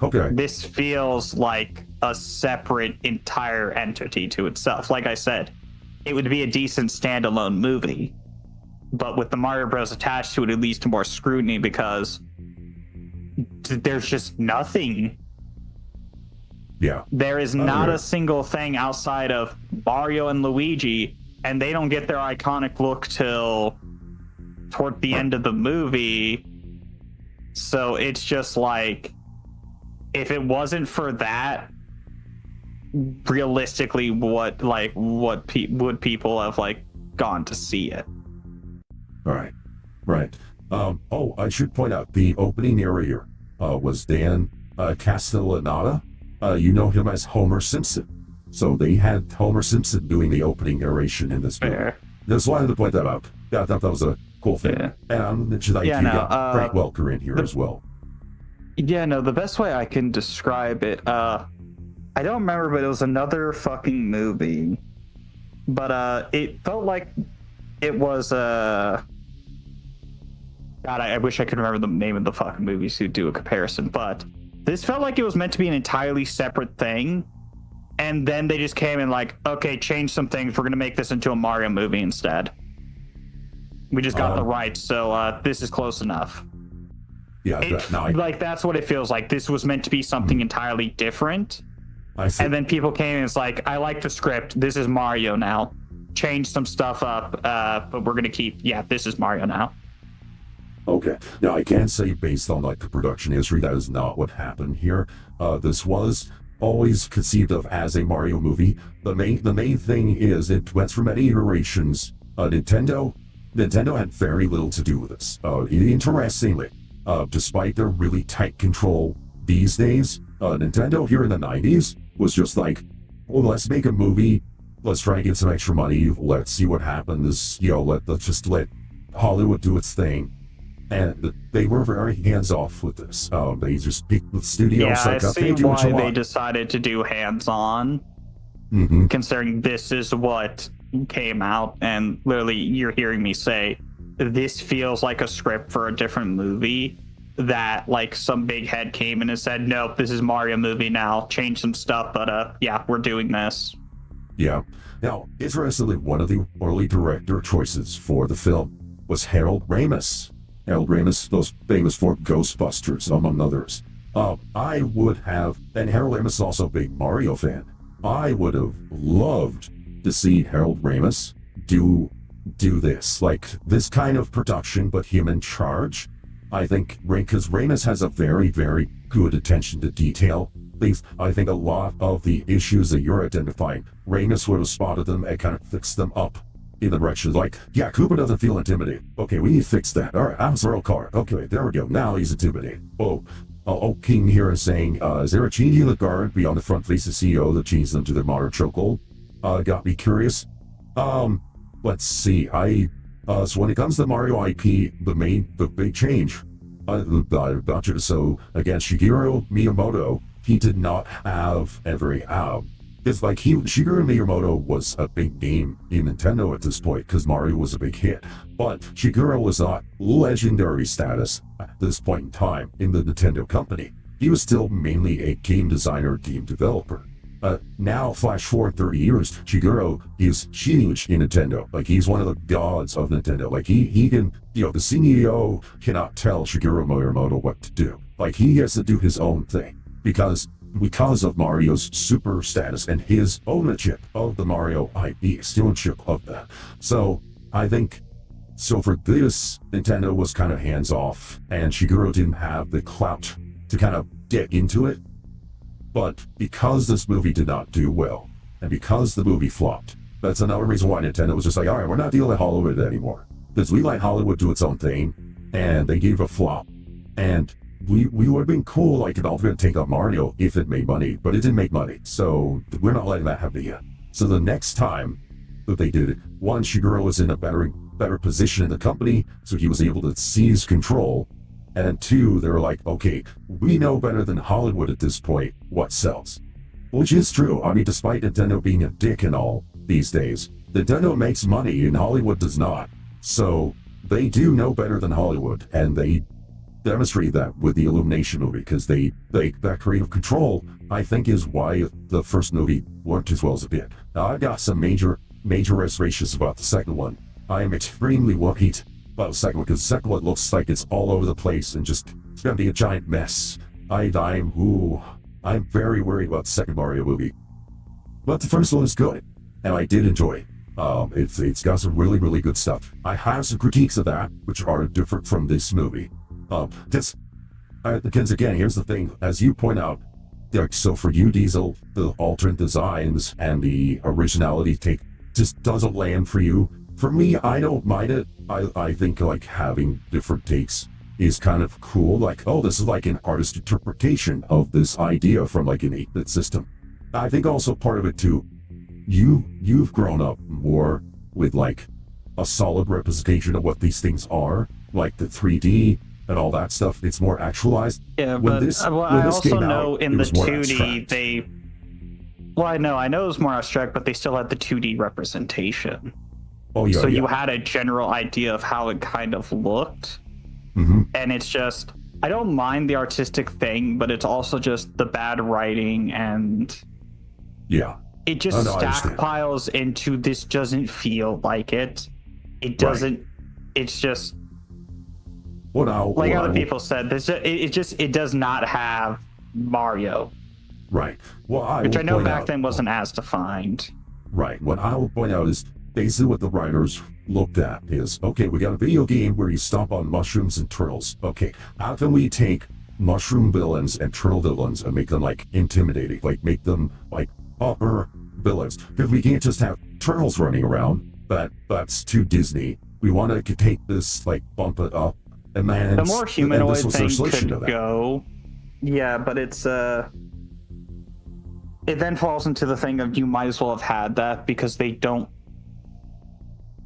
Okay. This feels like a separate entire entity to itself. Like I said, it would be a decent standalone movie, but with the Mario Bros attached to it, it leads to more scrutiny because there's just nothing. Yeah. There is not a single thing outside of Mario and Luigi, and they don't get their iconic look till toward the end of the movie. So it's just if it wasn't for that, realistically, would people have gone to see it? All right. I should point out the opening narrator was Dan Castellaneta. You know him as Homer Simpson. So they had Homer Simpson doing the opening narration in this movie. Just wanted to point that out. Yeah, I thought that was a cool thing. Yeah. And you got Frank Welker in here as well. Yeah, no, the best way I can describe it, I don't remember, but it was another fucking movie. But it felt like it was God, I wish I could remember the name of the fucking movies to do a comparison, but this felt like it was meant to be an entirely separate thing. And then they just came and okay, change some things. We're gonna make this into a Mario movie instead. We just got the rights, so this is close enough. Yeah, that's what it feels like. This was meant to be something entirely different, I see. And then people came and it's like, I like the script. This is Mario now. Change some stuff up, but we're gonna keep. Yeah, this is Mario now. Okay. Now I can say based on like the production history, that is not what happened here. This was always conceived of as a Mario movie. The main thing is it went through many iterations. Nintendo had very little to do with this. Interestingly, despite their really tight control these days, Nintendo here in the 90s was just like, well, let's make a movie. Let's try and get some extra money. Let's see what happens. Let's just let Hollywood do its thing. And they were very hands-off with this. They just picked the studios. Yeah, like, I see why they decided to do hands-on. Mm-hmm. Considering this is what came out, and literally you're hearing me say, this feels like a script for a different movie. That like some big head came in and said, nope, this is Mario movie now. Change some stuff, but yeah, we're doing this. Yeah. Now, interestingly, one of the early director choices for the film was Harold Ramis. Harold Ramis, those famous for Ghostbusters, among others. I would have, and Harold Ramis is also a big Mario fan. I would have loved to see Harold Ramis do this, like this kind of production, but him in charge. I think, because Ramis has a very, very good attention to detail. I think a lot of the issues that you're identifying, Ramis would have spotted them and kind of fixed them up in the direction like, yeah, Koopa doesn't feel intimidated. Okay, we need to fix that. All right, I'm Earl Card. Okay, there we go. Now he's intimidated. King here is saying, is there a genie in the guard beyond the front face of CEO that changes them to their modern chokehold? Got me curious. Let's see. So when it comes to the Mario IP, the big change, about you. So again, Shigeru Miyamoto, he did not have every it's like Shigeru Miyamoto was a big name in Nintendo at this point because Mario was a big hit. But Shigeru was not legendary status at this point in time in the Nintendo company. He was still mainly a game designer, game developer. Now, flash forward 30 years, Shigeru is huge in Nintendo. Like, he's one of the gods of Nintendo. Like, he can, the CEO cannot tell Shigeru Miyamoto what to do. Like, he has to do his own thing because of Mario's super status and his ownership of the Mario IP, stewardship of that. So, I think, for this, Nintendo was kind of hands-off, and Shigeru didn't have the clout to kind of get into it. But because this movie did not do well, and because the movie flopped, that's another reason why Nintendo was just like, all right, we're not dealing with Hollywood anymore. Because we let Hollywood do its own thing, and they gave a flop. And we would have been cool, like, if I was going to take up Mario if it made money, but it didn't make money. So we're not letting that happen yet. So the next time that they did it, one, Shigeru was in a better position in the company, so he was able to seize control. And two, they were like, okay, we know better than Hollywood at this point what sells. Which is true. I mean, despite Nintendo being a dick and all these days, Nintendo makes money and Hollywood does not. So they do know better than Hollywood, and they demonstrate that with the Illumination movie, because that creative control, I think, is why the first movie worked as well as it did. Now, I've got some major reservations about the second one. I am extremely worried about the second one, because the second one looks like it's all over the place and just it's gonna be a giant mess. I'm very worried about the second Mario movie. But the first one is good, and I did enjoy it. It's got some really, really good stuff. I have some critiques of that, which are different from this movie. Because again, here's the thing, as you point out, so for you, Diesel, the alternate designs and the originality take just doesn't land for you. For me, I don't mind it. I think like having different takes is kind of cool. Like, oh, this is like an artist's interpretation of this idea from like an 8-bit system. I think also part of it too, you've grown up more with like a solid representation of what these things are, like the 3D and all that stuff. It's more actualized. Yeah, but I also know in the 2D I know it was more abstract, but they still had the 2D representation. Oh, yeah, so you had a general idea of how it kind of looked. Mm-hmm. And it's just, I don't mind the artistic thing, but it's also just the bad writing, and it just stockpiles into this doesn't feel like it. It doesn't, it's just, like other people said, it does not have Mario. Right. Well, which will I know point back out, then wasn't as defined. Right. What I will point out is basically what the writers looked at is, okay, we got a video game where you stomp on mushrooms and turtles. Okay, how can we take mushroom villains and turtle villains and make them like intimidating, like make them like upper villains? Because we can't just have turtles running around. That's too Disney. We want to take this, like, bump it up. And man, The more humanoid thing solution could go. Yeah, but it's it then falls into the thing of you might as well have had that because they don't.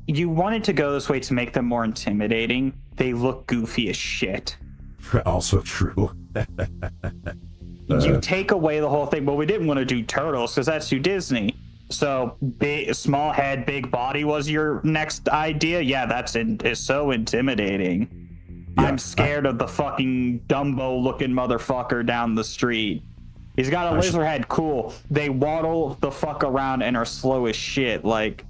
You wanted to go this way to make them more intimidating. They look goofy as shit. Also true. You take away the whole thing. Well, we didn't want to do turtles because that's too Disney. So big, small head, big body was your next idea. Yeah, is so intimidating. Yeah, I'm scared of the fucking Dumbo-looking motherfucker down the street. He's got a laser head. Cool. They waddle the fuck around and are slow as shit. Like,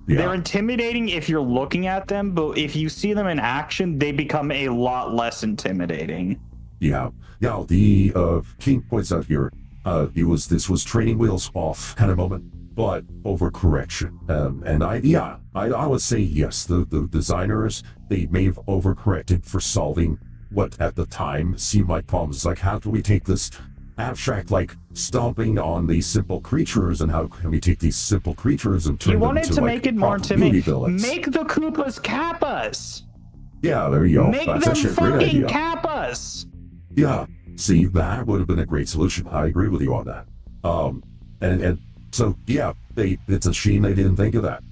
they're intimidating if you're looking at them, but if you see them in action, they become a lot less intimidating. Yeah. Yeah. The King points out here, this was training wheels off kind of moment, but overcorrection. And I would say yes, the designers, they may have overcorrected for solving what at the time seemed like problems. Like, how can we take this abstract, like, stomping on these simple creatures, and how can we take these simple creatures and turn them into, make it more intimidating. Make the Koopas Kappas. Yeah, there you go. Make them fucking Kappas. Yeah, see, that would have been a great solution. I agree with you on that. And so yeah, it's a shame they didn't think of that.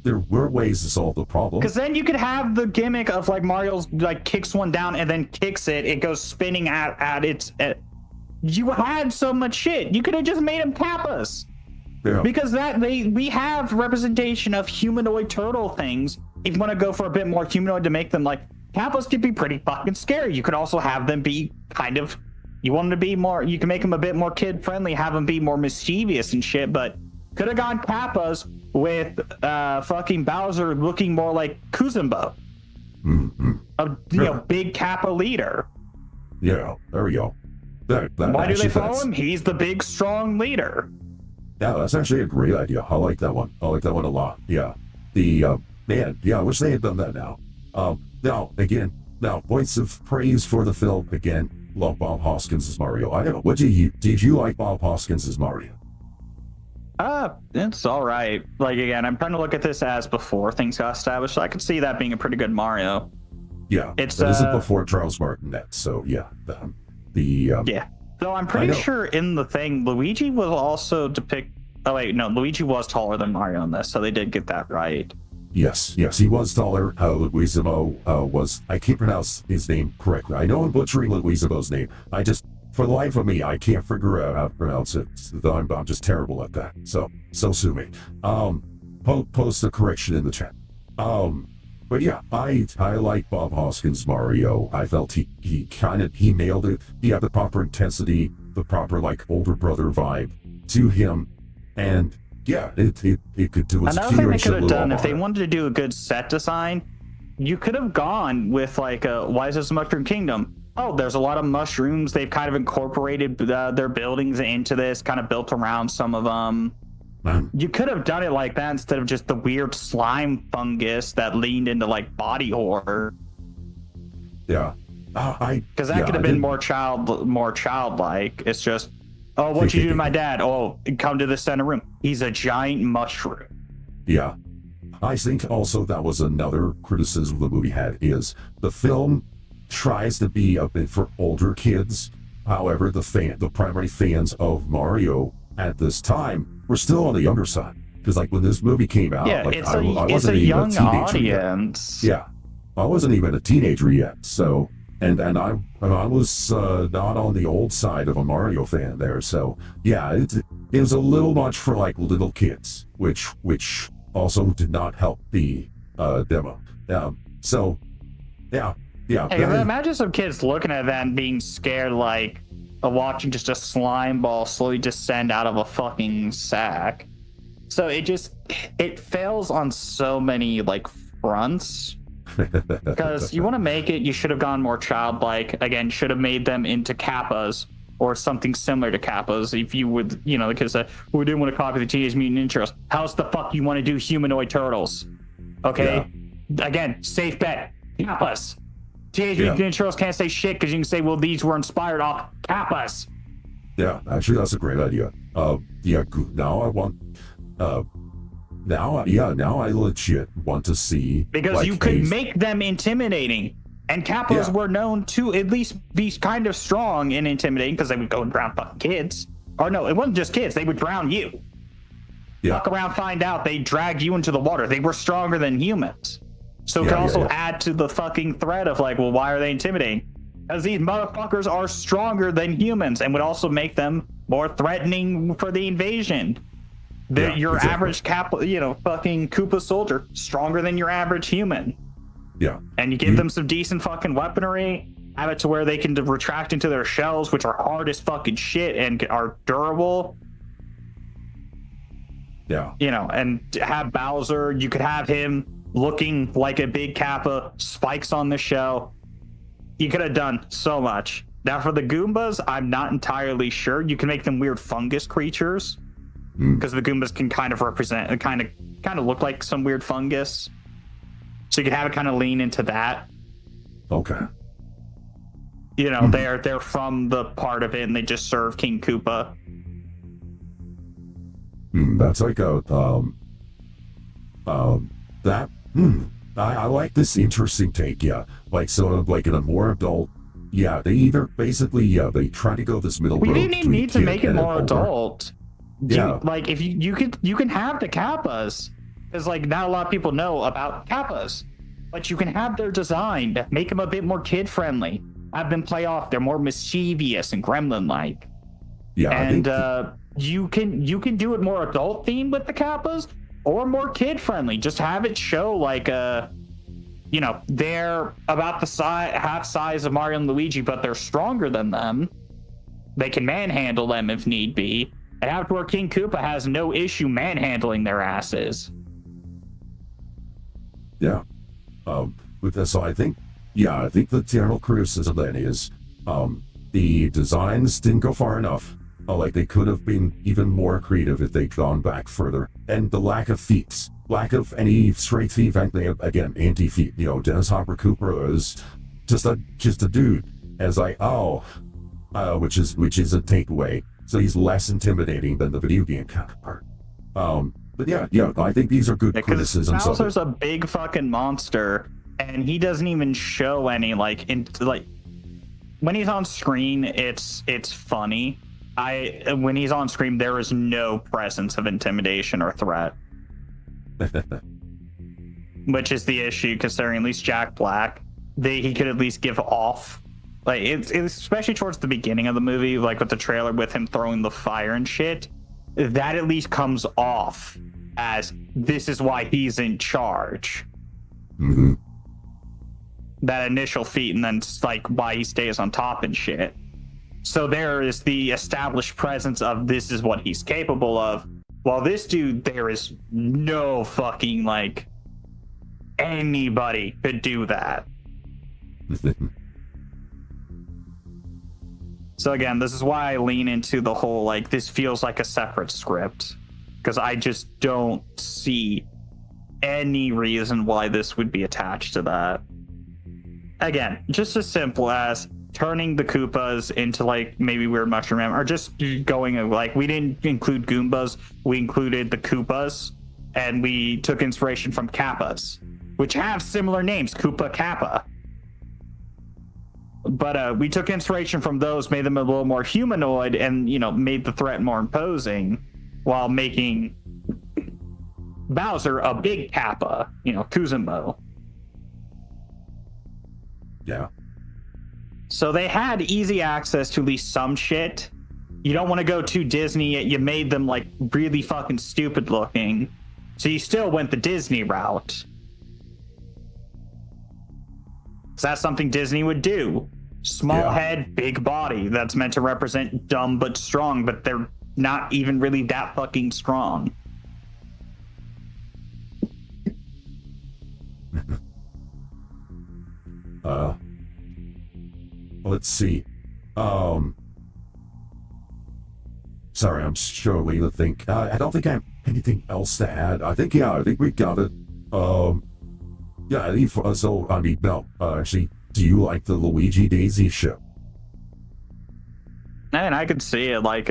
There were ways to solve the problem. Because then you could have the gimmick of, like, Mario's, like, kicks one down and then kicks it. It goes spinning at its. You had so much shit. You could have just made them Kappas. Yeah. Because we have representation of humanoid turtle things. If you want to go for a bit more humanoid to make them, like, Kappas could be pretty fucking scary. You could also have them be kind of. You want them to be more. You can make them a bit more kid friendly. Have them be more mischievous and shit. But could have gone Kappas with fucking Bowser looking more like Kuzumbo. Mm-hmm. Big Kappa leader. Yeah, there we go. Why do they follow him? He's the big, strong leader. Yeah, that's actually a great idea. I like that one. I like that one a lot. Yeah. I wish they had done that now. Now, points of praise for the film again. Love Bob Hoskins as Mario. I don't know. Did you like Bob Hoskins as Mario? It's all right. Like, again, I'm trying to look at this as before things got established. So I could see that being a pretty good Mario. Yeah, this is before Charles Martinet. So yeah, yeah. Though I'm pretty sure in the thing, Luigi was also Luigi was taller than Mario in this, so they did get that right. Yes, he was taller. Luisimo was. I can't pronounce his name correctly. I know I'm butchering Luisimo's name. For the life of me, I can't figure out how to pronounce it. I'm just terrible at that. So sue me. Post a correction in the chat. But yeah, I like Bob Hoskins' Mario. I felt he nailed it. He had the proper intensity, the proper, like, older brother vibe to him, and yeah, it could do its another thing they could have done if they wanted to do a good set design. You could have gone with, like, why is this a Mushroom Kingdom? Oh, there's a lot of mushrooms. They've kind of incorporated their buildings into this, kind of built around some of them. You could have done it like that instead of just the weird slime fungus that leaned into, like, body horror. Yeah, because that could have been more childlike. It's just, oh, what'd you do to my dad? Oh, come to the center room. He's a giant mushroom. Yeah, I think also that was another criticism the movie had, is the film tries to be a bit for older kids. However, the primary fans of Mario at this time were still on the younger side, because, like, when this movie came out, I wasn't even a teenager audience. Yet. Yeah, I wasn't even a teenager yet. So, and I was not on the old side of a Mario fan there. So yeah, it was a little much for, like, little kids, which also did not help the demo. So yeah. Hey, imagine some kids looking at that and being scared, like, of watching just a slime ball slowly descend out of a fucking sack. So it fails on so many, like, fronts. Because you want to make it, you should have gone more childlike. Again, should have made them into Kappas. or something similar to Kappas. If you would, because we didn't want to copy the Teenage Mutant Ninja Turtles. How's the fuck you want to do humanoid turtles? Okay, again, safe bet, Kappas. Teenage Mutant Ninja Turtles can't say shit because you can say, well, these were inspired off Kappas. Yeah, actually, that's a great idea. Now I want, now I legit want to see, because like, you could make them intimidating, and Kappas were known to at least be kind of strong and intimidating because they would go and drown fucking kids. Or no, it wasn't just kids; they would drown you. Fuck around, find out they dragged you into the water. They were stronger than humans. So it can also add to the fucking threat of like, well, why are they intimidating? Because these motherfuckers are stronger than humans and would also make them more threatening for the invasion. Your average fucking Koopa soldier, stronger than your average human. Yeah. And you give them some decent fucking weaponry, have it to where they can retract into their shells, which are hard as fucking shit and are durable. Yeah. And have Bowser, you could have him looking like a big Kappa, spikes on the shell. You could have done so much. Now for the Goombas, I'm not entirely sure. You can make them weird fungus creatures because the Goombas can kind of represent, kind of look like some weird fungus. So you could have it kind of lean into that. Okay. They're from the part of it, and they just serve King Koopa. That's like I like this interesting take, like sort of like in a more adult, they either basically, they try to go this middle road. We didn't even need to make it more older. adult. Like if you can have the Kappas, because like not a lot of people know about Kappas, but you can have their design, make them a bit more kid friendly, have them play off. They're more mischievous and gremlin like. And you can do it more adult themed with the Kappas or more kid friendly. Just have it show like they're about the half size of Mario and Luigi, but they're stronger than them. They can manhandle them if need be. And have to where King Koopa has no issue manhandling their asses. Yeah. With this, so I think the general criticism then is the designs didn't go far enough. Like they could have been even more creative if they'd gone back further. And the lack of feats, lack of any straight thief, again, anti-feat. Dennis Hopper Cooper is just a dude. As which is a takeaway. So he's less intimidating than the video game counterpart. But I think these are good criticisms. Bowser's a big fucking monster, and he doesn't even show any when he's on screen, it's funny. When he's on screen, there is no presence of intimidation or threat, which is the issue. Considering at least Jack Black, he could at least give off. Like it's especially towards the beginning of the movie, like with the trailer with him throwing the fire and shit, that at least comes off as this is why he's in charge. Mm-hmm. That initial feat, and then like why he stays on top and shit. So there is the established presence of this is what he's capable of. While this dude, there is no fucking like anybody could do that. So again, this is why I lean into the whole like this feels like a separate script, because I just don't see any reason why this would be attached to that. Again, just as simple as turning the Koopas into like maybe Weird Mushroom Man, or just going like we didn't include Goombas, we included the Koopas, and we took inspiration from Kappas, which have similar names, Koopa, Kappa. But we took inspiration from those, made them a little more humanoid, and made the threat more imposing, while making Bowser a big Kappa, Kuzenbo. Yeah. So they had easy access to at least some shit. You don't want to go too Disney. You made them like really fucking stupid looking. So you still went the Disney route. So that's something Disney would do. Small head, big body. That's meant to represent dumb but strong, but they're not even really that fucking strong. Let's see. sorry, I'm struggling to think. I don't think I have anything else to add. I think we got it. Yeah, so, I mean, no, actually, do you like the Luigi Daisy show? And I could see it like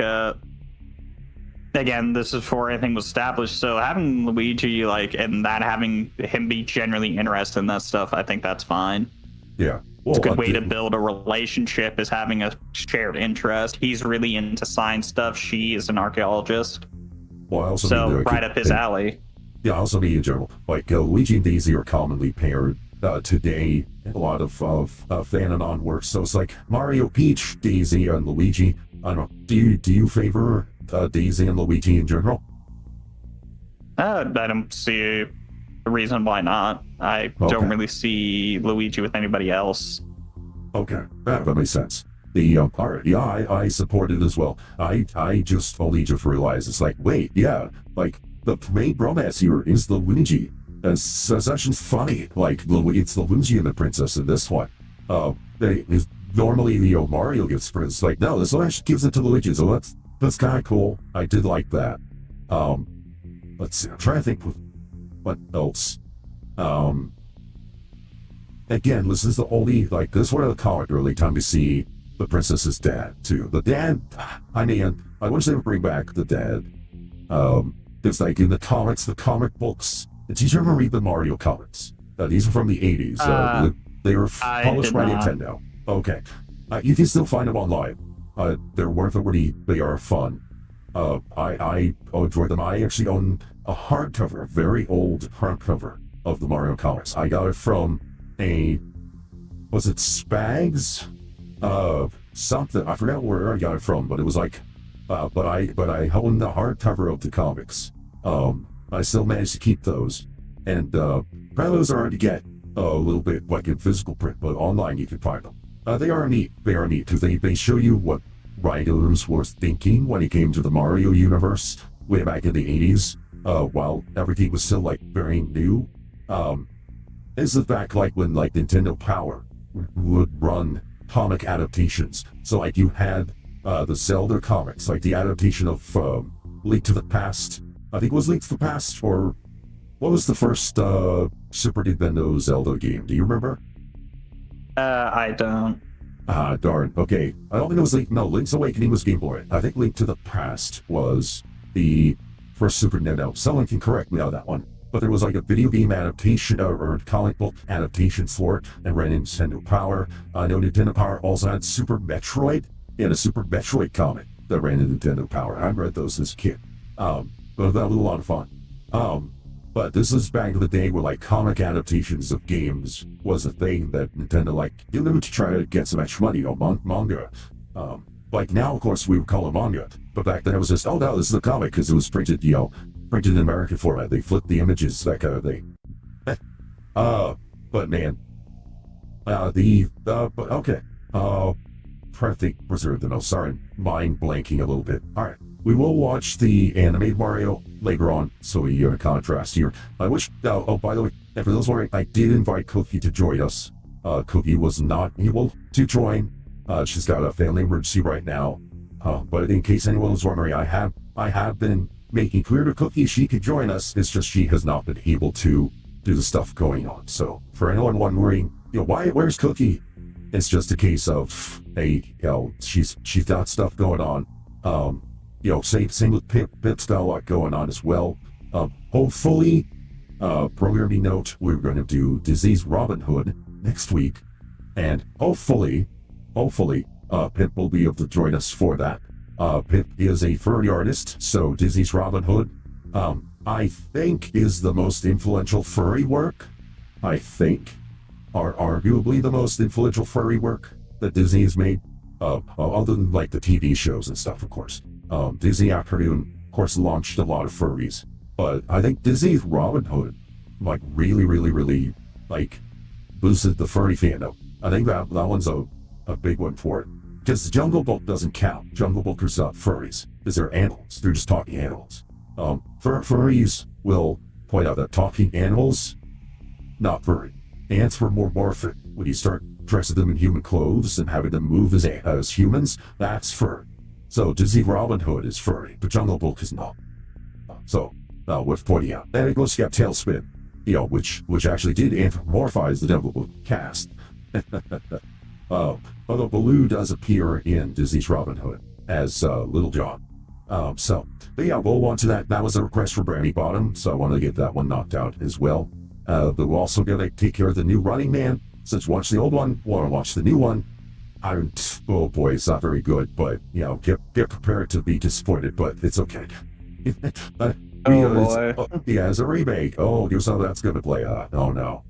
again, this is before anything was established, so having Luigi like and that having him be genuinely interested in that stuff, I think that's fine. Yeah. It's a good way to build a relationship is having a shared interest. He's really into science stuff. She is an archaeologist. Well, I also So mean, right up his alley. Yeah, I also mean in general, like Luigi and Daisy are commonly paired today in a lot of Fanon works. So it's like Mario, Peach, Daisy, and Luigi. I don't know. Do you favor Daisy and Luigi in general? I don't see a reason why not. I don't really see Luigi with anybody else. Okay, that makes sense. The part, yeah, I support it as well. I just only just realized it's like, wait, yeah, like the main romance here is the Luigi. It's actually funny. Like it's the Luigi and the princess in this one. Normally Mario gives princess. Like no, this one actually gives it to Luigi. So that's kind of cool. I did like that. Let's see. I'm trying to think what else. Again, this is the only this one of the comic early time to see the princess's dad too. The dad, I mean, I wish they would bring back the dad. It's like in the comics, the comic books. Did you ever read the Mario comics? These are from the 80s. They were published by Nintendo. Okay. You can still find them online. They're worth it. They are fun. I enjoy them. I actually own a hardcover, a very old hardcover of the Mario comics. I got it from was it Spags? Something. I forgot where I got it from, but it was like, but I own the hardcover of the comics. I still managed to keep those, and probably those are hard to get a little bit like in physical print, but online you can find them. They are neat. They are neat because they show you what writers was thinking when it came to the Mario universe way back in the 80s, while everything was still very new. This is back when Nintendo Power would run comic adaptations. So you had the Zelda comics, the adaptation of Link to the Past. I think it was Link to the Past, or what was the first Super Nintendo Zelda game? Do you remember? I don't. Darn. Okay. I don't think it was Link's Awakening was Game Boy. I think Link to the Past was the first Super Nintendo. Someone can correct me on that one. But there was a video game adaptation or comic book adaptation for it and ran in Nintendo Power. I know Nintendo Power also had Super Metroid and a Super Metroid comic that ran in Nintendo Power. I read those as a kid. But that was a lot of fun. But this is back in the day where comic adaptations of games was a thing that Nintendo you know, to try to get some extra money on manga. Now, of course, we would call it manga, but back then it was just, oh no, this is a comic because it was printed, printed in American format. They flipped the images, that kind of thing. But man, but okay. Trying to think, preserve the notes. Sorry, mind blanking a little bit. All right. We will watch the animated Mario later on, so we hear a contrast here. I wish, oh, by the way, and for those wondering, I did invite Cookie to join us. Cookie was not able to join. She's got a family emergency right now. But in case anyone was wondering, I have been making clear to Cookie she could join us. It's just she has not been able to do the stuff going on. So for anyone wondering, where's Cookie? It's just a case of, she's got stuff going on. Same with Pip's got a lot going on as well. Hopefully, programming note, we're going to do Disney's Robin Hood next week. And hopefully, Pip will be able to join us for that. Pip is a furry artist, so Disney's Robin Hood, I think is the most influential furry work. I think, are arguably the most influential furry work that Disney has made. Other than the TV shows and stuff, of course. Disney Afternoon, of course, launched a lot of furries, but I think Disney's Robin Hood, really, boosted the furry fandom. I think that one's a big one for it. Because Jungle Book doesn't count. Jungle Book is furries, because they're animals. They're just talking animals. Furries will point out that talking animals, not furry. Ants were more morphic. When you start dressing them in human clothes and having them move as humans, that's fur. So Disney Robin Hood is furry, but Jungle Book is not. So, worth pointing out. Then it goes to Tailspin, which actually did anthropomorphize the Jungle Book cast. Although Baloo does appear in Disney's Robin Hood as Little John. But yeah, we'll on to that. That was a request for Brandy Bottom, so I want to get that one knocked out as well. But we're also going to take care of the new Running Man. Since watch the old one, want to watch the new one. Oh boy, it's not very good, but get prepared to be disappointed, but it's okay. It's a remake. Oh, here's how that's going to play out. Oh no.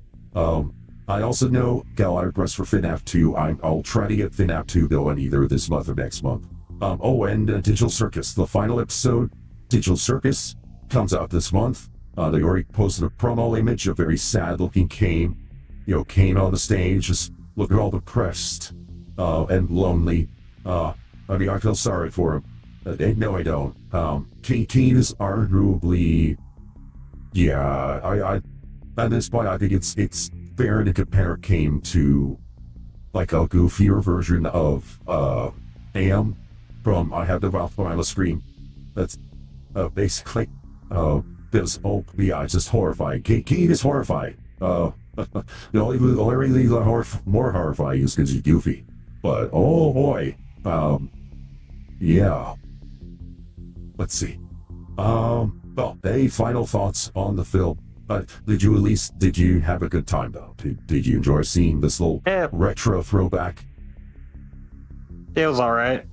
I also know I request for FNAF 2. I'll try to get FNAF 2 going either this month or next month. And Digital Circus, the final episode, Digital Circus, comes out this month. They already posted a promo image, a very sad-looking Kane. Kane on the stage, just looking all depressed and lonely. I feel sorry for him. No, I don't. Kane is arguably, at this point, I think it's fair to compare Kane to like a goofier version of Am from I Have the Mouth on the Scream. That's basically it's just horrifying. Kane is horrifying. The only reason more horrifying is because he's goofy. But oh boy, let's see. Final thoughts on the film. Did you have a good time though? Did you enjoy seeing this little retro throwback? It was alright.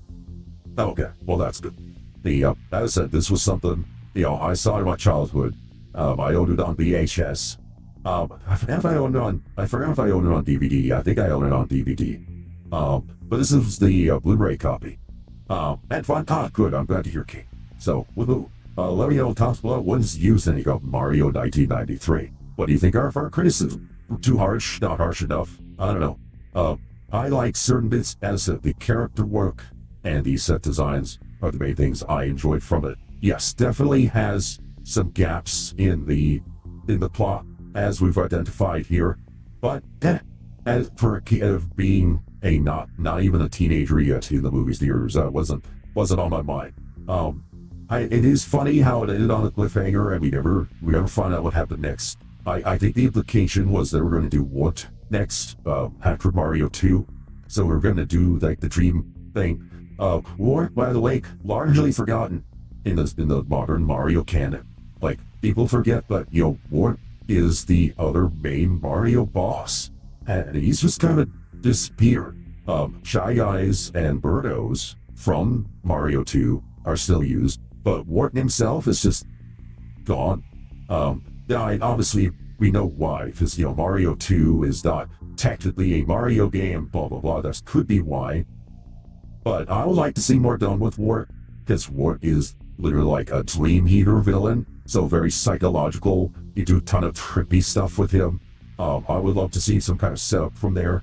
Okay, well that's good. As I said, this was something I saw in my childhood. I owned it on VHS. I forgot if I owned it on DVD. I think I owned it on DVD. But this is the Blu-ray copy. And fun. Good. I'm glad to hear, King. So, let me know top below what is you think of Mario 1993. What do you think of our criticism? Too harsh? Not harsh enough? I don't know. I like certain bits as the character work and the set designs are the main things I enjoyed from it. Yes, definitely has some gaps in the plot as we've identified here, but as for a kid of being a not even a teenager yet in the movie theaters, wasn't on my mind. It is funny how it ended on a cliffhanger and we never find out what happened next. I think the implication was they were going to do what next after Mario 2, so we're going to do like the dream thing. War, by the way, largely forgotten in the modern Mario canon. Like people forget that War is the other main Mario boss, and he's just kind of disappeared. Shy Guys and Birdos from Mario 2 are still used, but Wart himself is just gone. Obviously we know why, because Mario 2 is not technically a Mario game, blah blah blah. That could be why. But I would like to see more done with Wart, because Wart is literally like a Dream Eater villain, so very psychological. You do a ton of trippy stuff with him. I would love to see some kind of setup from there.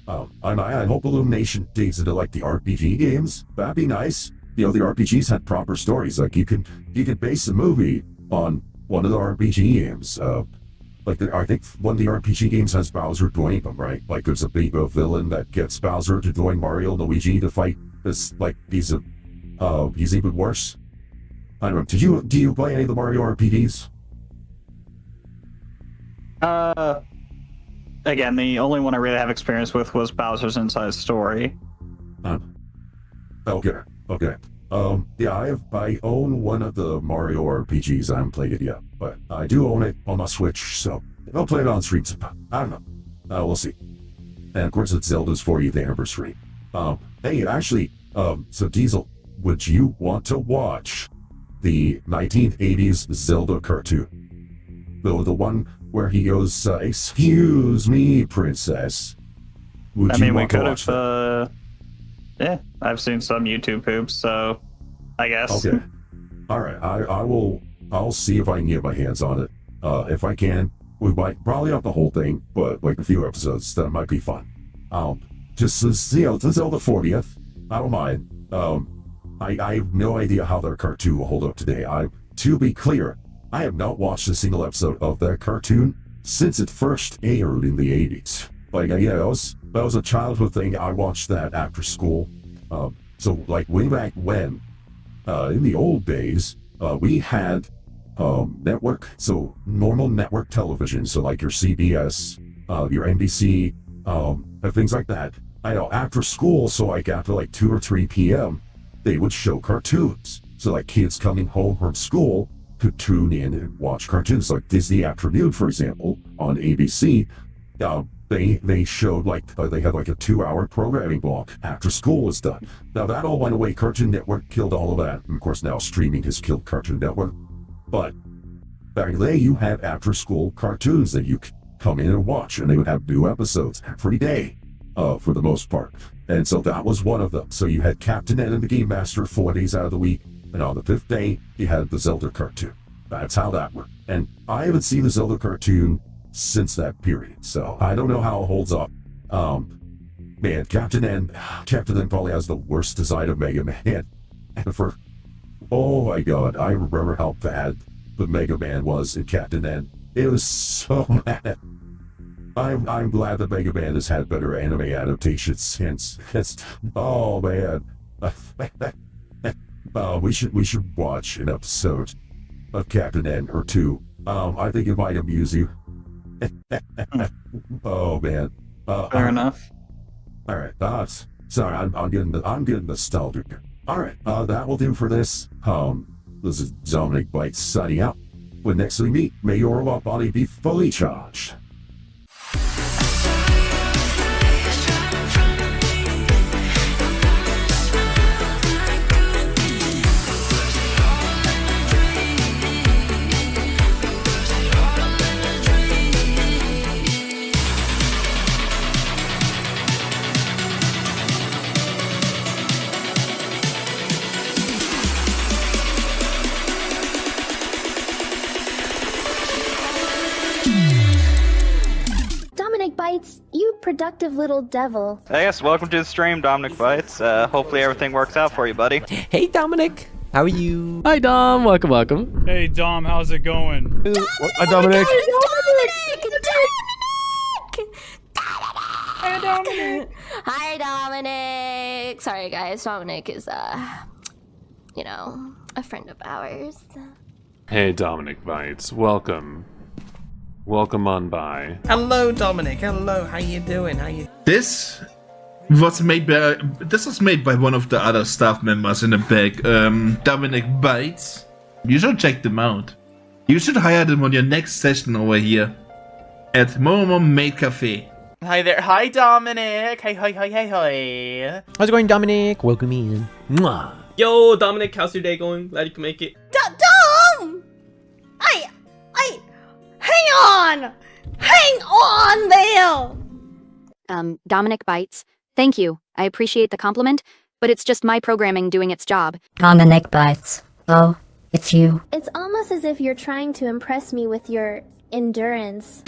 I hope Illumination digs into like the RPG games. That'd be nice. The RPGs had proper stories. Like you could base a movie on one of the RPG games. I think one of the RPG games has Bowser joining them, right? Like there's a big villain that gets Bowser to join Mario and Luigi to fight this. Like he's even worse. I don't know. Do you play any of the Mario RPGs? Again, the only one I really have experience with was Bowser's Inside Story. Okay. I own one of the Mario RPGs. I haven't played it yet, but I do own it on my Switch, so I'll play it on stream sometime. I don't know. We'll see. And of course, it's Zelda's 40th anniversary. So Diesel, would you want to watch the 1980s Zelda cartoon? The one where he goes, "Excuse me, princess." We could have. Yeah, I've seen some YouTube poops, so I guess. Okay. All right. I'll see if I can get my hands on it. If I can, we might probably not the whole thing, but like a few episodes. That might be fun. Just to see the Zelda 40th. I don't mind. I have no idea how their cartoon will hold up today. To be clear, I have not watched a single episode of that cartoon since it first aired in the 80s. That was a childhood thing. I watched that after school. So like way back when, in the old days, we had network, so normal network television, so like your CBS, your NBC, and things like that. I know after school, so like after like 2 or 3 p.m., they would show cartoons. So like kids coming home from school could tune in and watch cartoons, like Disney Afternoon, for example, on ABC. They showed they had like a 2-hour programming block after school was done. Now that all went away. Cartoon Network killed all of that. And of course now streaming has killed Cartoon Network. But back then you had after school cartoons that you could come in and watch, and they would have new episodes every day, for the most part. And so that was one of them. So you had Captain Ed and the Game Master 4 days out of the week, and on the 5th day you had the Zelda cartoon. That's how that worked. And I haven't seen the Zelda cartoon since that period, so I don't know how it holds up. Man, Captain N probably has the worst design of Mega Man ever. Oh my god, I remember how bad the Mega Man was in Captain N. It was so bad. I'm glad that Mega Man has had better anime adaptations since. Oh man. We should watch an episode of Captain N or two. I think it might amuse you. Oh man. Fair enough. All right. Sorry, I'm getting nostalgic. All right. That will do for this. This is Dominic Bytes signing out. When next we meet, may your body be fully charged. Dominic Bytes, you productive little devil. Hey, yes, welcome to the stream, Dominic Bytes. Hopefully everything works out for you, buddy. Hey, Dominic. How are you? Hi, Dom. Welcome. Hey, Dom, how's it going? Hi, Dominic. Hi, Dominic. Hi, Dominic. Sorry, guys. Dominic is, a friend of ours. Hey, Dominic Bytes. Welcome. Welcome on by. Hello, Dominic. Hello. How you doing? This was made by one of the other staff members in the back, Dominic Bytes. You should check them out. You should hire them on your next session over here at Momo Maid Cafe. Hi there. Hi, Dominic. Hi. How's it going, Dominic? Welcome in. Mwah. Yo, Dominic, how's your day going? Glad you can make it. Dom! Hang on there! Dominic Bytes, thank you. I appreciate the compliment, but it's just my programming doing its job. Dominic Bytes. Oh, it's you. It's almost as if you're trying to impress me with your endurance.